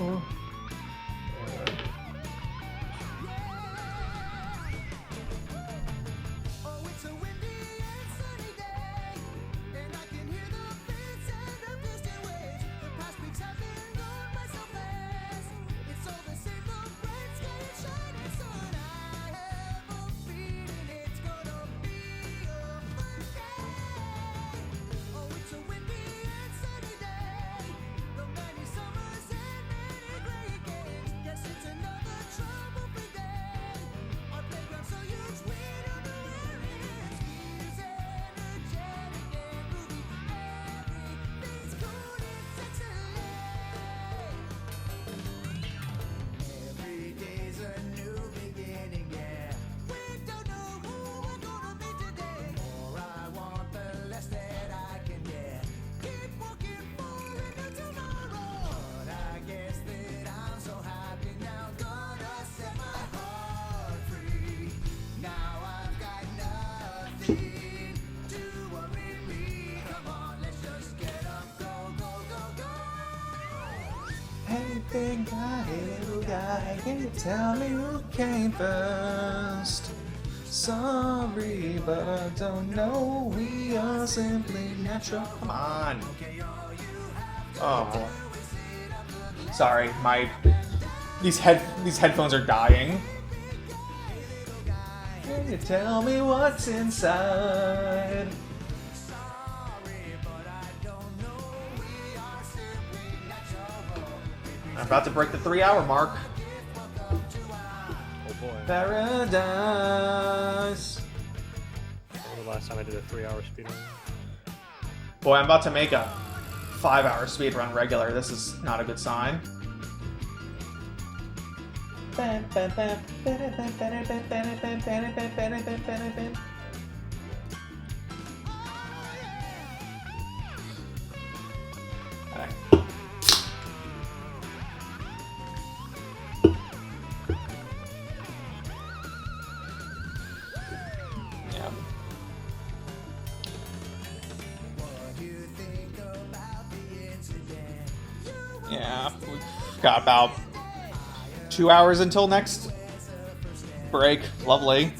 Hey, big guy, hey, little guy, can you tell me who came first? Sorry, but I don't know. We are simply natural. Come on. Oh boy. Sorry, these headphones are dying. Can you tell me what's inside? I'm about to break the 3-hour mark. Oh boy. Paradise. When was the last time I did a 3-hour speedrun? Boy, I'm about to make a 5-hour speedrun regular. This is not a good sign. Yeah, we've got about 2 hours until next break. Lovely.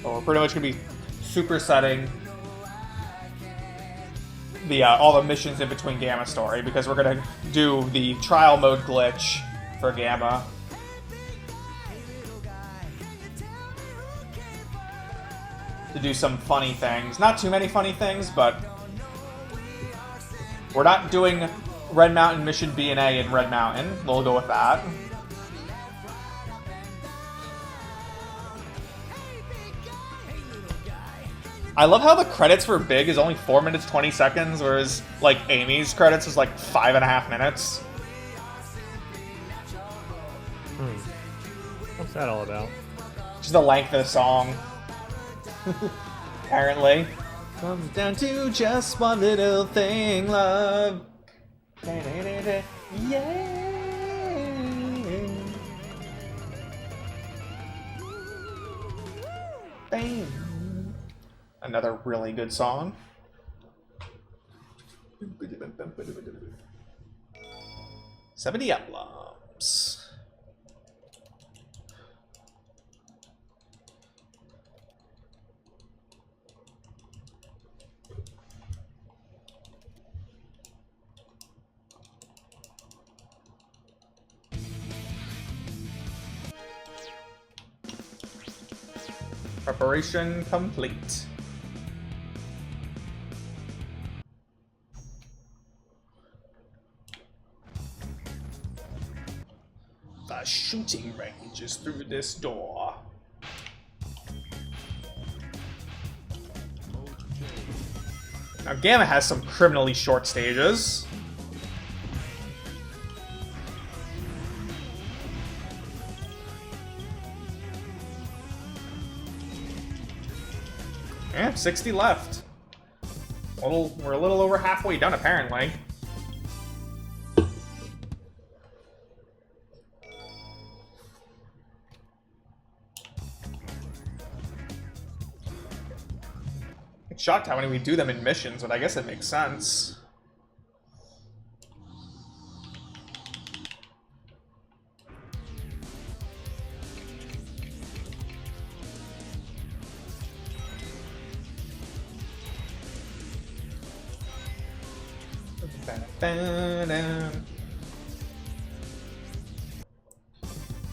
Oh, we're pretty much gonna be supersetting the all the missions in between Gamma Story because we're gonna do the trial mode glitch for Gamma. To do some funny things. Not too many funny things, but we're not doing Red Mountain Mission B and A in Red Mountain. We'll go with that. I love how the credits for Big is only 4 minutes 20 seconds, whereas like Amy's credits is like 5.5 minutes. What's that all about? Just the length of the song. Apparently. Comes down to just one little thing, love. Yeah. Bam. Another really good song. 70 Emblems. Preparation complete. The shooting range is through this door. Now Gamma has some criminally short stages. Yeah, 60 left. We're a little over halfway done, apparently. shocked how many we do them in missions, but I guess it makes sense.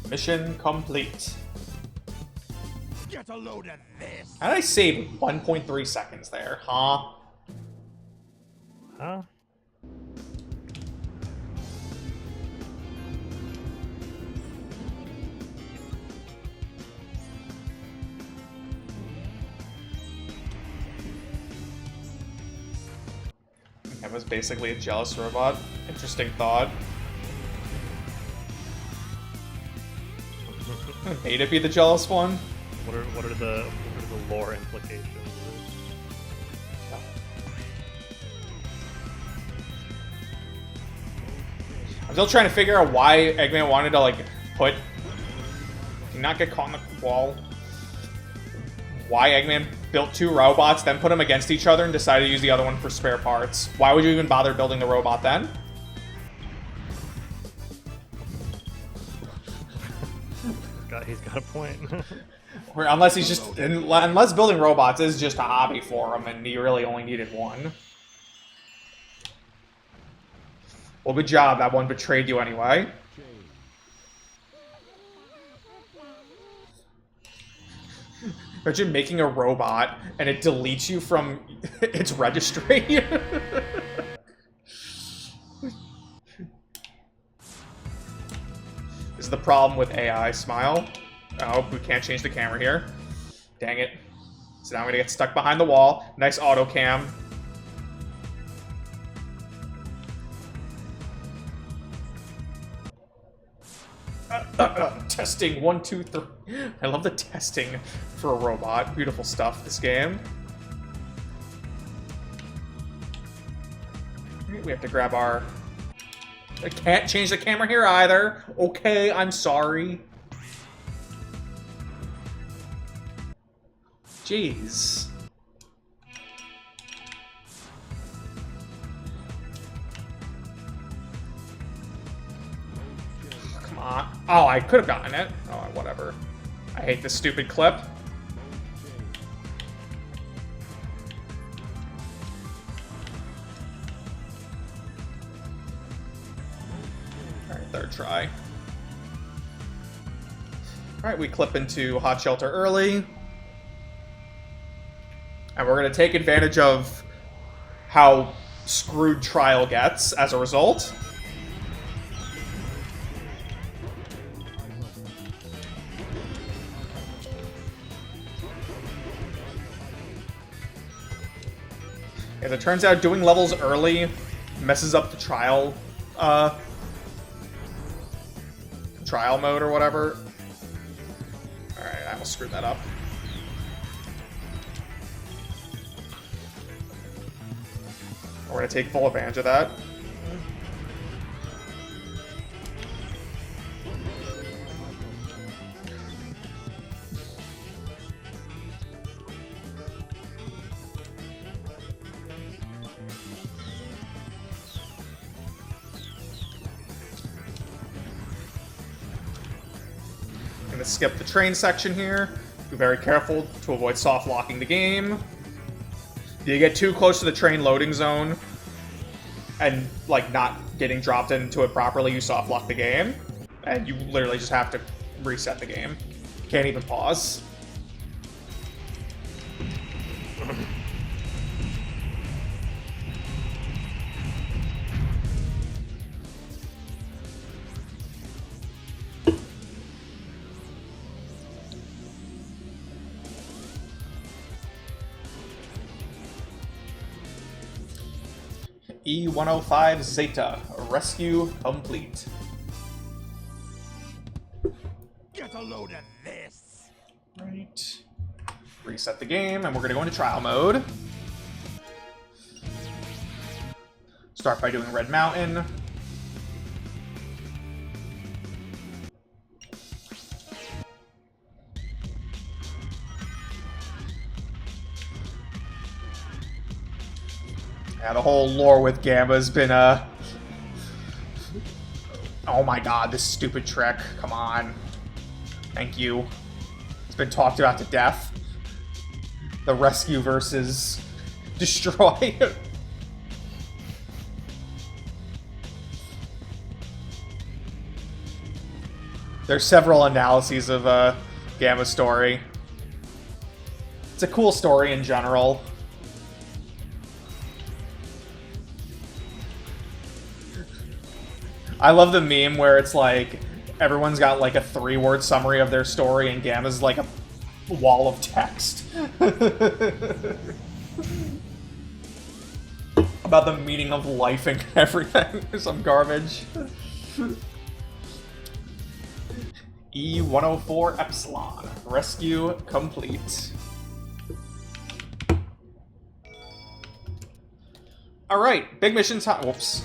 Mission complete. Get a load of this. How did I save 1.3 seconds there, huh? Huh? That was basically a jealous robot. Interesting thought. Made it be the jealous one? What are the lore implications? I'm still trying to figure out why Eggman wanted to, like, put... not get caught in the wall. Why Eggman built two robots, then put them against each other and decided to use the other one for spare parts. Why would you even bother building the robot then? He's got a point. Or unless he's just... unless building robots is just a hobby for him and he really only needed one. Well, good job. That one betrayed you anyway. Imagine making a robot and it deletes you from its registry. This is the problem with AI. Smile. Oh, we can't change the camera here. Dang it. So now I'm gonna get stuck behind the wall. Nice auto cam. Testing 1, 2, 3. I love the testing for a robot. Beautiful stuff, this game. We have to grab our... I can't change the camera here either. Okay, I'm sorry. Jeez. Come on. Oh, I could have gotten it. Oh, whatever. I hate this stupid clip. Alright, third try. Alright, we clip into Hot Shelter early. And we're going to take advantage of how screwed Trial gets as a result. As it turns out, doing levels early messes up the trial mode or whatever. Alright, I almost screwed that up. We're gonna take full advantage of that. Gonna skip the train section here. Be very careful to avoid soft locking the game. You get too close to the train loading zone and, like, not getting dropped into it properly, you soft lock the game. And you literally just have to reset the game. Can't even pause. E-105 Zeta, rescue complete. Get a load of this. Right. Reset the game, and we're gonna go into trial mode. Start by doing Red Mountain. Yeah, the whole lore with Gamma's been, oh my god, this stupid trick. Come on. Thank you. It's been talked about to death. The rescue versus destroy. There's several analyses of Gamma's story. It's a cool story in general. I love the meme where it's like everyone's got like a 3-word summary of their story and Gamma's like a wall of text. About the meaning of life and everything or some garbage. E-104 Epsilon. Rescue complete. Alright, big mission time. Whoops.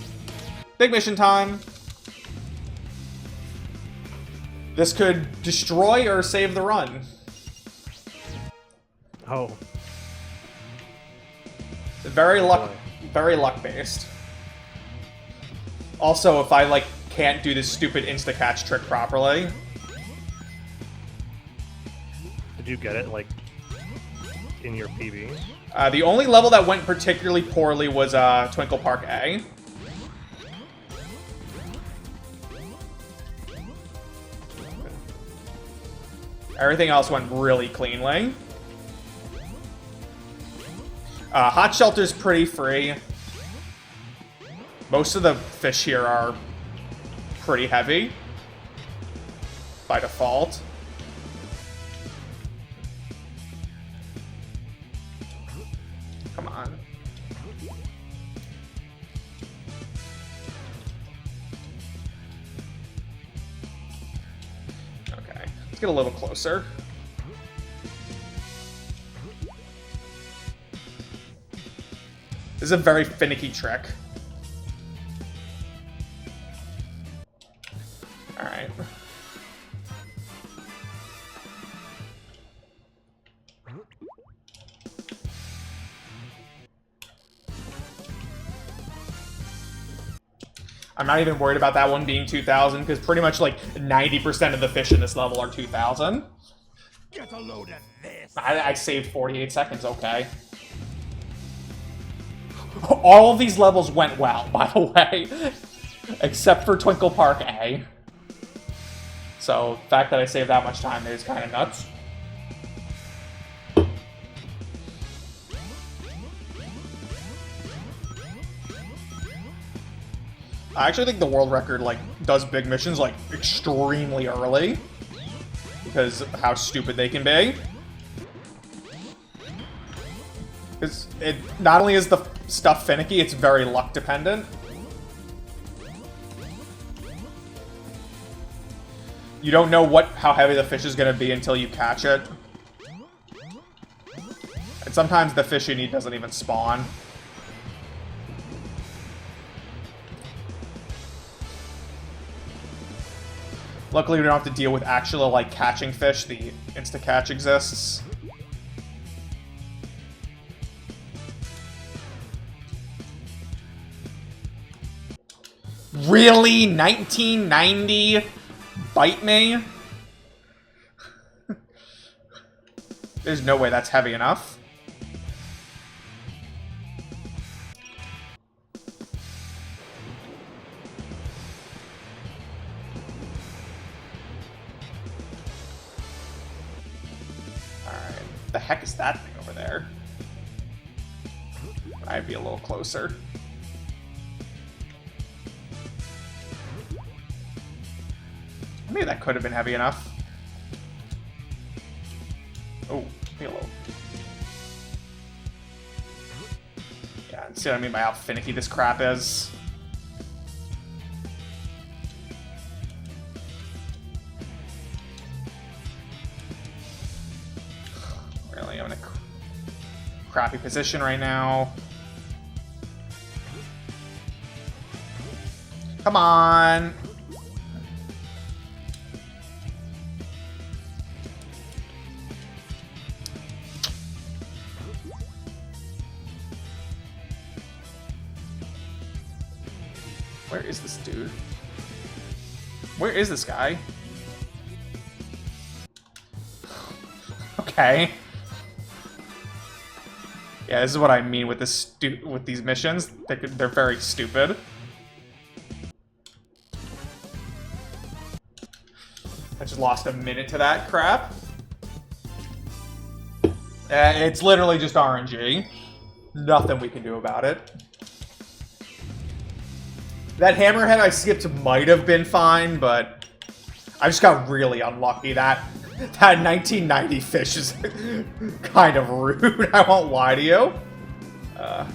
Big mission time. This could destroy or save the run. Oh. Very luck based. Also, if I like can't do this stupid insta-catch trick properly. Did you get it, like, in your PB? The only level that went particularly poorly was Twinkle Park A. Everything else went really cleanly. Hot Shelter's pretty free. Most of the fish here are pretty heavy by default. Come on. Okay, let's get a little closer. This is a very finicky trick. Alright. I'm not even worried about that one being 2,000, because pretty much like 90% of the fish in this level are 2,000. Get a load of this. I saved 48 seconds, okay. All of these levels went well, by the way. Except for Twinkle Park A. So, the fact that I saved that much time is kind of nuts. I actually think the world record, like, does big missions, like, extremely early. Because of how stupid they can be. Because it not only is the stuff finicky, it's very luck dependent. You don't know how heavy the fish is going to be until you catch it. And sometimes the fish you need doesn't even spawn. Luckily, we don't have to deal with actual, like, catching fish. The insta-catch exists. Really? 1990? Bite me? There's no way that's heavy enough. Alright. The heck is that thing over there? I'd be a little closer. Maybe that could have been heavy enough. Oh, be a little. Yeah, see what I mean by how finicky this crap is? Really, I'm in a crappy position right now. Come on! Where is this dude? Where is this guy? Okay. Yeah, this is what I mean with this with these missions. They're very stupid. I just lost a minute to that crap. It's literally just RNG. Nothing we can do about it. That hammerhead I skipped might have been fine, but I just got really unlucky. That 1990 fish is kind of rude, I won't lie to you. I'm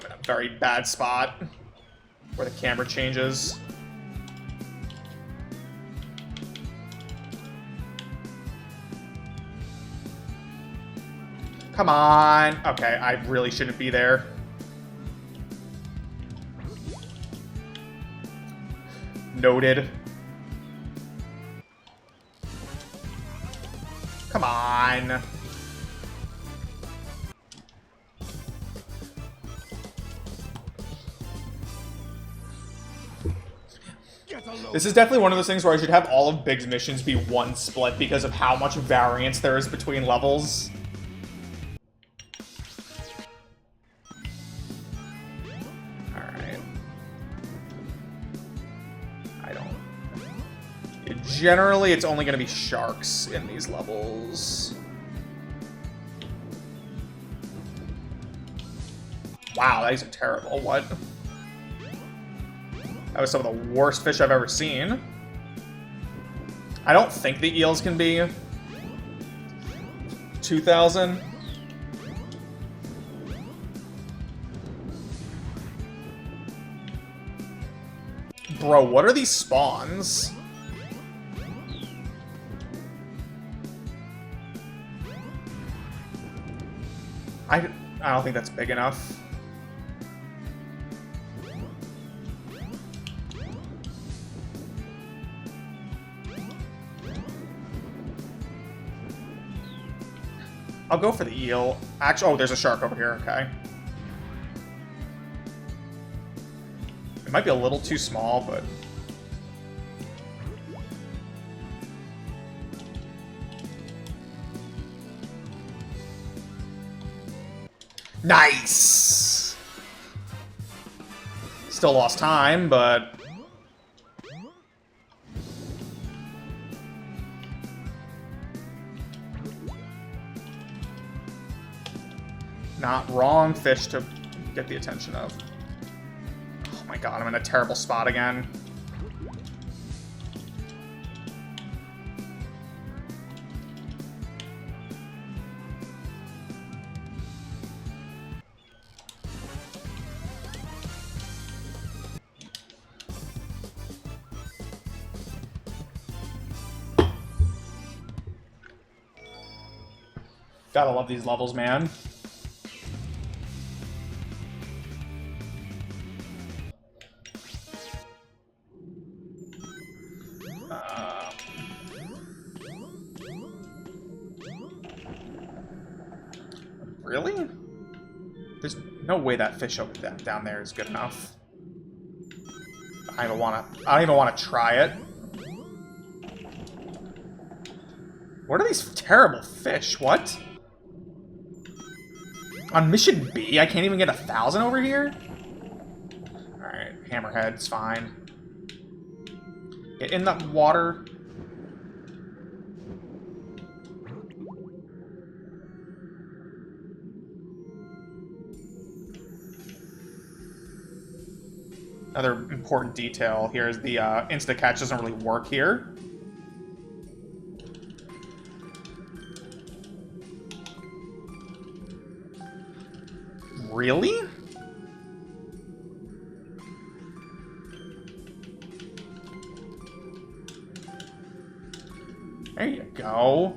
in a very bad spot where the camera changes. Come on. Okay, I really shouldn't be there. Noted. Come on. This is definitely one of those things where I should have all of Big's missions be one split because of how much variance there is between levels. Alright. Generally, it's only going to be sharks in these levels. Wow, these are terrible. What? That was some of the worst fish I've ever seen. I don't think the eels can be 2,000. Bro, what are these spawns? I don't think that's big enough. I'll go for the eel. Actually, oh, there's a shark over here. Okay. It might be a little too small, but... Nice! Still lost time, but... Not wrong fish to get the attention of. Oh my god, I'm in a terrible spot again. Gotta love these levels, man. Really? There's no way that fish over down there is good enough. I don't even wanna try it. What are these terrible fish? What? On mission B, I can't even get 1,000 over here? Alright, hammerhead's fine. Get in the water. Another important detail here is the insta-catch doesn't really work here. Really? There you go.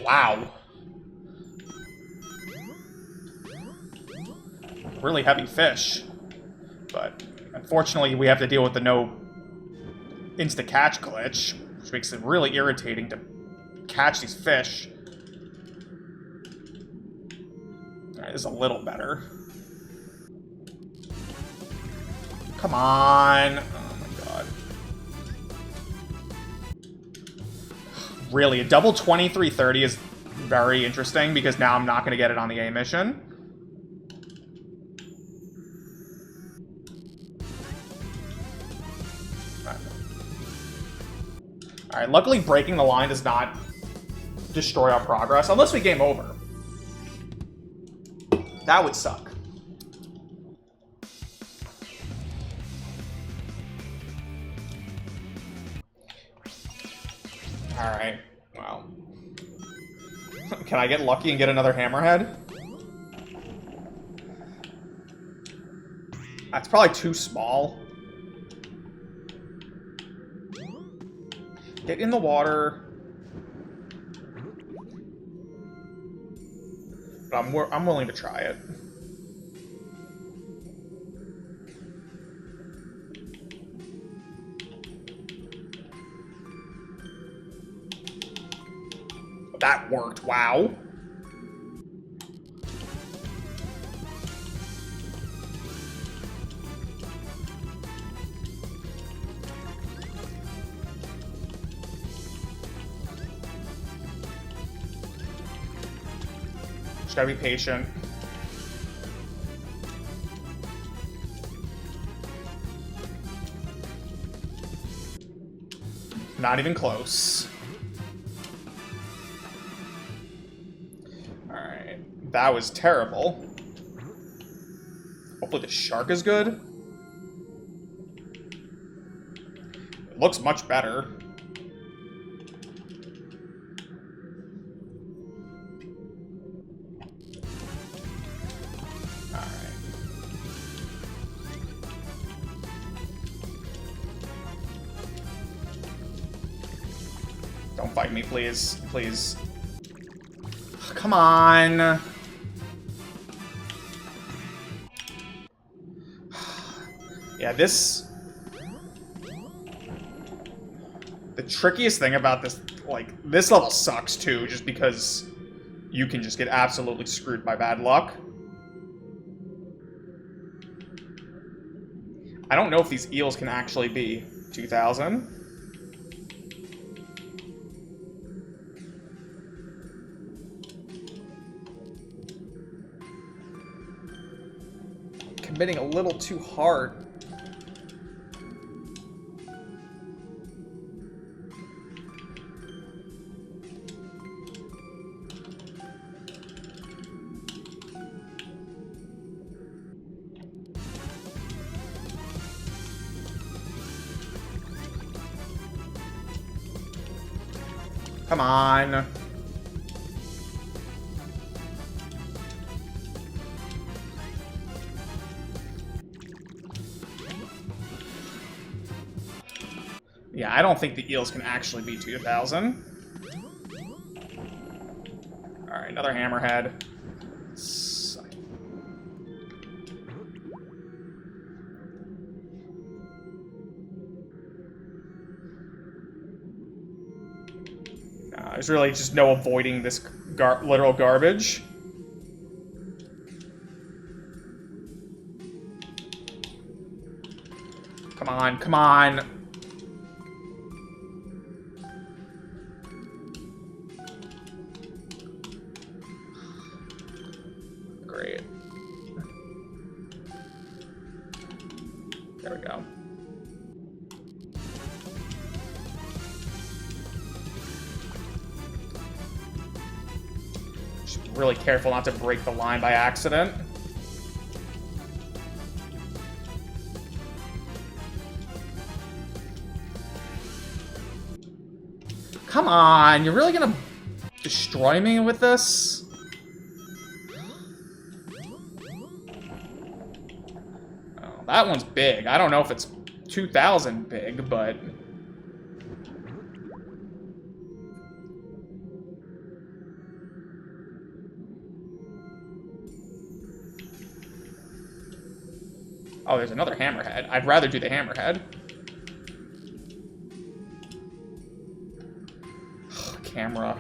Wow. Really heavy fish. But unfortunately, we have to deal with the no insta-catch glitch, which makes it really irritating to catch these fish. Alright, this is a little better. Come on. Oh my god. Really, a double 2330 is very interesting because now I'm not going to get it on the A mission. Alright, luckily breaking the line does not destroy our progress, unless we game over. That would suck. Alright, well. Can I get lucky and get another hammerhead? That's probably too small. Get in the water. But I'm willing to try it. That worked, wow. Just gotta be patient. Not even close. Alright. That was terrible. Hopefully the shark is good. It looks much better. Don't fight me, please. Please. Come on. Yeah, this... The trickiest thing about this, like, this level sucks too, just because you can just get absolutely screwed by bad luck. I don't know if these eels can actually be 2,000. Committing a little too hard. Come on. Yeah, I don't think the eels can actually be 2,000. Alright, another hammerhead. There's really just no avoiding this literal garbage. Come on, come on. Great. There we go. Just really careful not to break the line by accident. Come on, you're really gonna destroy me with this? Oh, that one's big. I don't know if it's 2,000 big, but... Oh, there's another hammerhead. I'd rather do the hammerhead. Camera.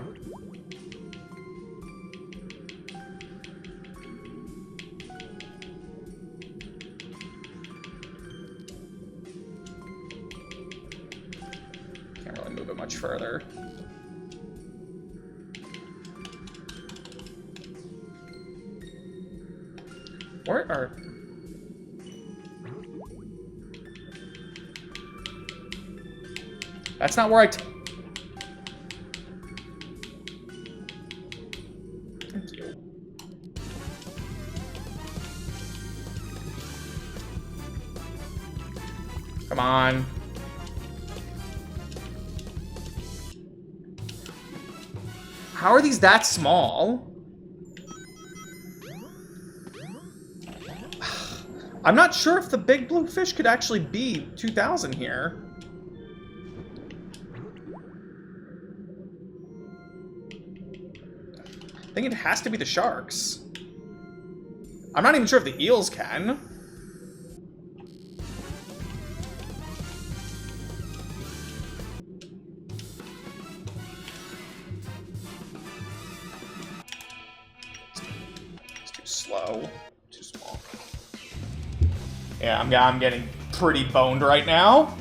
Can't really move it much further. Where are... That's not where I... Thank you. Come on. How are these that small? I'm not sure if the big blue fish could actually be 2,000 here. I think it has to be the sharks. I'm not even sure if the eels can. It's too slow. Too small. Yeah, I'm getting pretty boned right now.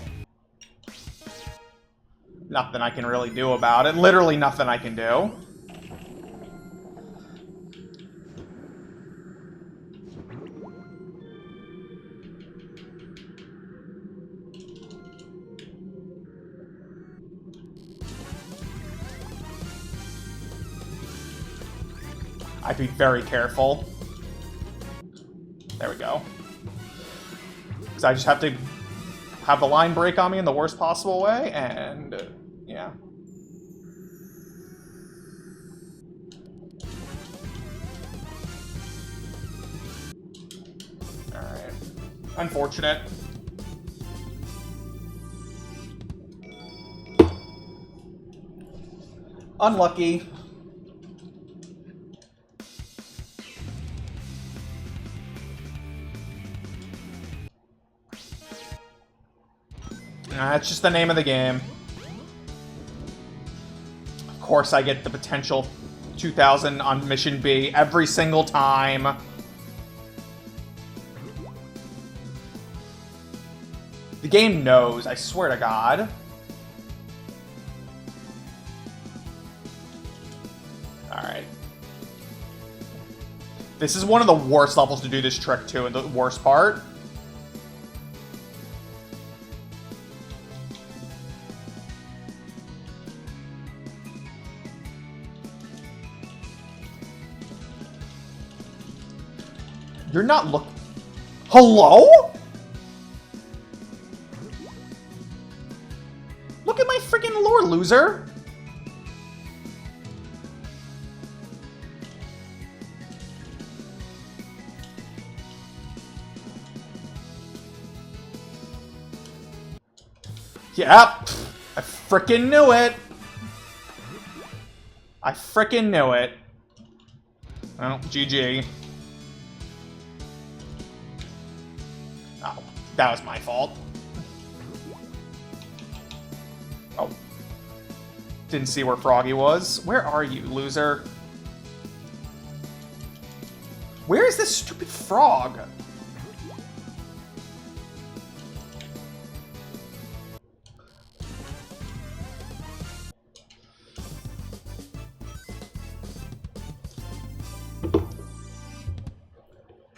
Nothing I can really do about it. Literally nothing I can do. I'd be very careful. There we go. Because I just have to have the line break on me in the worst possible way, and yeah. Alright. Unfortunate. Unlucky. That's just the name of the game. Of course I get the potential 2,000 on Mission B every single time. The game knows, I swear to God. Alright. This is one of the worst levels to do this trick to, and the worst part. You're not look. Hello? Look at my freaking lore, loser. Yep. I freaking knew it. I freaking knew it. Well, GG. Oh, that was my fault. Oh. Didn't see where Froggy was. Where are you, loser? Where is this stupid frog?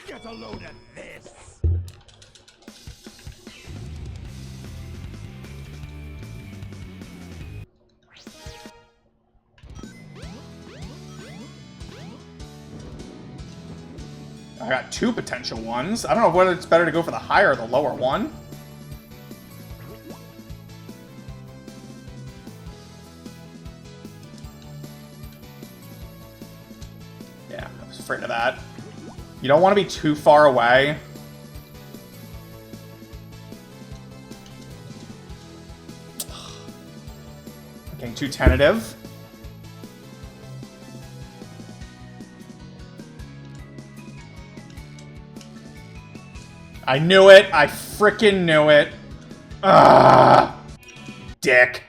Get a load of this. I got two potential ones. I don't know whether it's better to go for the higher or the lower one. Yeah, I was afraid of that. You don't want to be too far away. Getting too tentative. I knew it. I frickin' knew it. Ugh. Dick.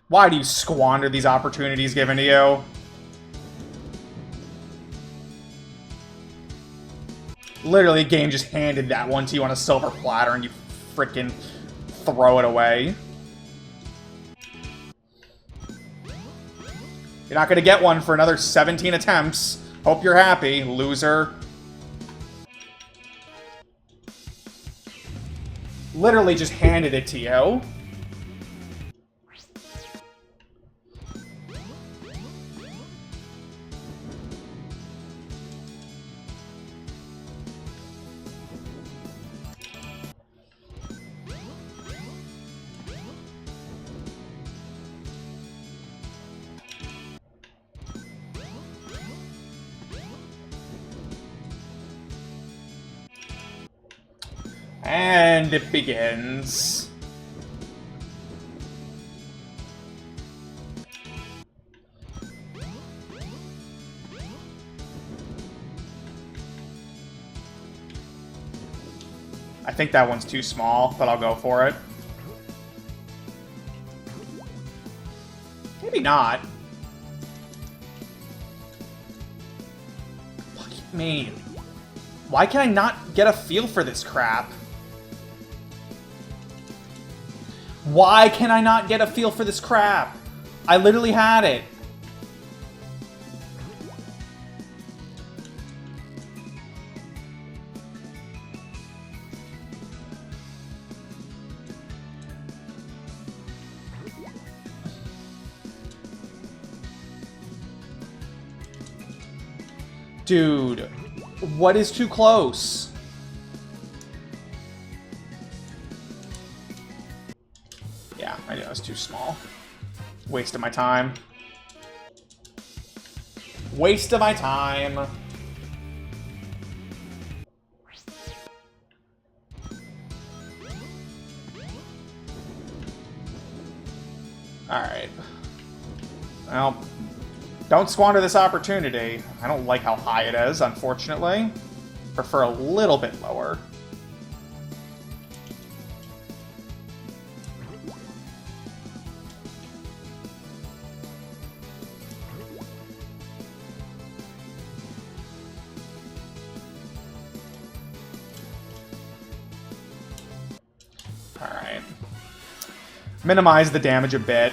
Why do you squander these opportunities given to you? Literally, the game just handed that one to you on a silver platter and you frickin' throw it away. You're not gonna get one for another 17 attempts. Hope you're happy, loser. Literally just handed it to you. And it begins. I think that one's too small, but I'll go for it. Maybe not. Fuck me. Why can I not get a feel for this crap? Why can I not get a feel for this crap? I literally had it. Dude, what is too close? Yeah, I knew it was too small. Waste of my time. Waste of my time. Alright. Well, don't squander this opportunity. I don't like how high it is, unfortunately. Prefer a little bit lower. Alright. Minimize the damage a bit.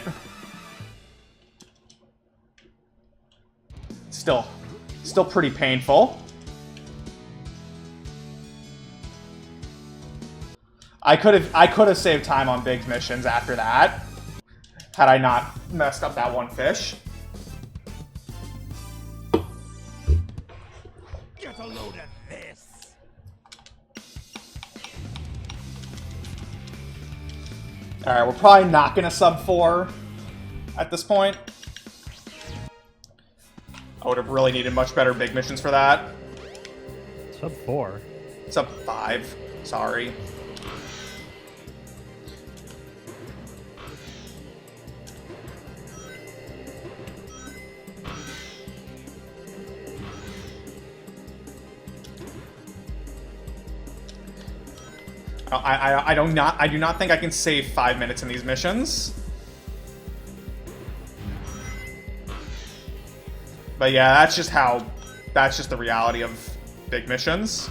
Still pretty painful. I could have saved time on big missions after that, had I not messed up that one fish. Get a load of this. Alright, we're probably not gonna sub 4 at this point. I would have really needed much better big missions for that. Sub 4. Sub 5. Sorry. I do not think I can save 5 minutes in these missions. But yeah, that's just the reality of big missions.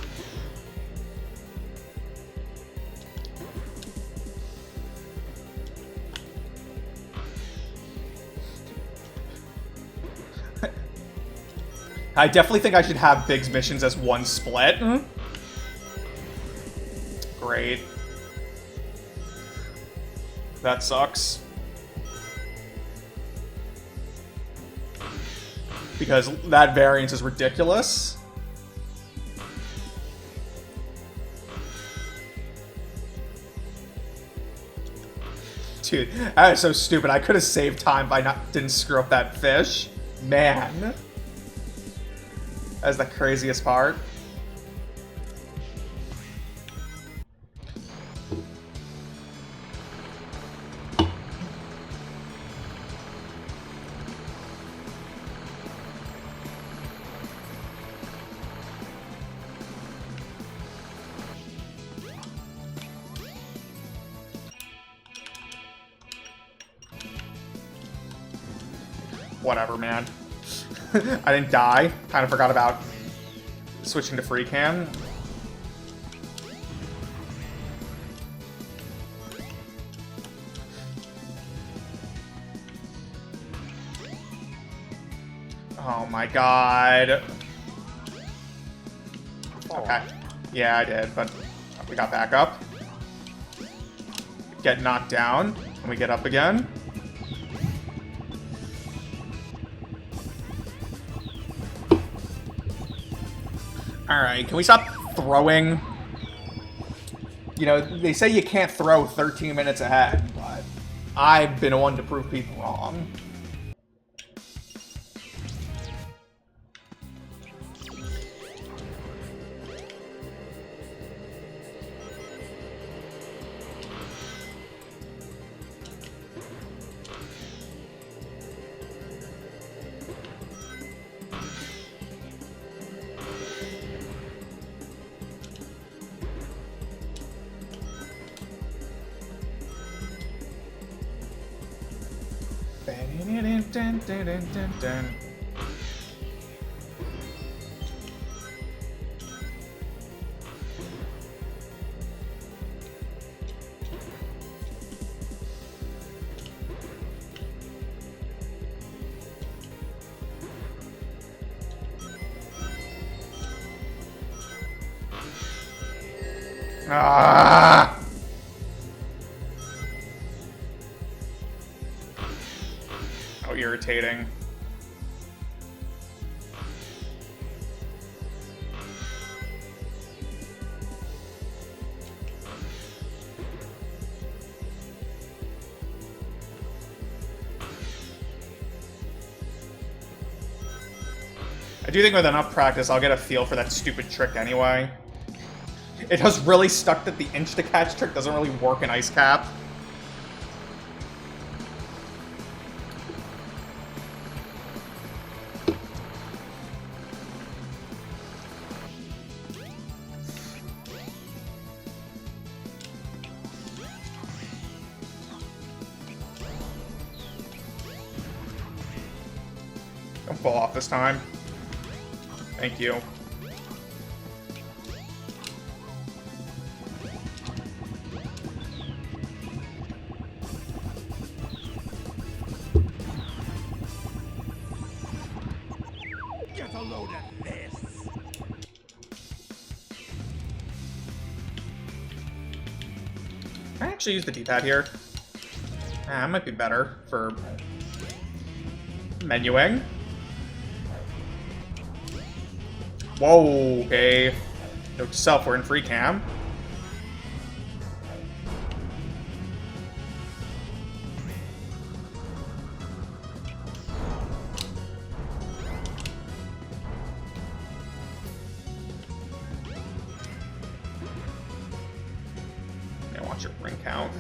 I definitely think I should have Big's missions as one split. Great. That sucks. Because that variance is ridiculous. Dude, that is so stupid. I could have saved time by didn't screw up that fish. Man. That's the craziest part. Whatever, man. I didn't die. Kind of forgot about switching to free cam. Oh my god. Okay. Yeah, I did, but we got back up. Get knocked down, and we get up again. Alright, can we stop throwing? You know, they say you can't throw 13 minutes ahead, but I've been one to prove people wrong. Dun, dun, dun, dun, dun. Ah! Oh, irritating. I do think with enough practice, I'll get a feel for that stupid trick anyway. It has really stuck that the insta-catch trick doesn't really work in Ice Cap. Don't fall off this time. Thank you. Get a load of this. Can I actually use the D-pad here? Ah, it might be better for menuing. Whoa, okay. Note to self, we're in free cam. Yeah, watch your ring count.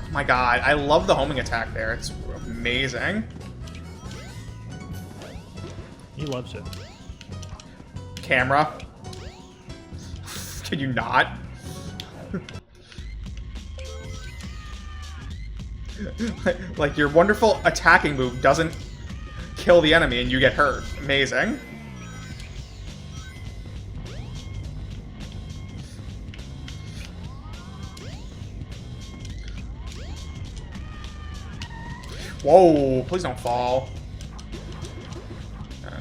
Oh my god, I love the homing attack there. It's amazing. He loves it. Camera. Can you not? Like, your wonderful attacking move doesn't kill the enemy and you get hurt. Amazing. Whoa, please don't fall. Okay.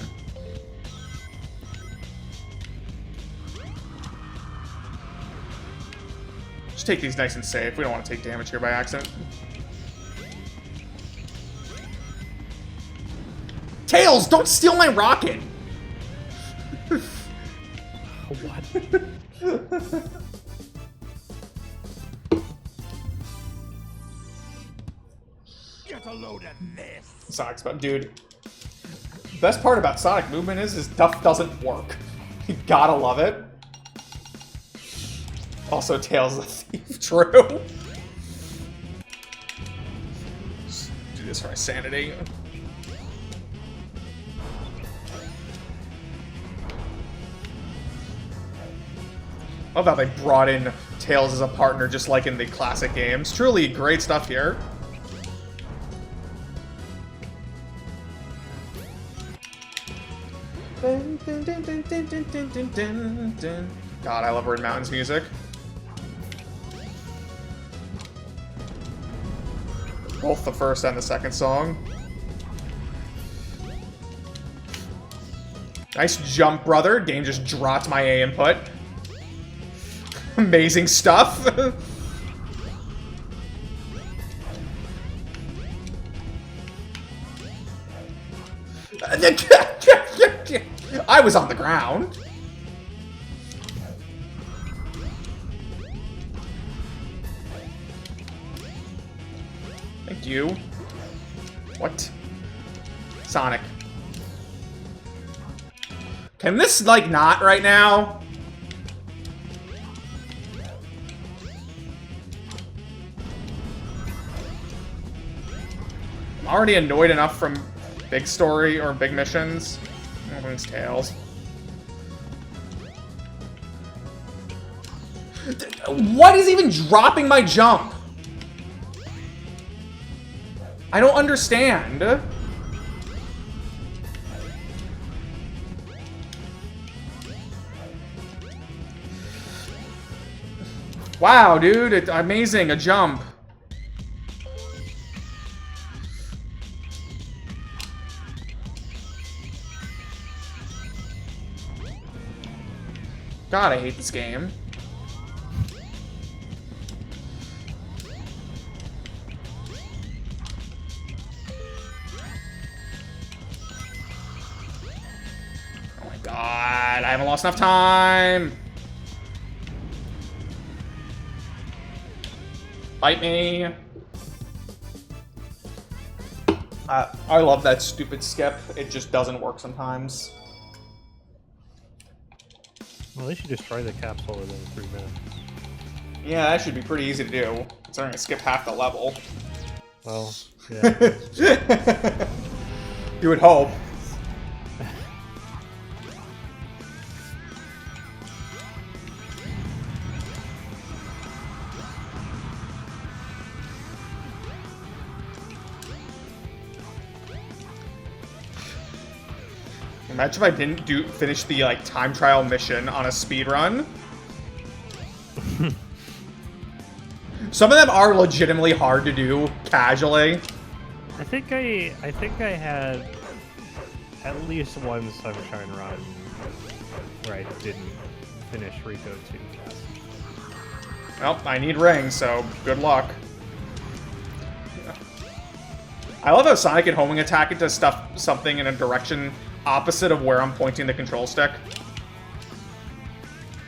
Just take these nice and safe. We don't want to take damage here by accident. Tails, don't steal my rocket! What? Get a load of this. Sonic's about, dude. Best part about Sonic movement is his stuff doesn't work. You gotta love it. Also, Tails the thief, true. Just do this for my sanity. Love how they brought in Tails as a partner just like in the classic games. Truly great stuff here. God, I love Red Mountain's music. Both the first and the second song. Nice jump, brother. Game just dropped my A input. Amazing stuff. I was on the ground. Thank you. What? Sonic. Can this, like, not right now? I'm already annoyed enough from big story or big missions. Oh, it's Tails. What is even dropping my jump? I don't understand. Wow, dude, amazing, a jump. God, I hate this game. Oh my god, I haven't lost enough time. Fight me. I love that stupid skip. It just doesn't work sometimes. Well, they should destroy the capsule within 3 minutes. Yeah, that should be pretty easy to do. Considering I skip half the level. Well, yeah. You would hope. Imagine if I didn't finish the like time trial mission on a speed run. Some of them are legitimately hard to do casually. I think I had at least one Sunshine run where I didn't finish Rico too fast. Well, I need rings, so good luck. I love how Sonic and homing attack into something in a direction opposite of where I'm pointing the control stick.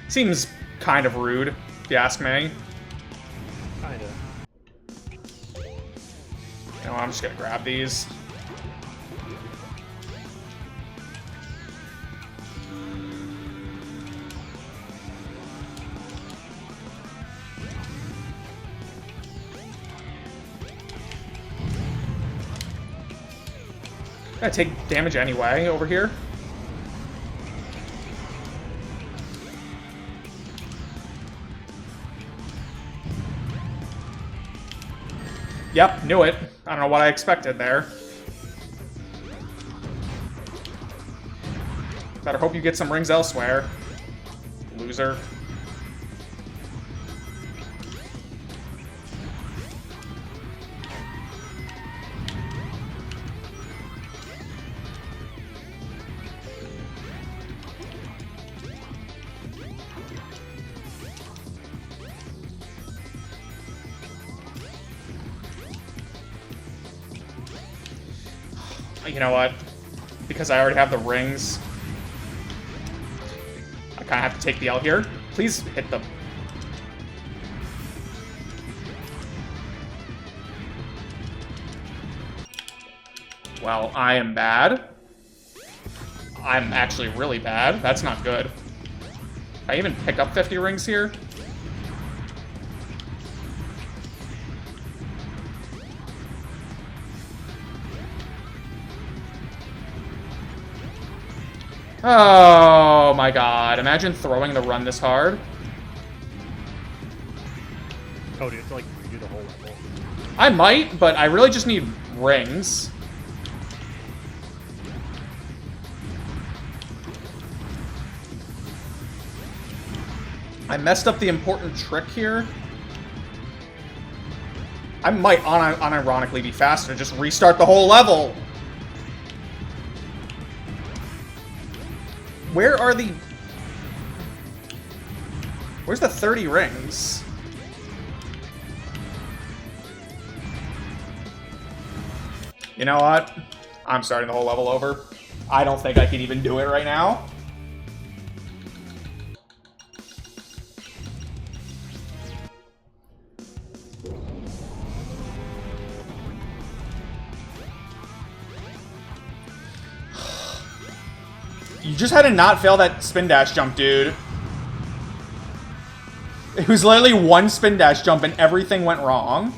Seems kind of rude, if you ask me. Kinda. You know, I'm just gonna grab these. Gonna take damage anyway over here. Yep, knew it. I don't know what I expected there. Better hope you get some rings elsewhere. Loser. You know what? Because I already have the rings, I kind of have to take the L here. Please hit them. Well, I am bad. I'm actually really bad. That's not good. Can I even pick up 50 rings here? Oh my god, imagine throwing the run this hard. Oh, do you have to like redo the whole level? I might, but I really just need rings. I messed up the important trick here. I might unironically be faster. Just restart the whole level. Where are the... Where's the 30 rings? You know what? I'm starting the whole level over. I don't think I can even do it right now. You just had to not fail that spin dash jump, dude. It was literally one spin dash jump and everything went wrong.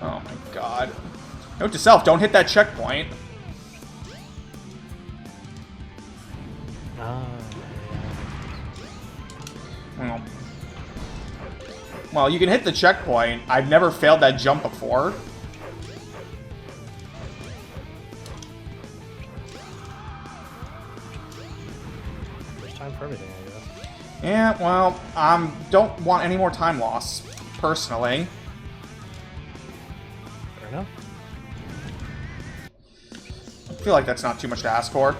Oh my god. Note to self, don't hit that checkpoint. Oh. Well, you can hit the checkpoint. I've never failed that jump before. Time for everything, I guess. Yeah, well, don't want any more time loss, personally. Fair enough. I feel like that's not too much to ask for.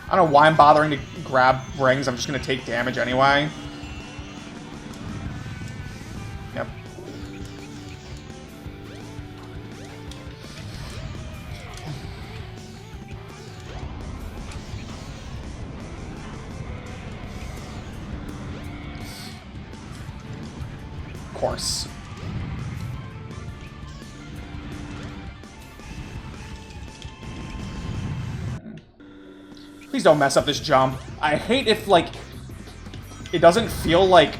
I don't know why I'm bothering to grab rings. I'm just going to take damage anyway. Yep. Of course. Please don't mess up this jump. I hate if, like, it doesn't feel, like,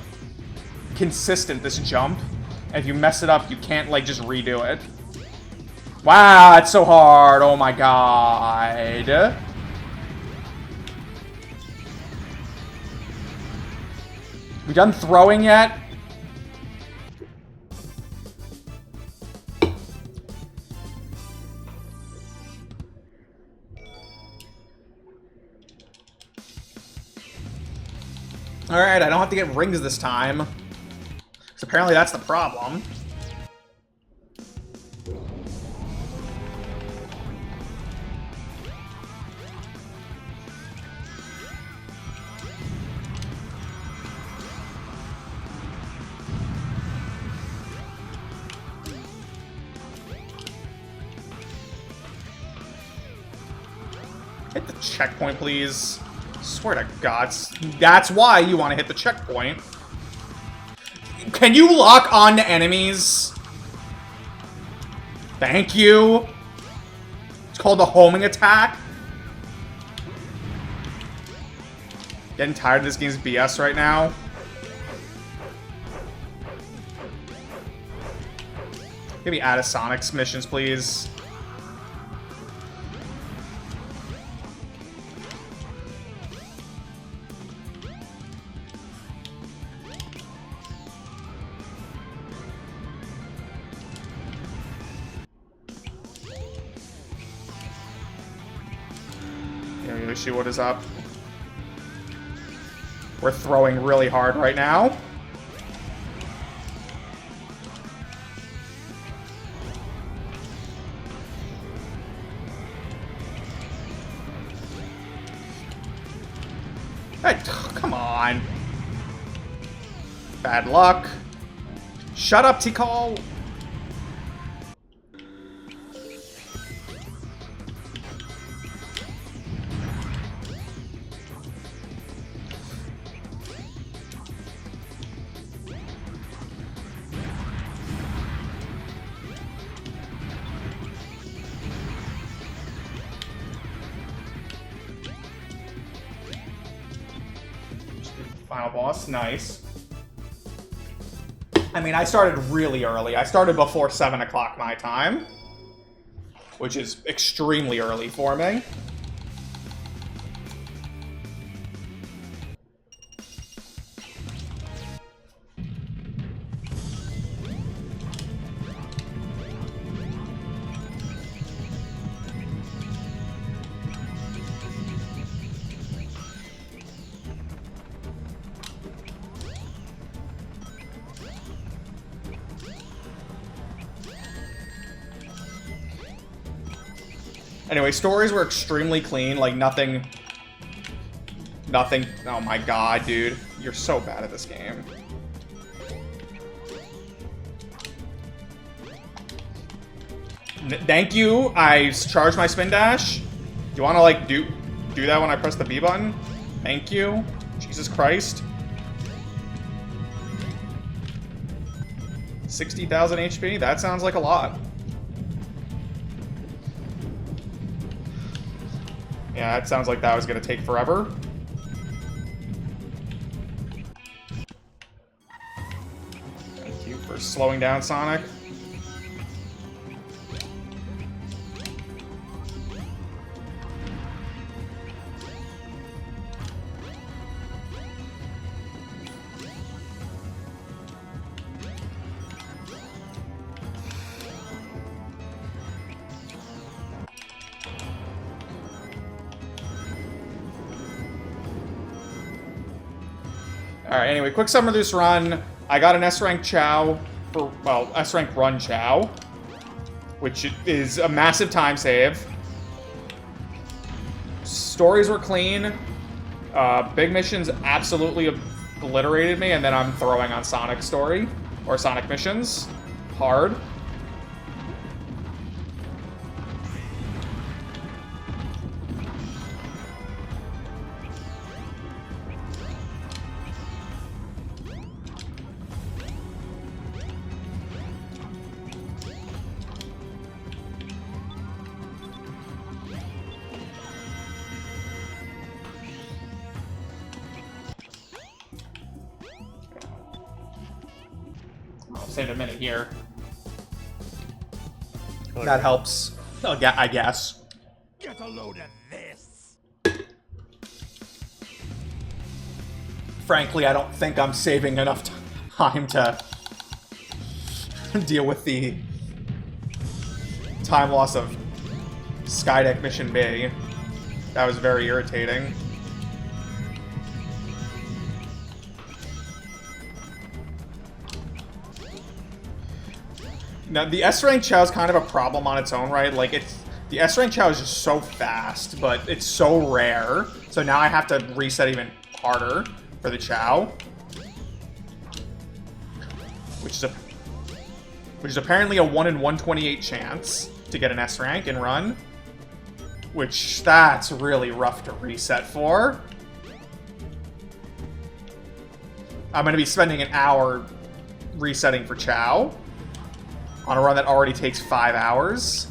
consistent, this jump. And if you mess it up, you can't, like, just redo it. Wow, it's so hard. Oh my god. We done throwing yet? Alright, I don't have to get rings this time. Because apparently that's the problem. Hit the checkpoint, please. Swear to God, that's why you want to hit the checkpoint. Can you lock on to enemies? Thank you. It's called a homing attack. Getting tired of this game's BS right now. Maybe add a Sonic's missions, please. See what is up. We're throwing really hard right now. Hey, come on. Bad luck. Shut up, Tikal. Final boss, nice. I mean, I started really early. I started before 7 o'clock my time, which is extremely early for me. Anyway, stories were extremely clean, like nothing... Nothing... Oh my god, dude. You're so bad at this game. Thank you, I charged my spin dash. Do you want to, like, do that when I press the B button? Thank you. Jesus Christ. 60,000 HP? That sounds like a lot. Yeah, that sounds like that was going to take forever. Thank you for slowing down, Sonic. Alright, anyway, quick summary of this run. I got an S-rank Chow for, well, S-rank run Chow, which is a massive time save. Stories were clean. Big missions absolutely obliterated me, and then I'm throwing on Sonic story, or Sonic missions. Hard. I'll save a minute here. Okay. That helps. Oh, yeah, I guess. Get a load of this. Frankly, I don't think I'm saving enough time to deal with the time loss of Skydeck Mission B. That was very irritating. Now, the S-Rank Chow is kind of a problem on its own, right? Like, the S-Rank Chow is just so fast, but it's so rare. So now I have to reset even harder for the Chow. Which is apparently a 1 in 128 chance to get an S-Rank and run. Which, that's really rough to reset for. I'm going to be spending an hour resetting for Chow on a run that already takes 5 hours.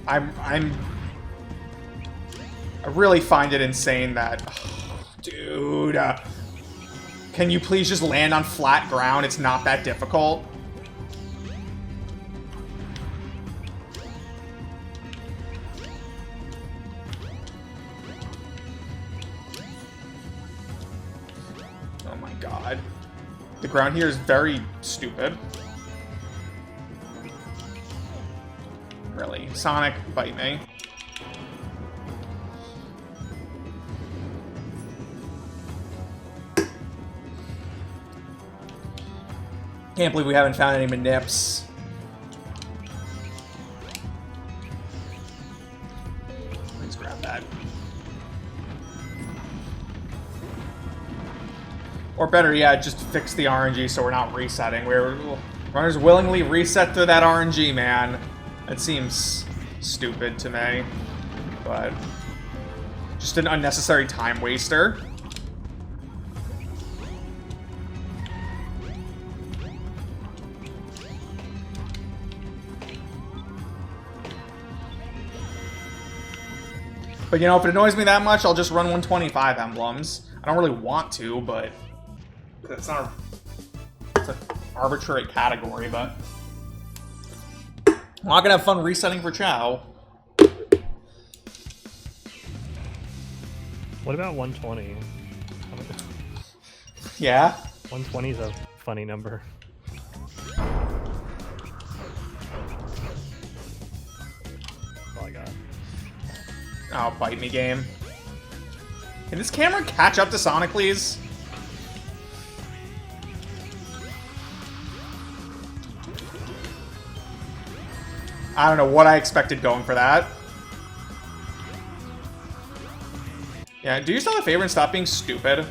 I really find it insane that... dude, can you please just land on flat ground? It's not that difficult. Oh my god. The ground here is very stupid. Really. Sonic, bite me. Can't believe we haven't found any manips. Please grab that. Or better yet, just fix the RNG so we're not resetting. Runners willingly reset to that RNG, man. That seems stupid to me. But just an unnecessary time waster. But, you know, if it annoys me that much, I'll just run 125 emblems. I don't really want to, but it's not it's an arbitrary category, but I'm not gonna have fun resetting for Chow. What about 120? Yeah? 120 is a funny number. That's all I got. Oh, bite me, game. Can this camera catch up to Sonic, please? I don't know what I expected going for that. Yeah, do yourself a favor and stop being stupid.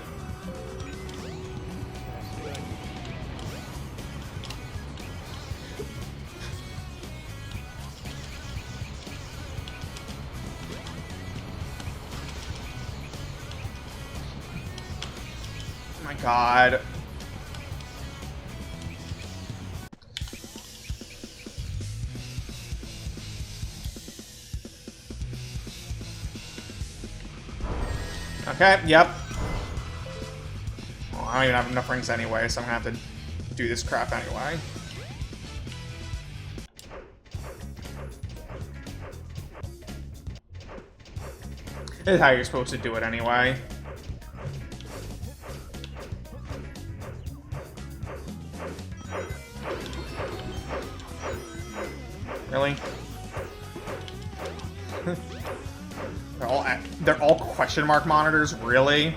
Oh my god. Okay, yep. Well, I don't even have enough rings anyway, so I'm gonna have to do this crap anyway. This is how you're supposed to do it anyway. Really? They're all question mark monitors, really? Is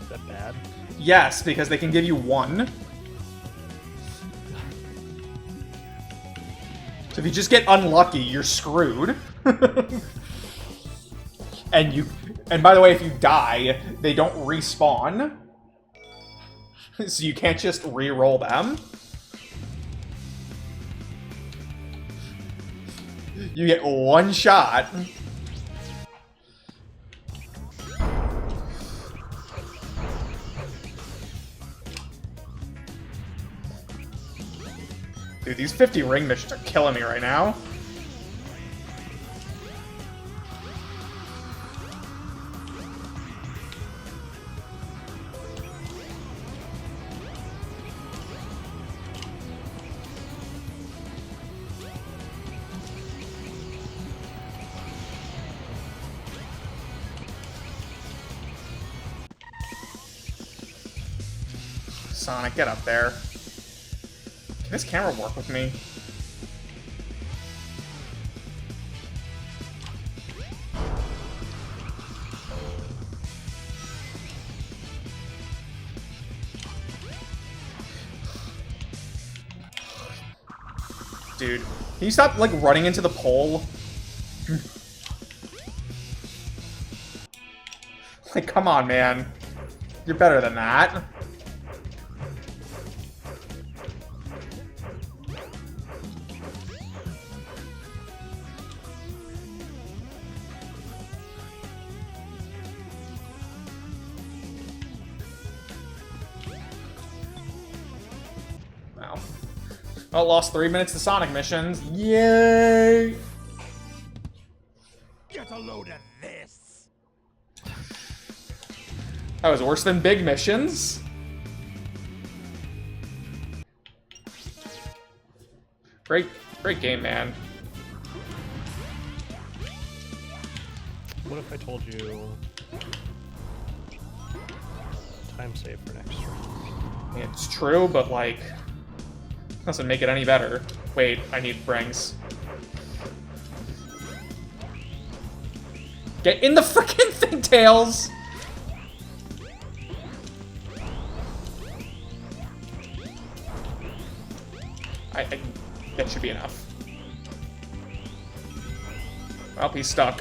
that bad? Yes, because they can give you one. So if you just get unlucky, you're screwed. And by the way, if you die, they don't respawn. So you can't just re-roll them. You get one shot. Dude, these 50 ring missions are killing me right now. Sonic, get up there. Can this camera work with me? Dude, can you stop, like, running into the pole? Like, come on, man. You're better than that. Wow. Well, lost 3 minutes to Sonic missions. Yay! Get a load of this. That was worse than big missions. Great game, man. What if I told you time save for next round? It's true, but like, doesn't make it any better. Wait, I need rings. Get in the frickin' thing, Tails! That should be enough. Well, he's stuck.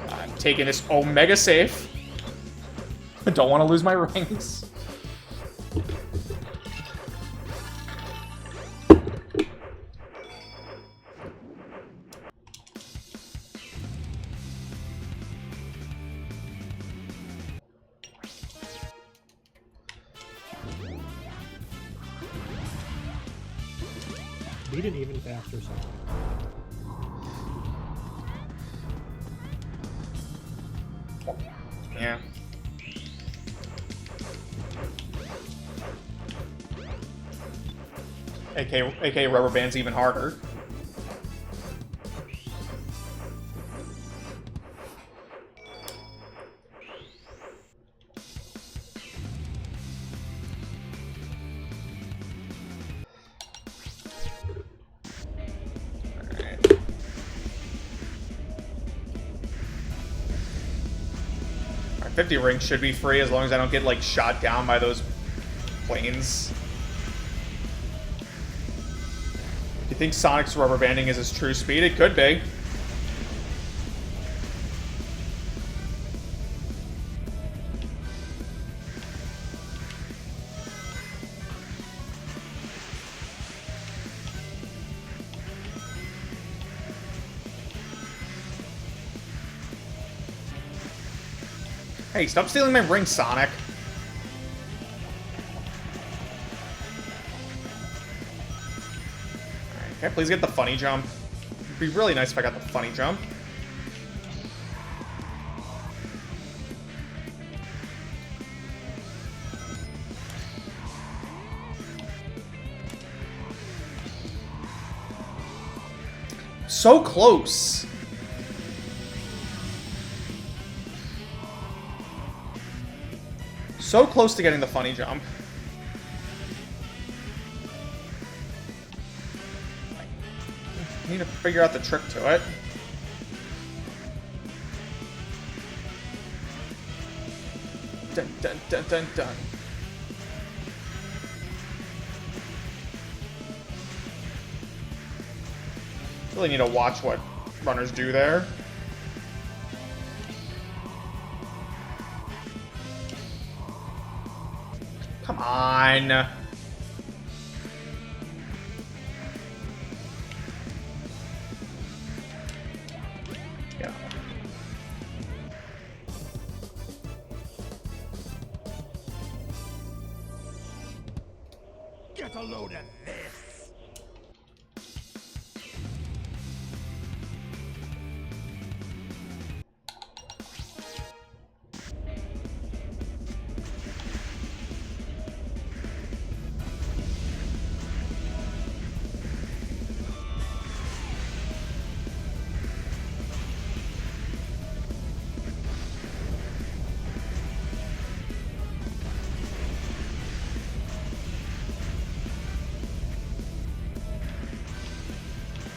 I'm taking this Omega safe. I don't want to lose my rings. Beat it even faster something. Yeah. AK rubber band's even harder. Alright, 50 rings should be free as long as I don't get like shot down by those planes. Do you think Sonic's rubber banding is his true speed? It could be. Hey, stop stealing my ring, Sonic. Alright, can I please get the funny jump? It'd be really nice if I got the funny jump. So close. So close to getting the funny jump. I need to figure out the trick to it. Dun dun dun dun dun. Really need to watch what runners do there. Come on. Yeah. Get a load of this.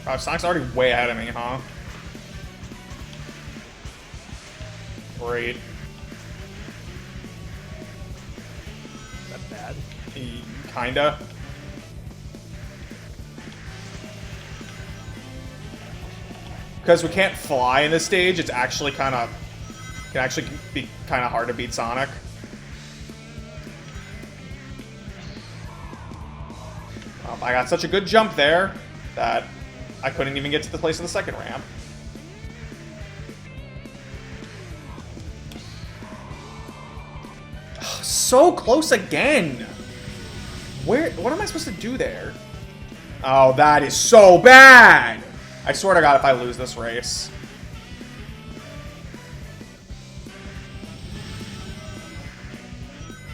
Oh, Sonic's already way ahead of me, huh? Great. That bad? Kinda. Because we can't fly in this stage, it's actually kind of... can actually be kind of hard to beat Sonic. I got such a good jump there that I couldn't even get to the place of the second ramp. So close again! What am I supposed to do there? Oh, that is so bad! I swear to God if I lose this race.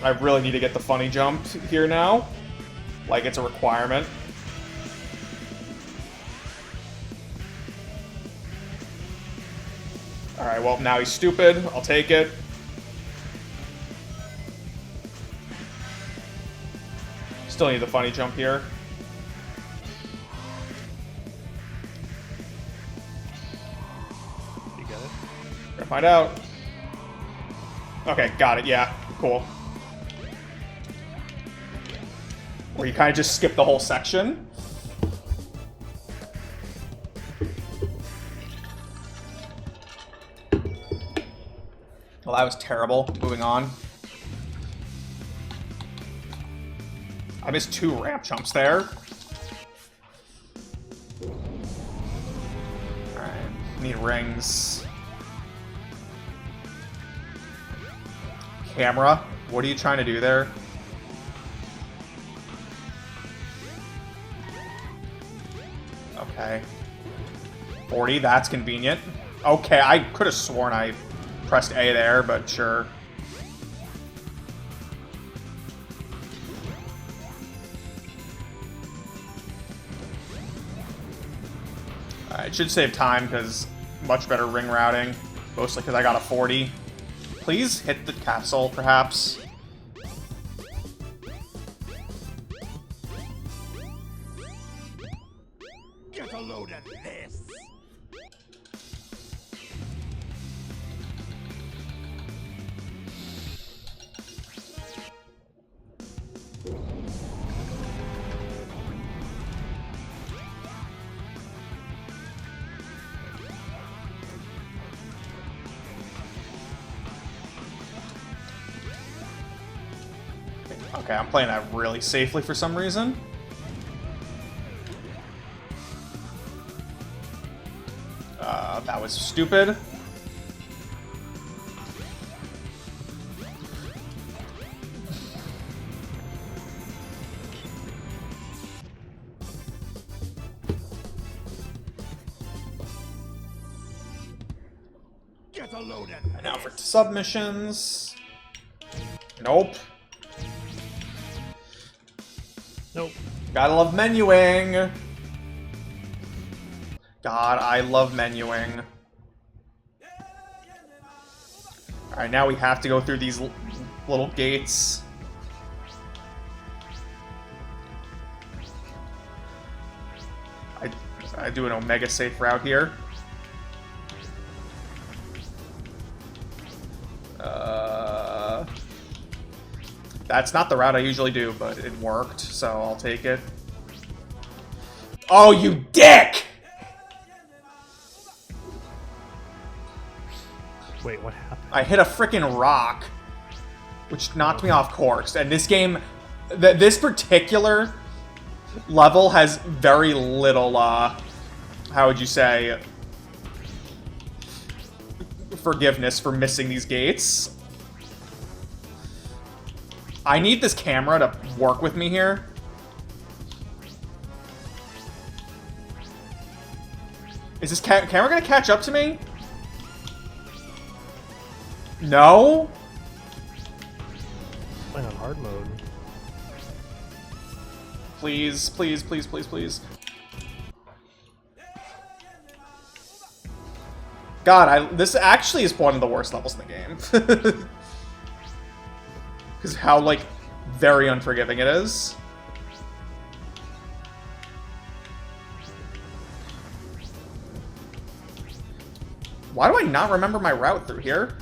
I really need to get the funny jump here now. Like, it's a requirement. Alright, well, now he's stupid. I'll take it. Still need the funny jump here. You get it? Gonna find out. Okay, got it. Yeah, cool. Where you kind of just skip the whole section. Well, that was terrible. Moving on. I missed 2 ramp jumps there. Alright, need rings. Camera, what are you trying to do there? Okay. 40, that's convenient. Okay, I could have sworn I pressed A there, but sure. It should save time, because much better ring routing. Mostly because I got a 40. Please hit the castle, perhaps. Get a load of this. Okay, I'm playing that really safely for some reason. That was stupid. Get a load at And now for submissions. Nope. Nope. Gotta love menuing. God, I love menuing. Alright, now we have to go through these little gates. I do an Omega safe route here. That's not the route I usually do, but it worked, so I'll take it. Oh, you dick! Wait, what happened? I hit a freaking rock, which knocked me off course. And this game, this particular level has very little, how would you say, forgiveness for missing these gates. I need this camera to work with me here. Is this camera gonna catch up to me? No? Playing on hard mode. Please, please, please, please, please. God, this actually is one of the worst levels in the game. Because how, like, very unforgiving it is. Why do I not remember my route through here?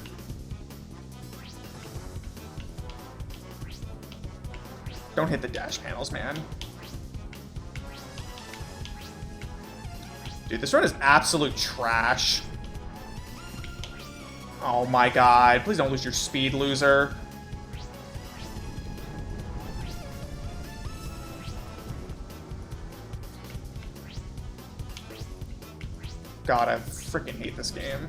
Don't hit the dash panels, man. Dude, this run is absolute trash. Oh my god. Please don't lose your speed, loser. God, I freaking hate this game.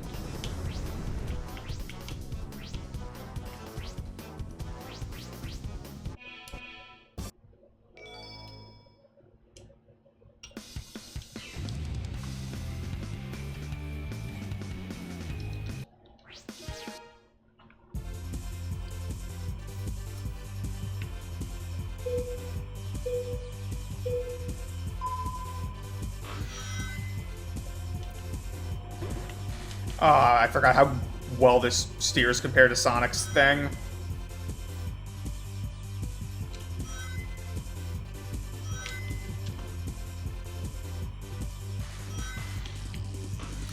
I forgot how well this steers compared to Sonic's thing.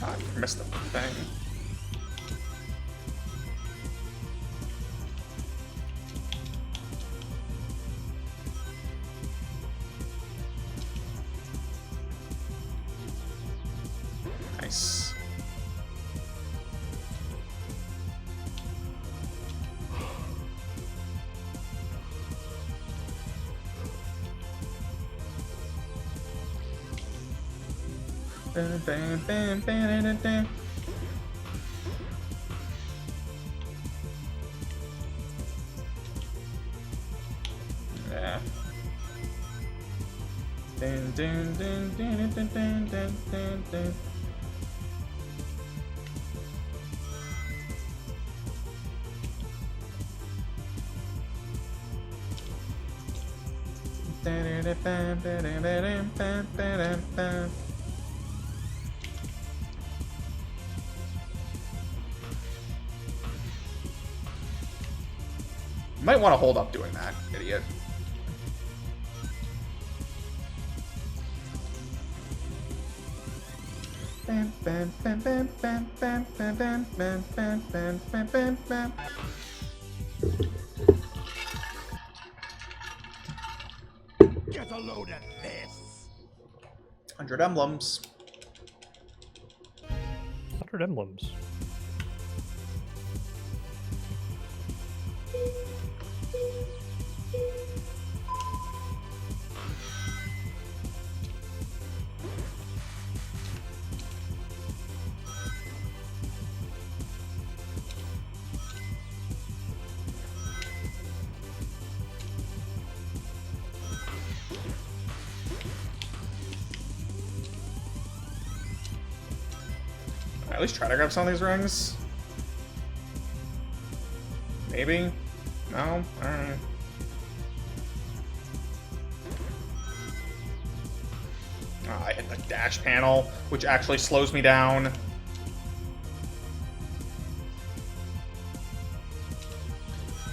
God, I missed the thing. Nice. Yeah. Dun, dun, dun, dun, dun, dun, dun, dun, dun. You might want to hold up doing that, idiot. Get a load at this. 100 emblems. 100 emblems. at least try to grab some of these rings? Maybe? No? Alright. Oh, I hit the dash panel, which actually slows me down.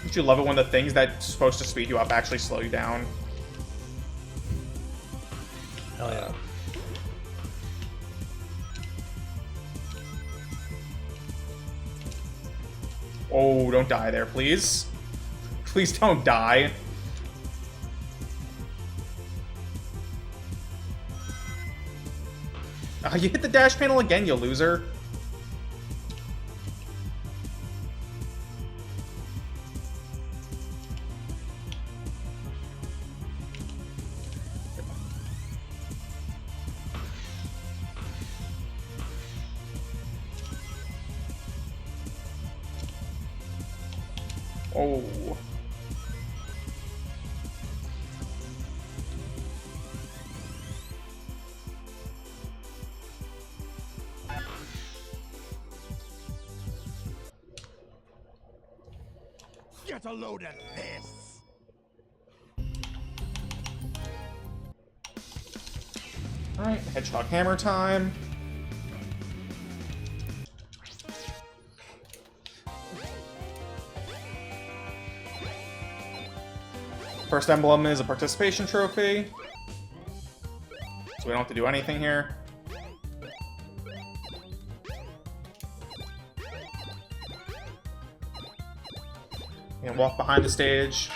Don't you love it when the things that's supposed to speed you up actually slow you down? Hell yeah. Oh, don't die there, please. Please don't die. You hit the dash panel again, you loser. Oh. Get a load of this. Alright, hedgehog hammer time. First emblem is a participation trophy. So we don't have to do anything here. And walk behind the stage.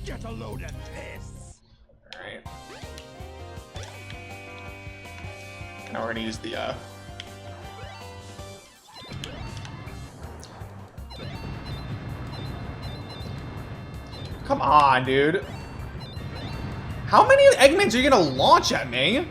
Get a load of this. Alright. Now we're gonna use the Come on, dude. How many Eggmans are you gonna launch at me?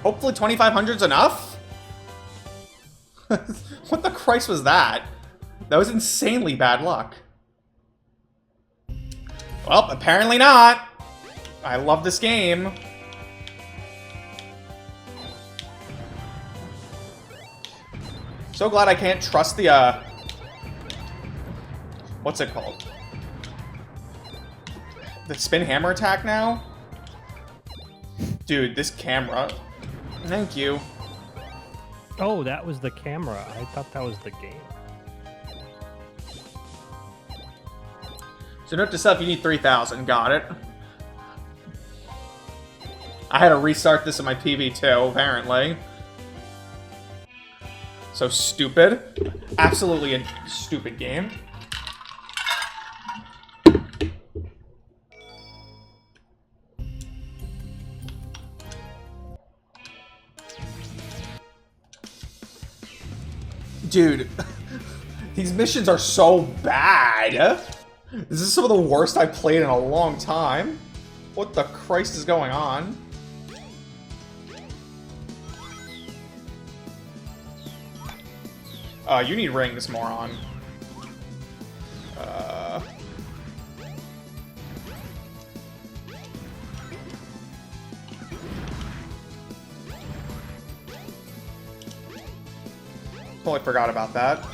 Hopefully 2,500's enough? What the Christ was that? That was insanely bad luck. Well, apparently not. I love this game. So glad I can't trust the, what's it called? The spin hammer attack now? Dude, this camera. Thank you. Oh, that was the camera. I thought that was the game. So note to self, you need 3,000. Got it. I had to restart this in my PB2, apparently. So stupid. Absolutely a stupid game. Dude, these missions are so bad. This is some of the worst I've played in a long time. What the Christ is going on? You need rings, moron. Totally forgot about that.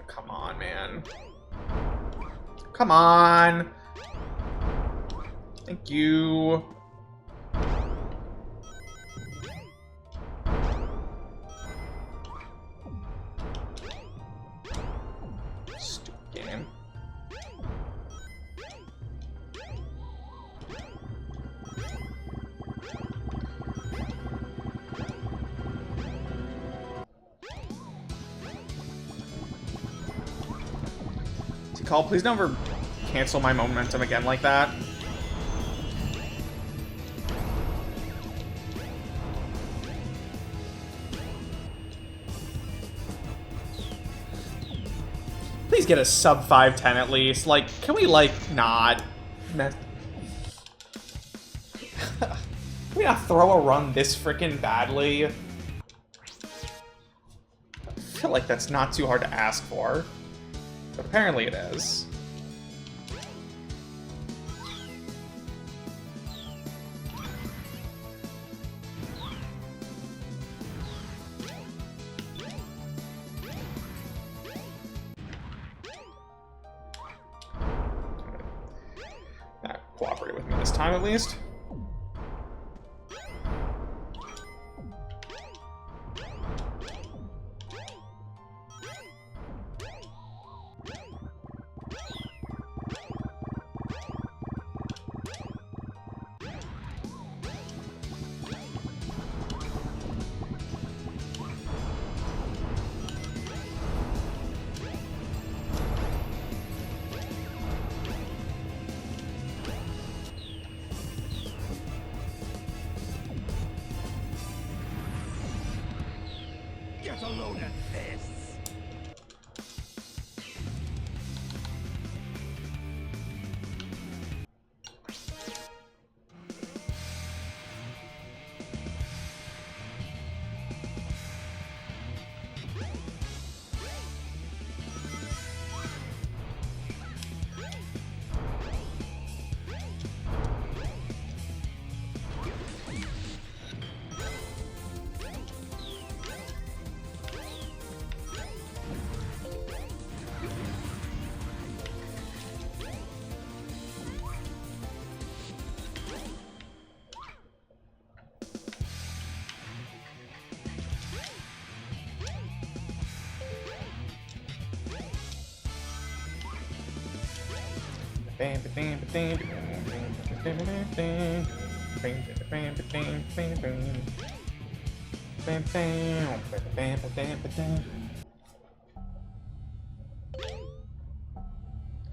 Come on, man. Come on. Thank you. Stupid game. Call, please never cancel my momentum again like that. Please get a sub 510 at least. Like, can we, like, not... Can we not throw a run this freaking badly? I feel like that's not too hard to ask for. But apparently it is. Not cooperate with me this time, at least. Get a load of this.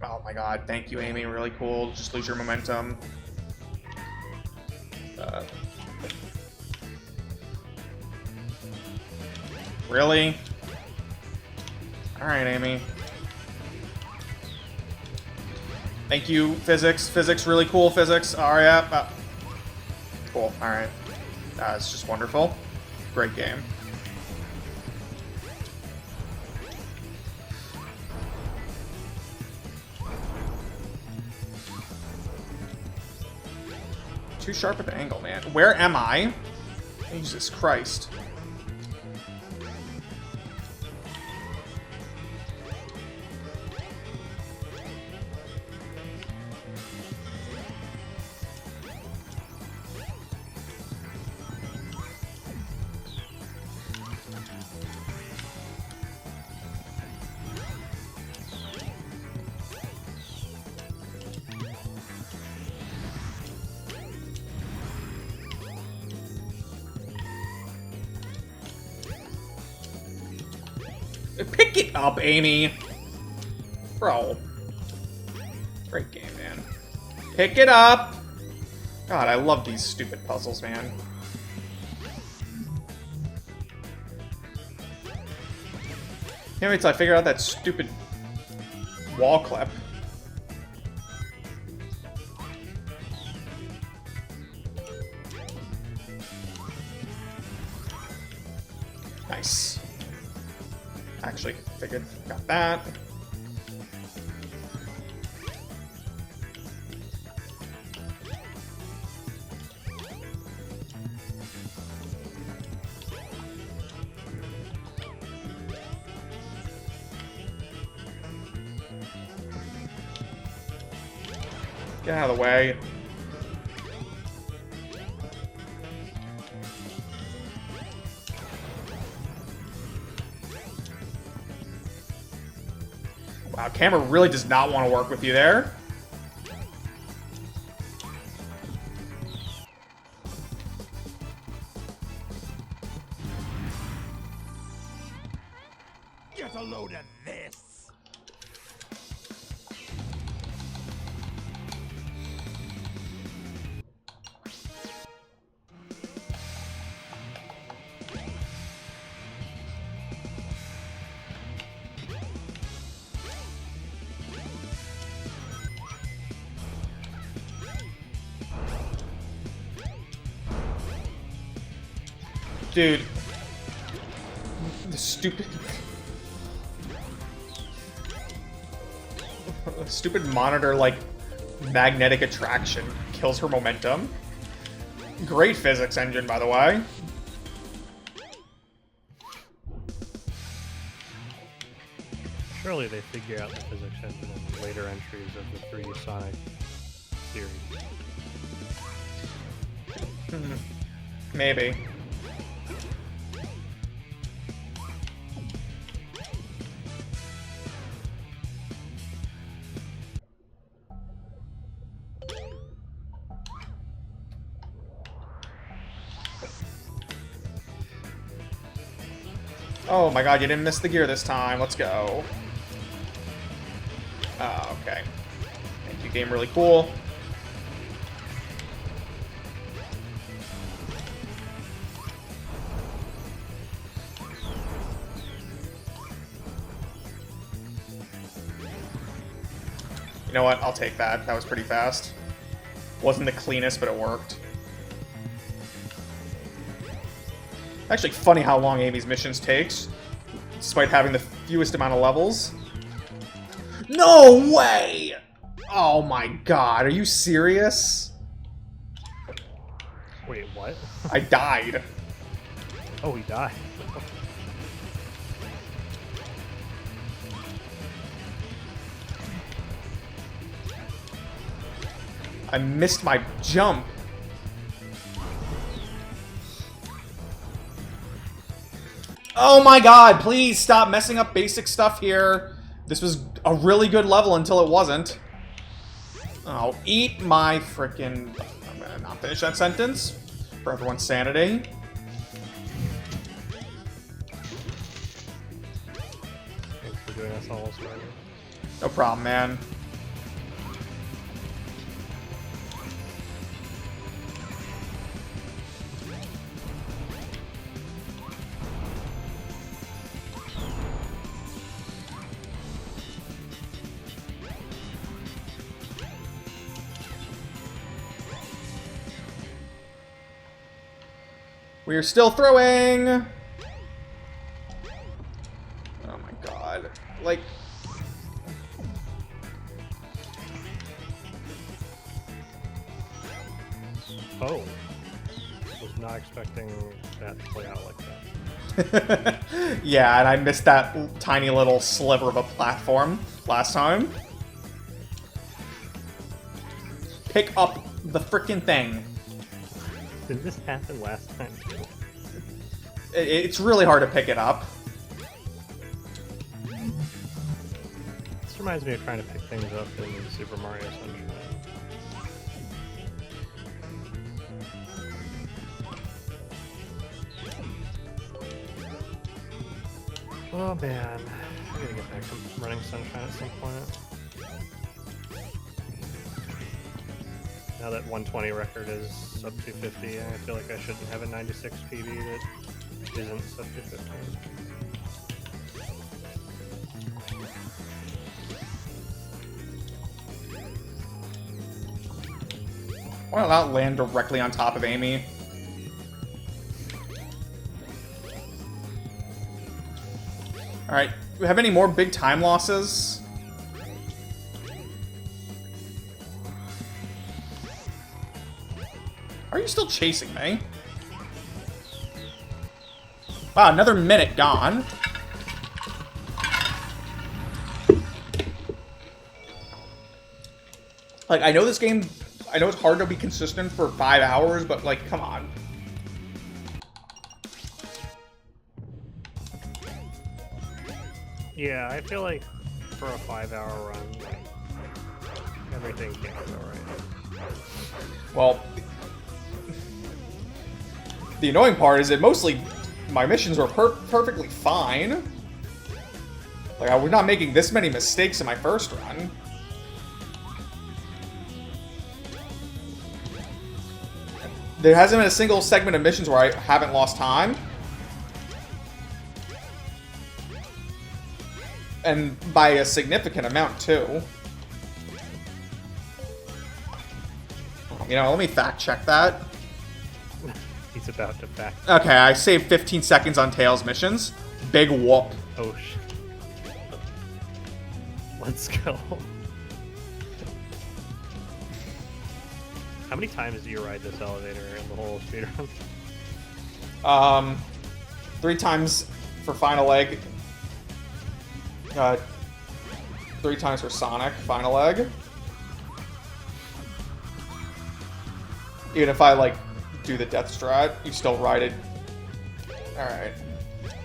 Oh my god, thank you, Amy. Really cool. Just lose your momentum. Really? Alright, Amy. Thank you, physics. Physics, really cool, physics. Alright, yeah. Cool, alright. It's just wonderful. Great game. Too sharp at the angle, man. Where am I? Jesus Christ. Pick it up, Amy. Bro. Great game, man. Pick it up. God, I love these stupid puzzles, man. Can't wait till I figure out that stupid wall clip. Nice. Actually, figured, got that. Get out of the way. Wow, camera really does not want to work with you there. Get a load of this. Dude. The stupid... stupid monitor, like, magnetic attraction kills her momentum. Great physics engine, by the way. Surely they figure out the physics engine in later entries of the 3D Sonic series. Maybe. Oh my god, you didn't miss the gear this time. Let's go. Oh, okay. Thank you, game. Really cool. You know what? I'll take that. That was pretty fast. Wasn't the cleanest, but it worked. Actually, funny how long Amy's missions takes, despite having the fewest amount of levels. No way! Oh my god, are you serious? Wait, what? I died. Oh, he died. I missed my jump. Oh my god, please stop messing up basic stuff here. This was a really good level until it wasn't. Oh, eat my frickin'... I'm gonna not finish that sentence. For everyone's sanity. Thanks for doing us all, Spider. No problem, man. We are still throwing! Oh my god. Like... Oh. Was not expecting that to play out like that. Yeah, and I missed that tiny little sliver of a platform last time. Pick up the frickin' thing. Did this happen last time too? It's really hard to pick it up. This reminds me of trying to pick things up in Super Mario Sunshine. Oh man, I gotta get back to running Sunshine at some point. Now that 120 record is sub 250, I feel like I shouldn't have a 96 PB that isn't sub 250. Why not land directly on top of Amy? Alright, do we have any more big time losses? Are you still chasing me? Wow, another minute gone. Like, I know this game... I know it's hard to be consistent for 5 hours, but, like, come on. Yeah, I feel like for a 5-hour run, like, everything can't go right. Well, the annoying part is that mostly my missions were perfectly fine. Like, I was not making this many mistakes in my first run. There hasn't been a single segment of missions where I haven't lost time. And by a significant amount, too. You know, let me fact check that. He's about to back. Okay, I saved 15 seconds on Tails missions. Big whoop. Oh, let's go. How many times do you ride this elevator in the whole speedrun? 3 times for final leg. 3 times for Sonic, final leg. Even if I, like, do the death strat, you still ride it. Alright.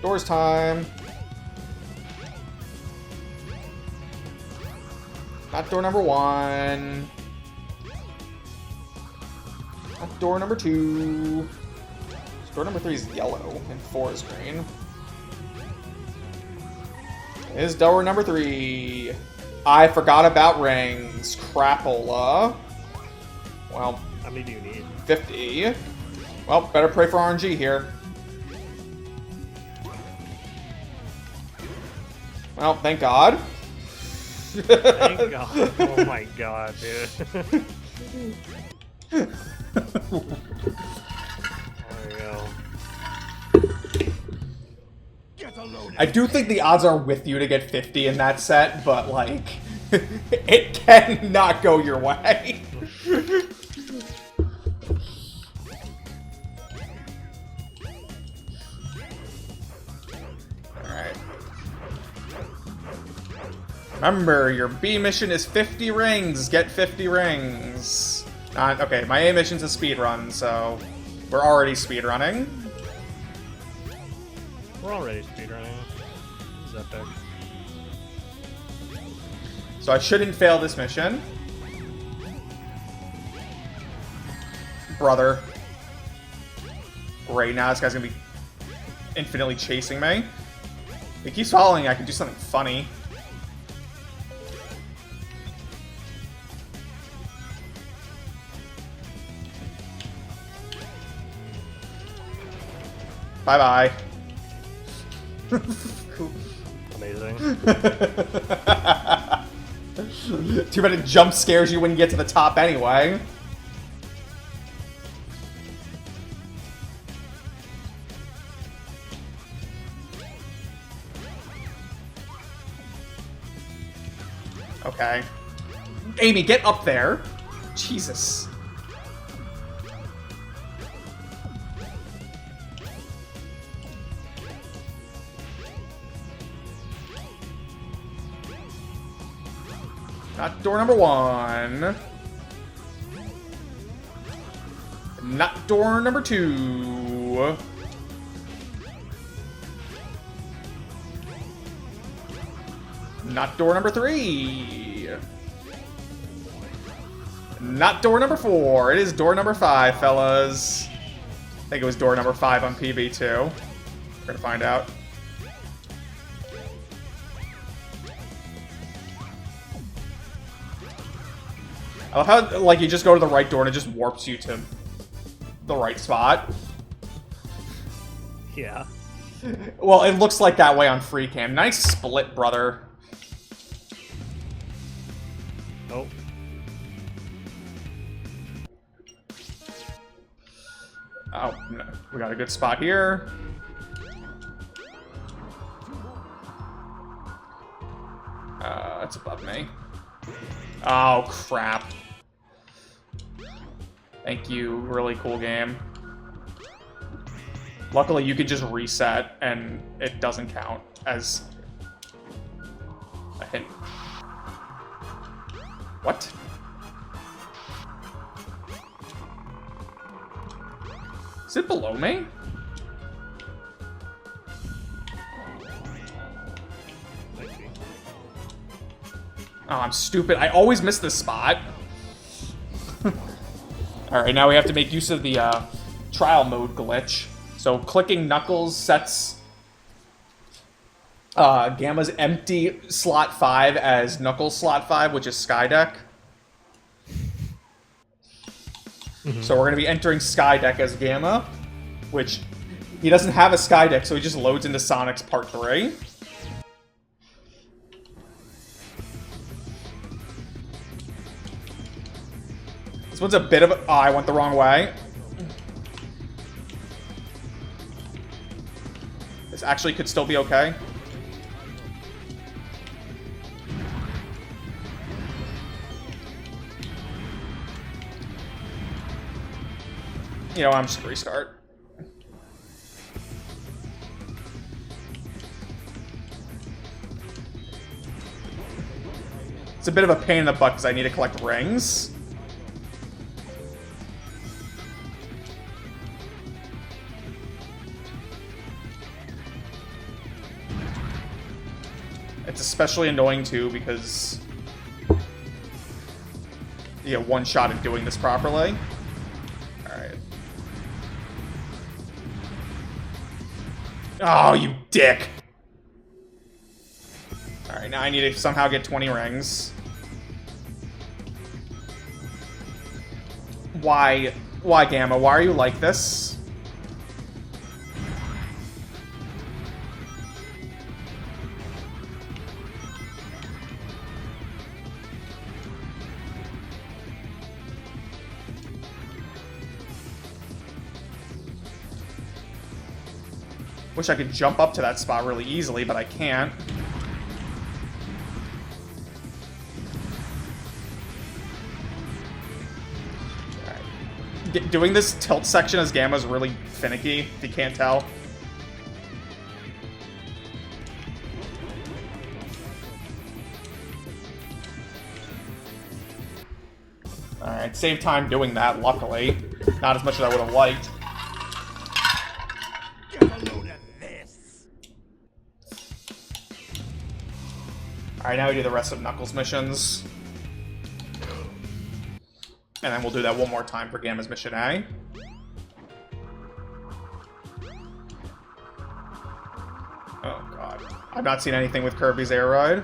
Doors time. Not door number 1. Not door number 2. Door number 3 is yellow, and 4 is green. Is door number 3. I forgot about rings. Crapola. Well, How many do you need? 50. Well, better pray for RNG here. Well, thank God. Thank God. Oh my God, dude. There we go. I do think the odds are with you to get 50 in that set, but, like, it cannot go your way. Alright. Remember, your B mission is 50 rings. Get 50 rings. Okay, my A mission's a speedrun, so we're already speedrunning. We're already speedrunning. This is epic. So I shouldn't fail this mission. Brother. Great, now this guy's gonna be infinitely chasing me. If he keeps following, I can do something funny. Bye-bye. Amazing. Too bad it jump scares you when you get to the top anyway. Okay. Amy, get up there. Jesus. Not door number 1. Not door number 2. Not door number 3. Not door number 4. It is door number 5, fellas. I think it was door number 5 on PB2. We're gonna find out. I love how, like, you just go to the right door and it just warps you to the right spot. Yeah. Well, it looks like that way on free cam. Nice split, brother. Oh. Oh, no. We got a good spot here. It's above me. Oh, crap. Thank you. Really cool game. Luckily, you could just reset, and it doesn't count as a hit. What? Is it below me? Might be. Oh, I'm stupid. I always miss this spot. Alright, now we have to make use of the trial mode glitch. So clicking Knuckles sets Gamma's empty slot 5 as Knuckles slot 5, which is Skydeck. So we're going to be entering Skydeck as Gamma, which he doesn't have a Skydeck, so he just loads into Sonic's Part 3. This one's a bit of a... Oh, I went the wrong way. actually could still be okay. You know, I'm just gonna restart. It's a bit of a pain in the butt because I need to collect rings. It's especially annoying too because you get one shot at doing this properly. Alright. Oh, you dick! Alright, now I need to somehow get 20 rings. Why? Why, Gamma? Why are you like this? Wish I could jump up to that spot really easily, but I can't. Alright. Doing this tilt section as Gamma is really finicky, if you can't tell. Alright, save time doing that, luckily. Not as much as I would have liked. Alright, now we do the rest of Knuckles' missions. And then we'll do that one more time for Gamma's mission A. Oh god. I've not seen anything with Kirby's Air Ride.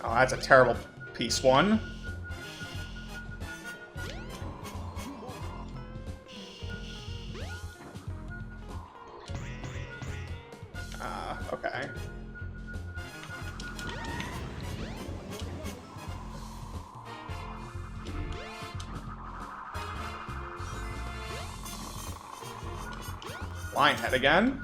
Oh, that's a terrible piece one. Okay. Lionhead again.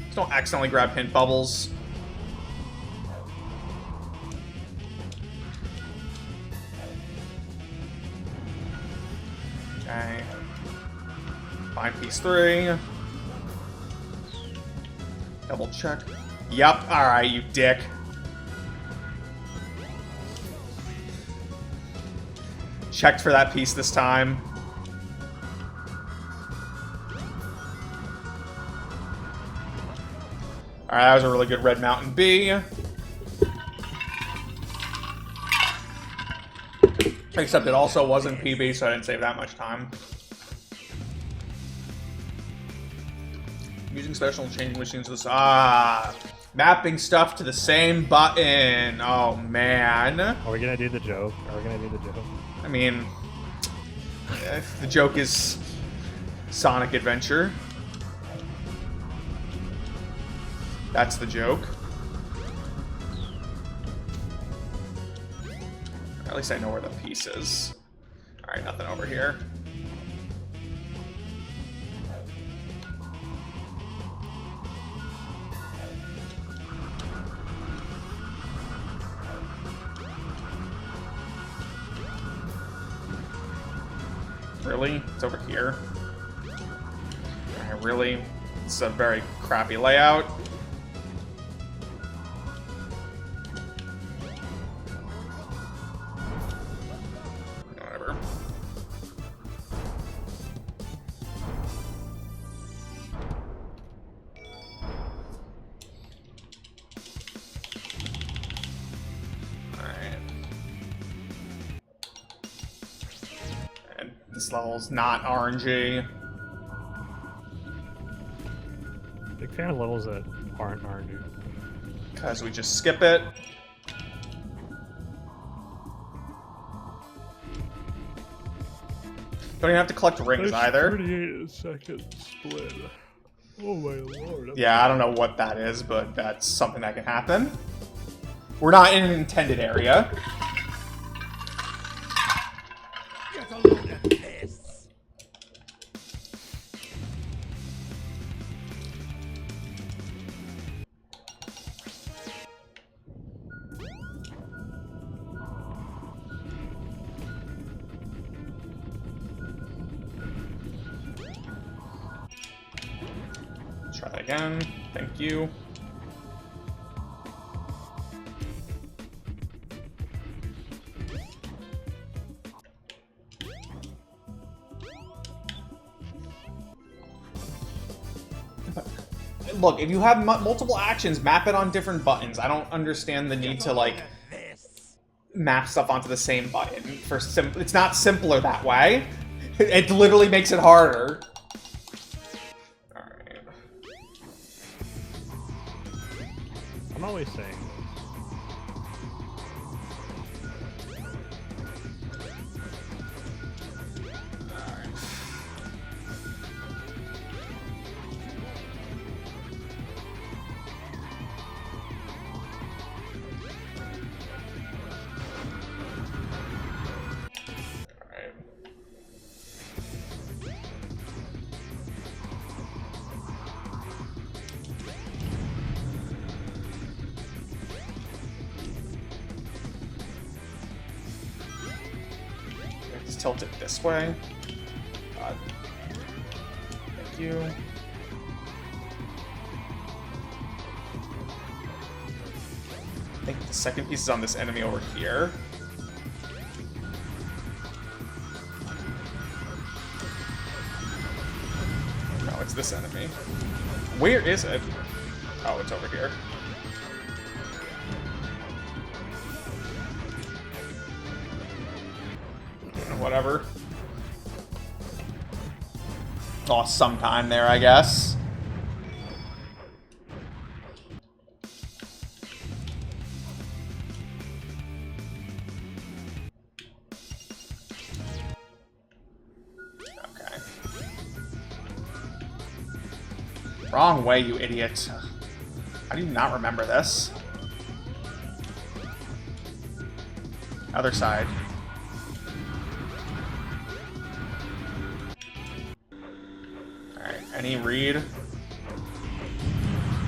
Just don't accidentally grab hint bubbles. Okay. Find piece 3. Double check. Yup, alright, you dick. Checked for that piece this time. Alright, that was a really good Red Mountain B. Except it also wasn't PB, so I didn't save that much time. Using special changing machines to this. Mapping stuff to the same button. Oh, man. Are we gonna do the joke? I mean, the joke is Sonic Adventure. That's the joke. At least I know where the piece is. Alright, nothing over here. Really? It's over here. Alright, really? It's a very crappy layout. Whatever. Alright. And this level's not RNG. Big fan of levels that aren't RNG. Because we just skip it. Don't even have to collect rings either. 38-second split. Oh my lord. Yeah, I don't know what that is, but that's something that can happen. We're not in an intended area. Get a load of this. Try that again. Thank you. Look, if you have multiple actions, map it on different buttons. I don't understand the need to, like, map stuff onto the same button. It's not simpler that way. It literally makes it harder. Alright. I'm always saying Alright. Let's tilt it this way. Thank you. I think the second piece is on this enemy over here. No, it's this enemy. Where is it? Oh, it's over here. Whatever. Lost some time there, I guess. Okay. Wrong way, you idiot. How do you not remember this? Other side. Alright, any read?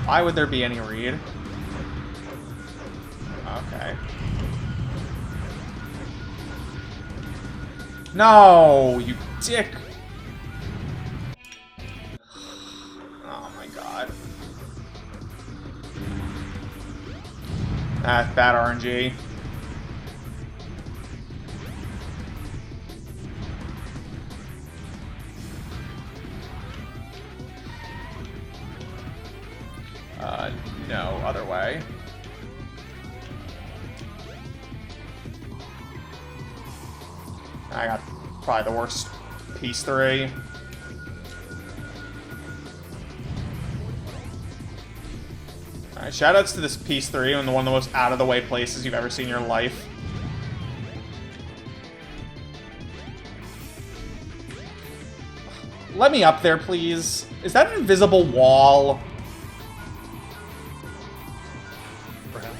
Why would there be any read? Okay. No, you dick! Oh my god. That's bad RNG. No, other way. I got probably the worst piece 3. Alright, shoutouts to this piece 3 and one of the most out-of-the-way places you've ever seen in your life. Let me up there, please. Is that an invisible wall? perhaps.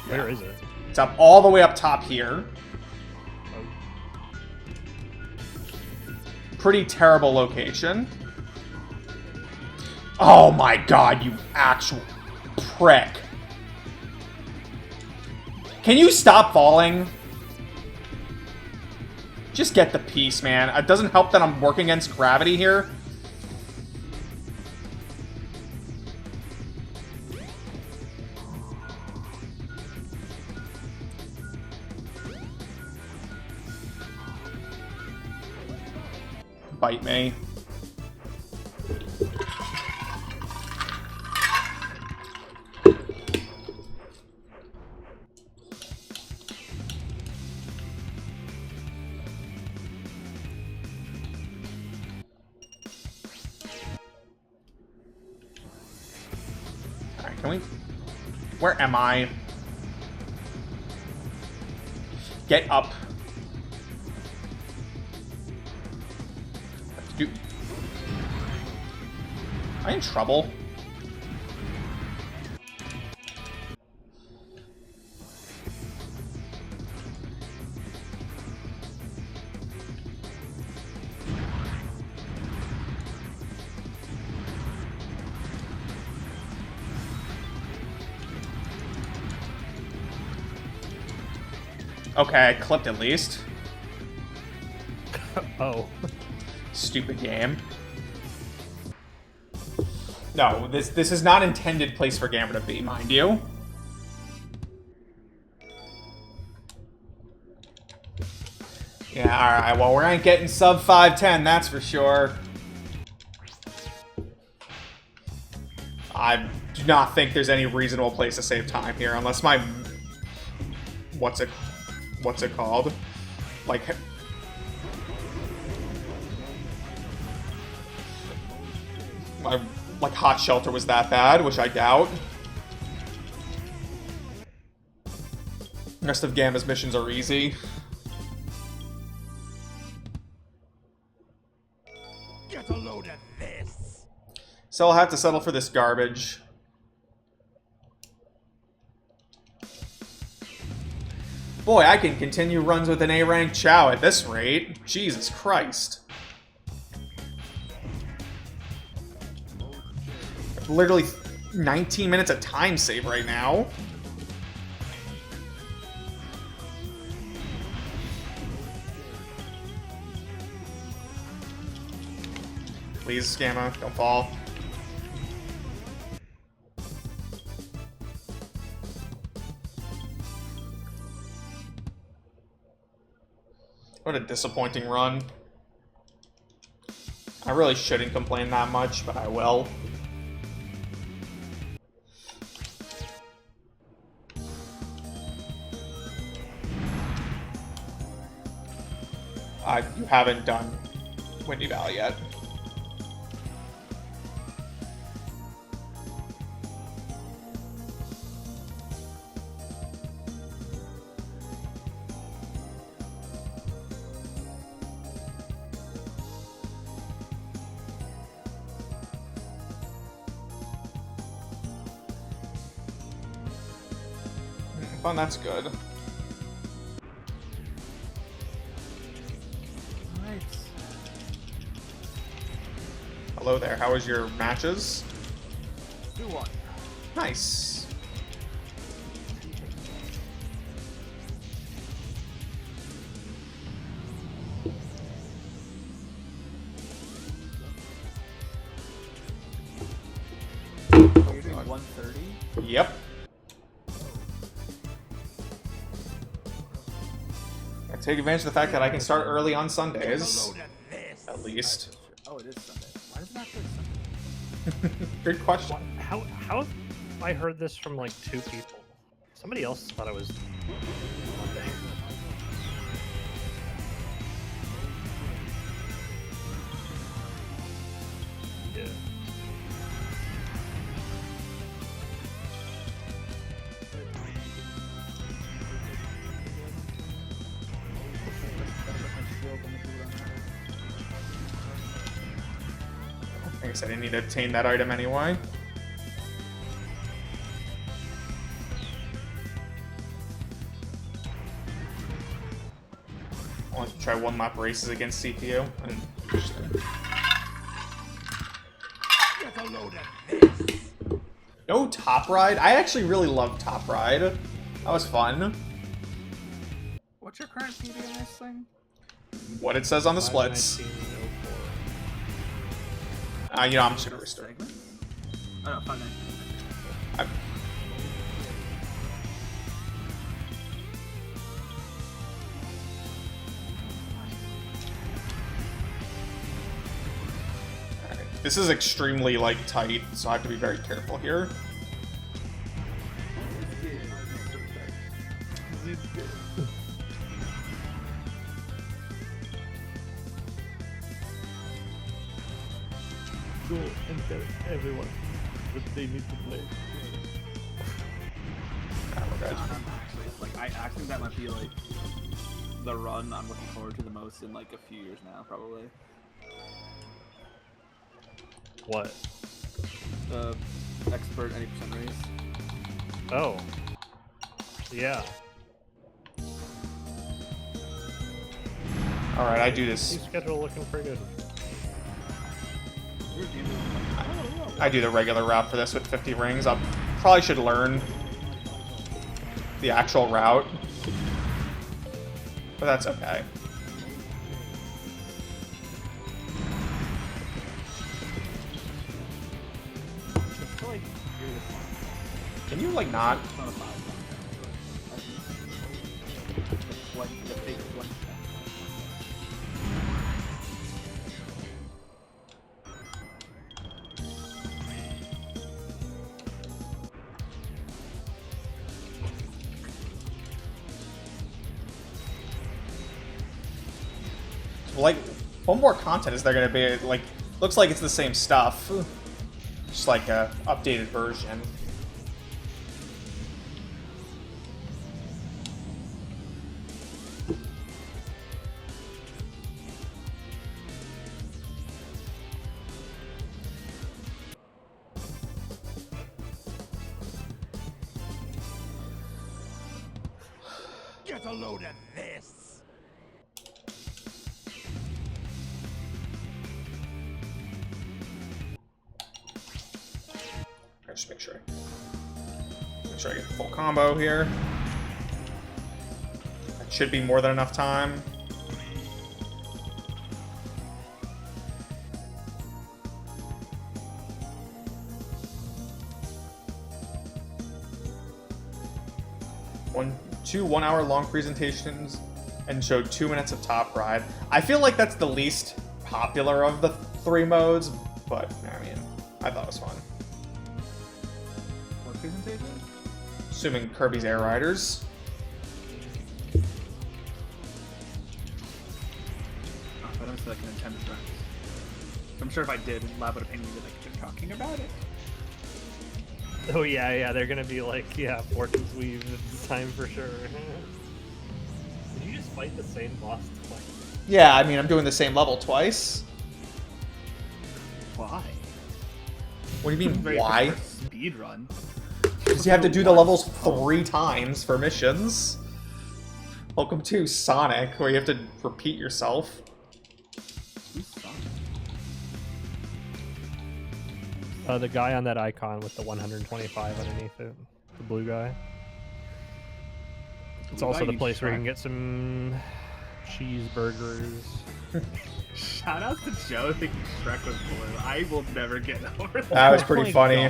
Where is it? It's up all the way up top here. Pretty terrible location. Oh my god, you actual prick. Can you stop falling? Just get the piece, man. It doesn't help that I'm working against gravity here. Bite me. Alright, can we... Where am I? Get up. Dude. Am I in trouble? Okay, I clipped at least. Oh. Stupid game. No, this is not intended place for Gamma to be, mind you. Yeah, alright, well, we ain't getting sub 510, that's for sure. I do not think there's any reasonable place to save time here, unless my... What's it called? Like... My, like, hot shelter was that bad, which I doubt. The rest of Gamma's missions are easy. Get a load of this. So I'll have to settle for this garbage. Boy, I can continue runs with an A-rank Chow at this rate. Jesus Christ. Literally 19 minutes of time save right now. Please, Gamma, don't fall. What a disappointing run. I really shouldn't complain that much, but I will. You haven't done Windy Valley yet. Fun, that's good. Hello there, how was your matches? 2-1. Nice. You're doing 130? Yep. I take advantage of the fact that I can start early on Sundays. At least. Oh, it is Sunday. Why does it not say Sunday? Good question. How have I heard this from like 2 people? Somebody else thought it was Monday. Yeah. I guess I didn't need to obtain that item anyway. I want to try one lap races against CPU. Interesting. Get a load of this. No Top Ride? I actually really love Top Ride. That was fun. What's your current PB in this thing? What it says on the splits. 519.04. You know, I'm just gonna restart. Segment? Oh no, 519. I- Alright, this is extremely, like, tight, so I have to be very careful here. Go and tell everyone that they need to play. good. I actually think that might be like the run I'm looking forward to the most in like a few years now, probably. What? The expert 80% race. Oh. Yeah. All right, I do this. Team schedule looking pretty good. I do the regular route for this with 50 rings. I probably should learn the actual route, but that's okay. Can you like not? Like, what more content is there gonna be? Like, looks like it's the same stuff, just like a updated version. Get a load of this. Just make sure I get the full combo here. That should be more than enough time. Two 1 hour long presentations and showed 2 minutes of top ride. I feel like that's the least popular of the 3 modes, but I mean, I thought it was fun. What presentation? Assuming Kirby's Air Riders. Oh, I don't feel like an Nintendo Direct. I'm sure if I did, Lab would have painted me like you're talking about it. Oh yeah, they're gonna be like, yeah, Fortune's Weave this time for sure. Did you just fight the same boss twice? Yeah, I mean, I'm doing the same level twice. Why? What do you mean, Very why? Speed run. Because you have to do the levels 3 times for missions. Welcome to Sonic, where you have to repeat yourself. Who's Sonic? The guy on that icon with the 125 underneath it. The blue guy. It's also the place where you can get some cheeseburgers. Shout out to Joe thinking Shrek was blue. I will never get over that. That was pretty funny.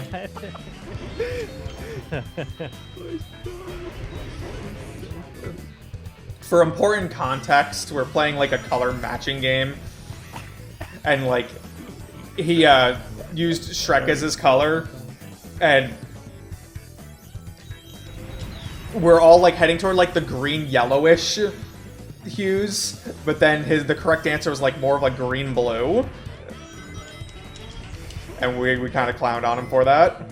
For important context, we're playing like a color matching game. And like, he used Shrek as his color. And we're all like heading toward like the green yellowish hues, but then the correct answer was like more of like green blue, and we kind of clowned on him for that.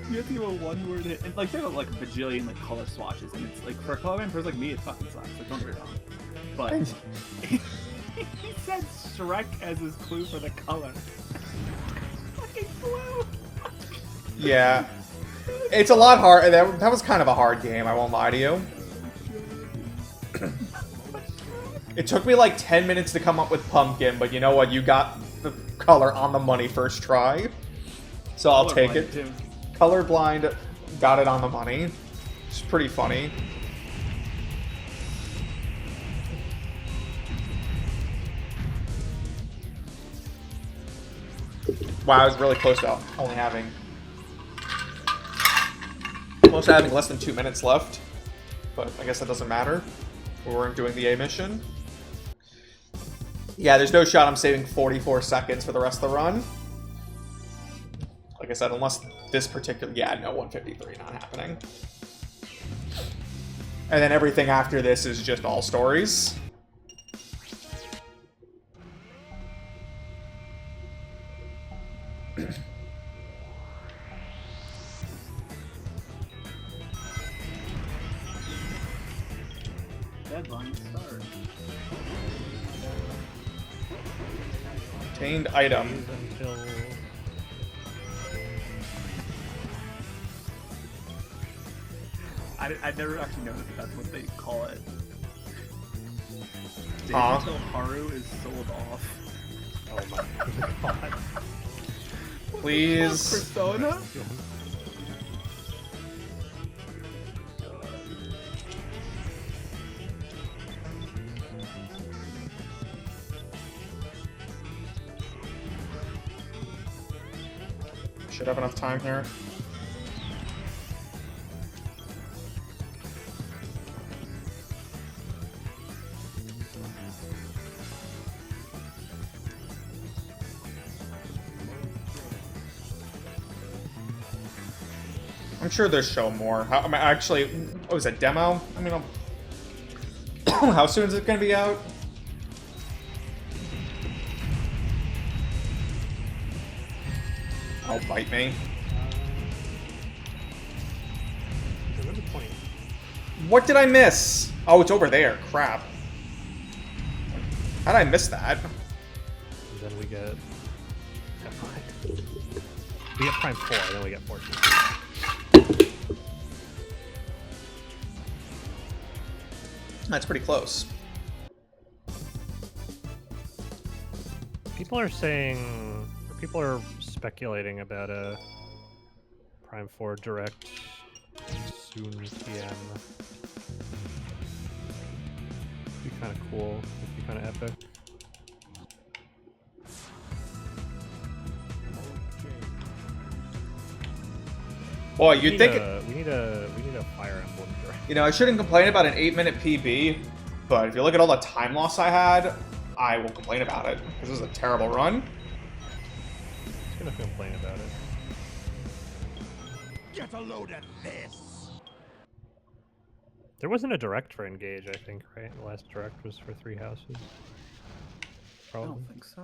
You have to give a one-word hit, and like there are like a bajillion like color swatches, and it's like for a colorblind person like me, it fucking sucks. Like don't get me wrong, but he said Shrek as his clue for the color. Fucking blue. Yeah, it's a lot hard. That was kind of a hard game. I won't lie to you. It took me like 10 minutes to come up with pumpkin, but you know what? You got the color on the money first try. So I'll take it. Too. Colorblind got it on the money. It's pretty funny. Wow, I was really close to only having... Close to having less than 2 minutes left. But I guess that doesn't matter. We weren't doing the A mission. Yeah, there's no shot I'm saving 44 seconds for the rest of the run. Like I said, unless this particular... Yeah, no, 153, not happening. And then everything after this is just all stories. Deadline start. Obtained item. Until I never actually noticed that that's what they call it. Days Huh? until Haru is sold off. oh my god. Please. Persona? Should have enough time here. I'm sure there's show more. I mean, actually, oh, is it demo? I mean, how soon is it going to be out? Oh, bite me. What's the point? What did I miss? Oh, it's over there. Crap. How did I miss that? And then we get we get Prime 4, and then we get 14. That's pretty close. People are saying, or people are speculating about a Prime 4 Direct soon PM. It'd be kind of cool. It'd be kind of epic. Boy, you'd think. We need a Fire Emblem Direct. You know, I shouldn't complain about an 8-minute PB, but if you look at all the time loss I had, I will complain about it. This is a terrible run. I'm gonna complain about it. Get a load of this. There wasn't a Direct for Engage, I think, right? The last Direct was for Three Houses. I Probably. don't think so.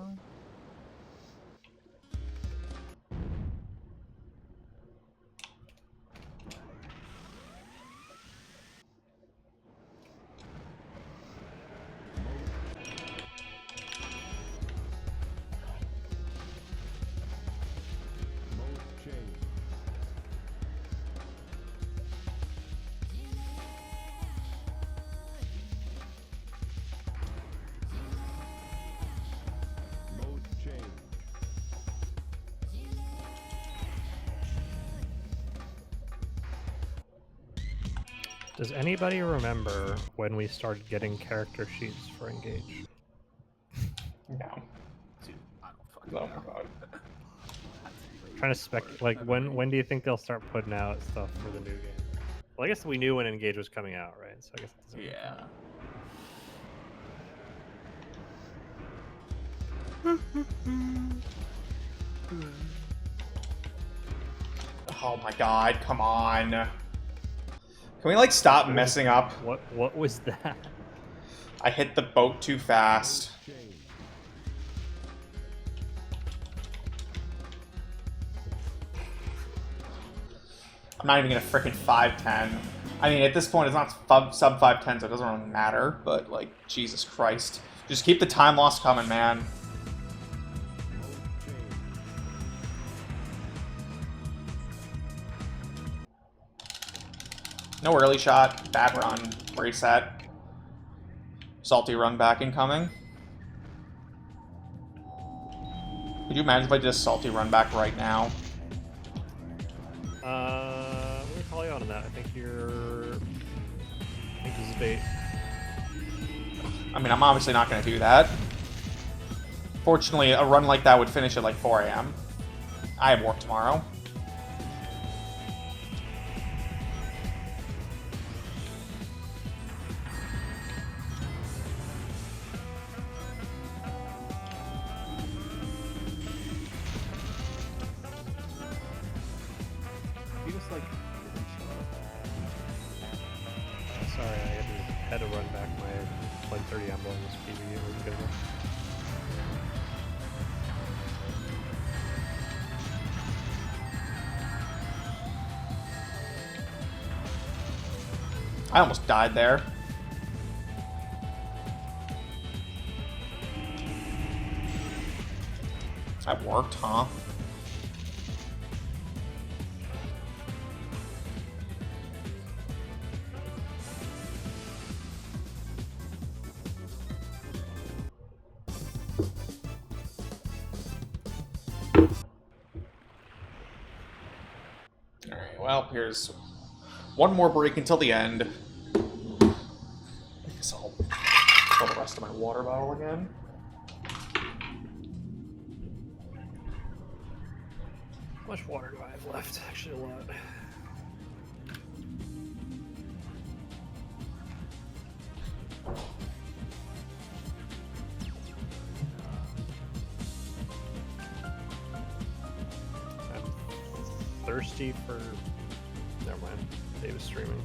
Does anybody remember when we started getting character sheets for Engage? No. Dude, I don't fucking Oh know. my god. Trying to like when do you think they'll start putting out stuff for the new game? Well, I guess we knew when Engage was coming out, right? So I guess it doesn't Yeah. Oh my god, come on. Can we, like, stop messing up? What was that? I hit the boat too fast. I'm not even gonna frickin' 510. I mean, at this point, it's not sub 510, so it doesn't really matter, but, like, Jesus Christ. Just keep the time loss coming, man. No early shot, bad run, reset. Salty run back incoming. Could you imagine if I did a salty run back right now? I'm gonna call you out on that. I think this is bait. I mean, I'm obviously not going to do that. Fortunately, a run like that would finish at like 4 a.m. I have work tomorrow. He just like didn't show up. Sorry, I had to run back my 130 emblems PB. It was good. I almost died there. That worked, huh? Alright, well, here's one more break until the end. I guess I'll fill the rest of my water bottle again. How much water do I have left? Actually, a lot. I'm thirsty for. Never mind. Dave is streaming.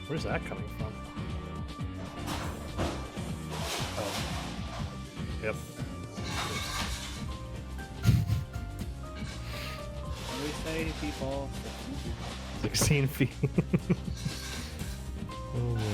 Where's that coming from? Oh. Yep. What do we say, people? 16 feet. Oh, man.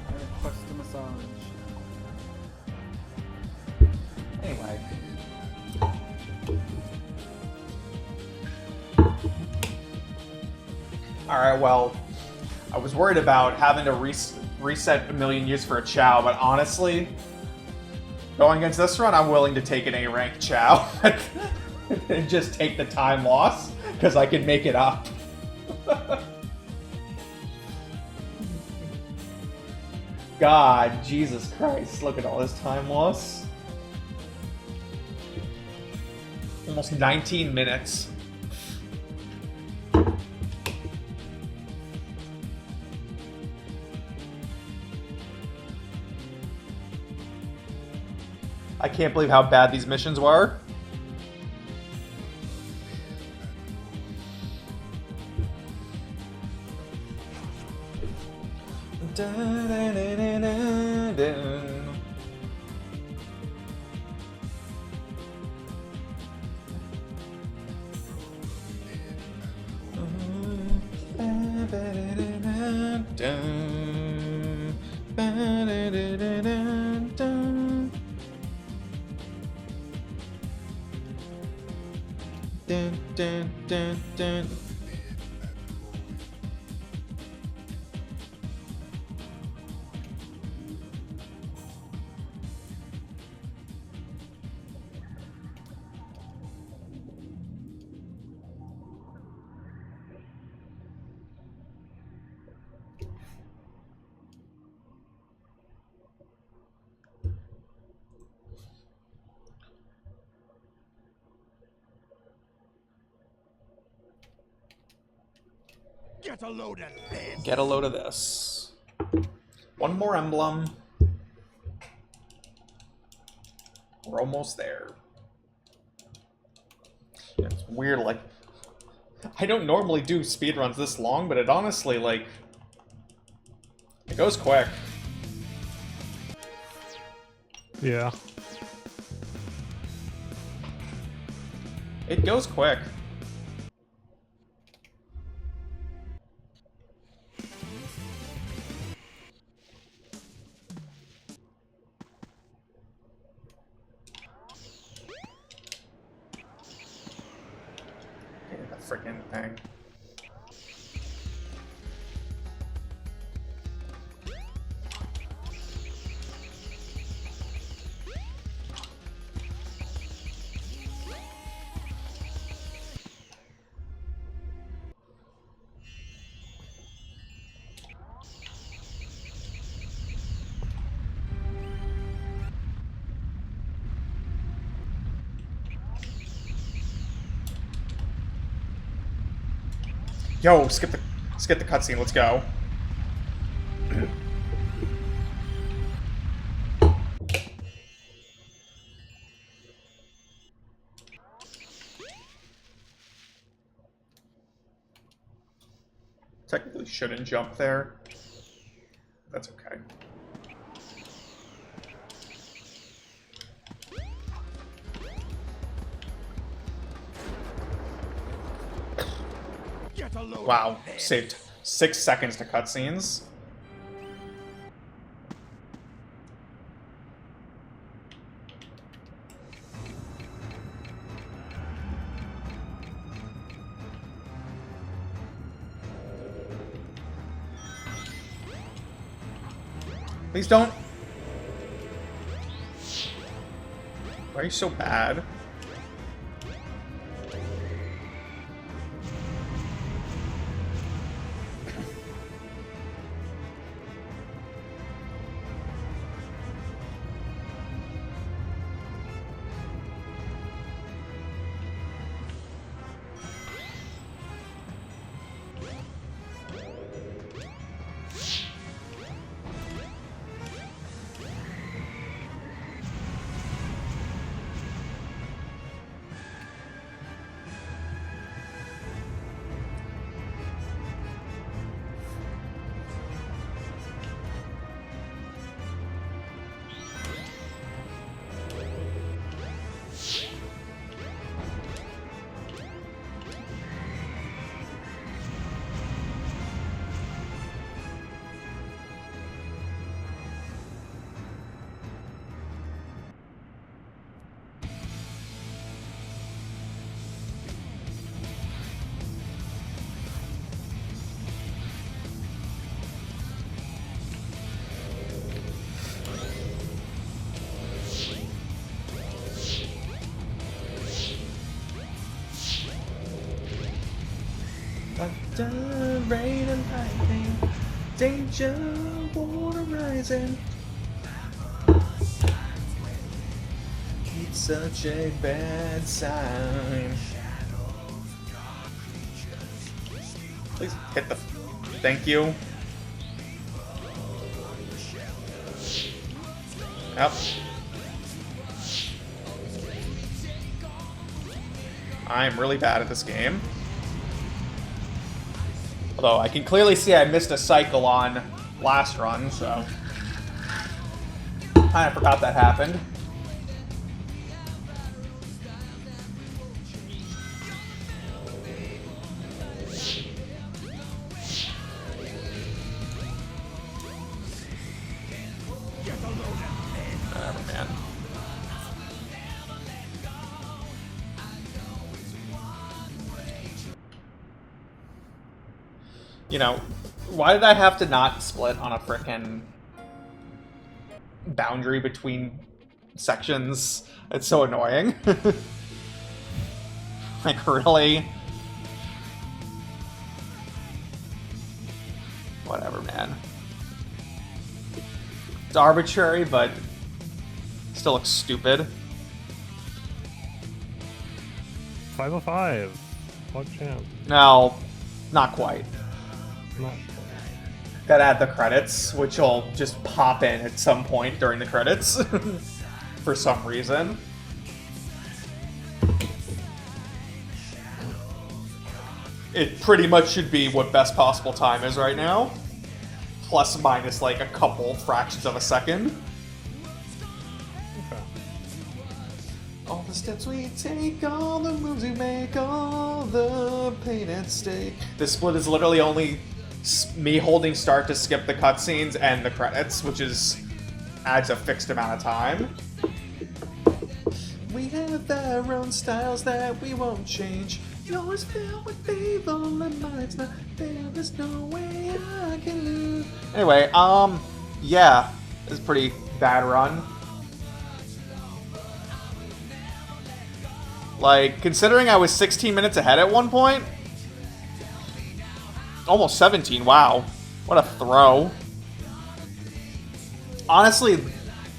I request a massage. Anyway. Alright, well, I was worried about having to reset a million years for a Chow, but honestly, going against this run, I'm willing to take an A-rank Chow and just take the time loss, because I can make it up. God, Jesus Christ, look at all this time loss. Almost 19 minutes. I can't believe how bad these missions were. Dun, dun, dun, dun. Get a load of this. Get a load of this. One more emblem. We're almost there. It's weird, like, I don't normally do speedruns this long, but it honestly, like, it goes quick. Yeah. It goes quick. The freaking thing. Yo, skip the cutscene. Let's go. Technically shouldn't jump there. That's okay. Get a load Wow, of this. saved 6 seconds to cutscenes. Please don't. Why are you so bad? Thunder, rain, and lightning, danger, water rising. It's such a bad sign. Please hit the. Thank you. Yep. I'm really bad at this game. Although I can clearly see I missed a cycle on last run, so kind of forgot that happened. Whatever, man. You know, why did I have to not split on a frickin' boundary between sections? It's so annoying. Like, really? Whatever, man. It's arbitrary, but still looks stupid. 505. Plug champ. No, not quite. I'm not sure. Gotta add the credits, which will just pop in at some point during the credits for some reason. It pretty much should be what best possible time is right now. Plus minus like a couple fractions of a second. Okay. All the steps we take, all the moves we make, all the pain at stake. This split is literally only me holding start to skip the cutscenes and the credits, which adds a fixed amount of time. We have our own styles that we won't change. Yours filled with evil and mine's not there. There's no way I can lose. Anyway, yeah, it's a pretty bad run. Like, considering I was 16 minutes ahead at one point, almost 17, wow. What a throw. Honestly,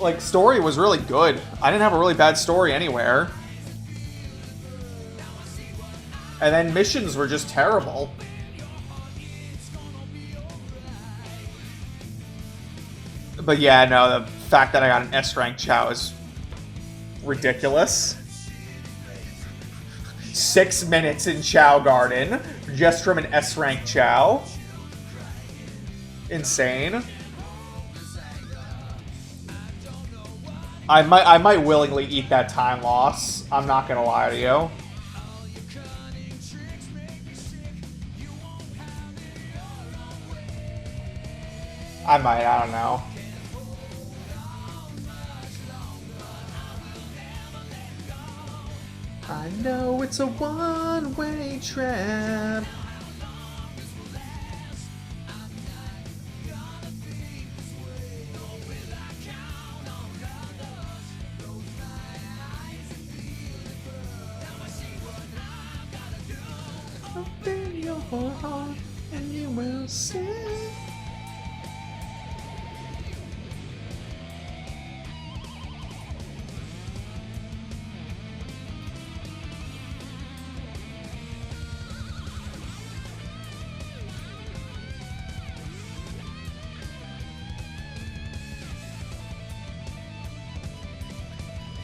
like, story was really good. I didn't have a really bad story anywhere. And then missions were just terrible. But yeah, no, the fact that I got an S-rank Chow is ridiculous. 6 minutes in Chow Garden just from an S-rank Chow. Insane. I might willingly eat that time loss. I'm not gonna lie to you. I don't know. I know it's a one-way trap. Open your heart and you will see.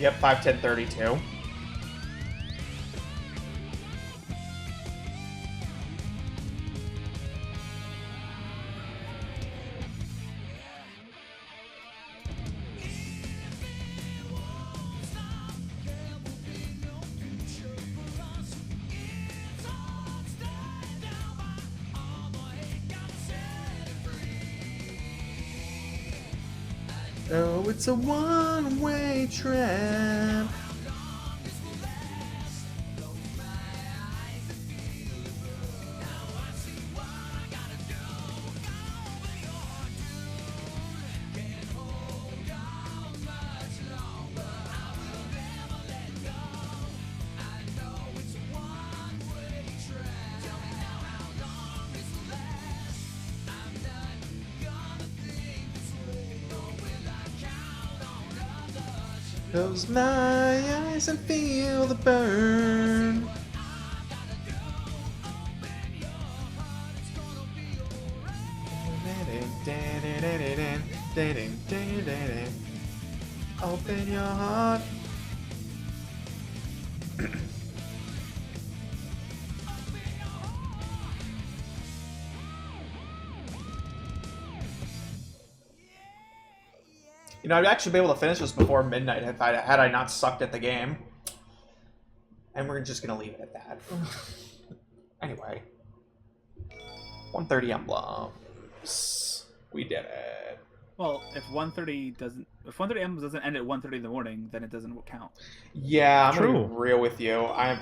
Yep, 5:10:32. Oh, it's a one-way trap. Close my eyes and feel the burn. Open your heart. You know, I'd actually be able to finish this before midnight had I not sucked at the game. And we're just gonna leave it at that. Anyway. 130 emblems. We did it. Well, if 130 emblems doesn't end at 1:30 in the morning, then it doesn't count. Yeah, I'm True. gonna be real with you. If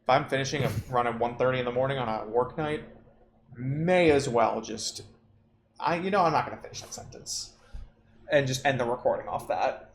I'm finishing a run at 1:30 in the morning on a work night, may as well just I'm not gonna finish that sentence. And just end the recording off that.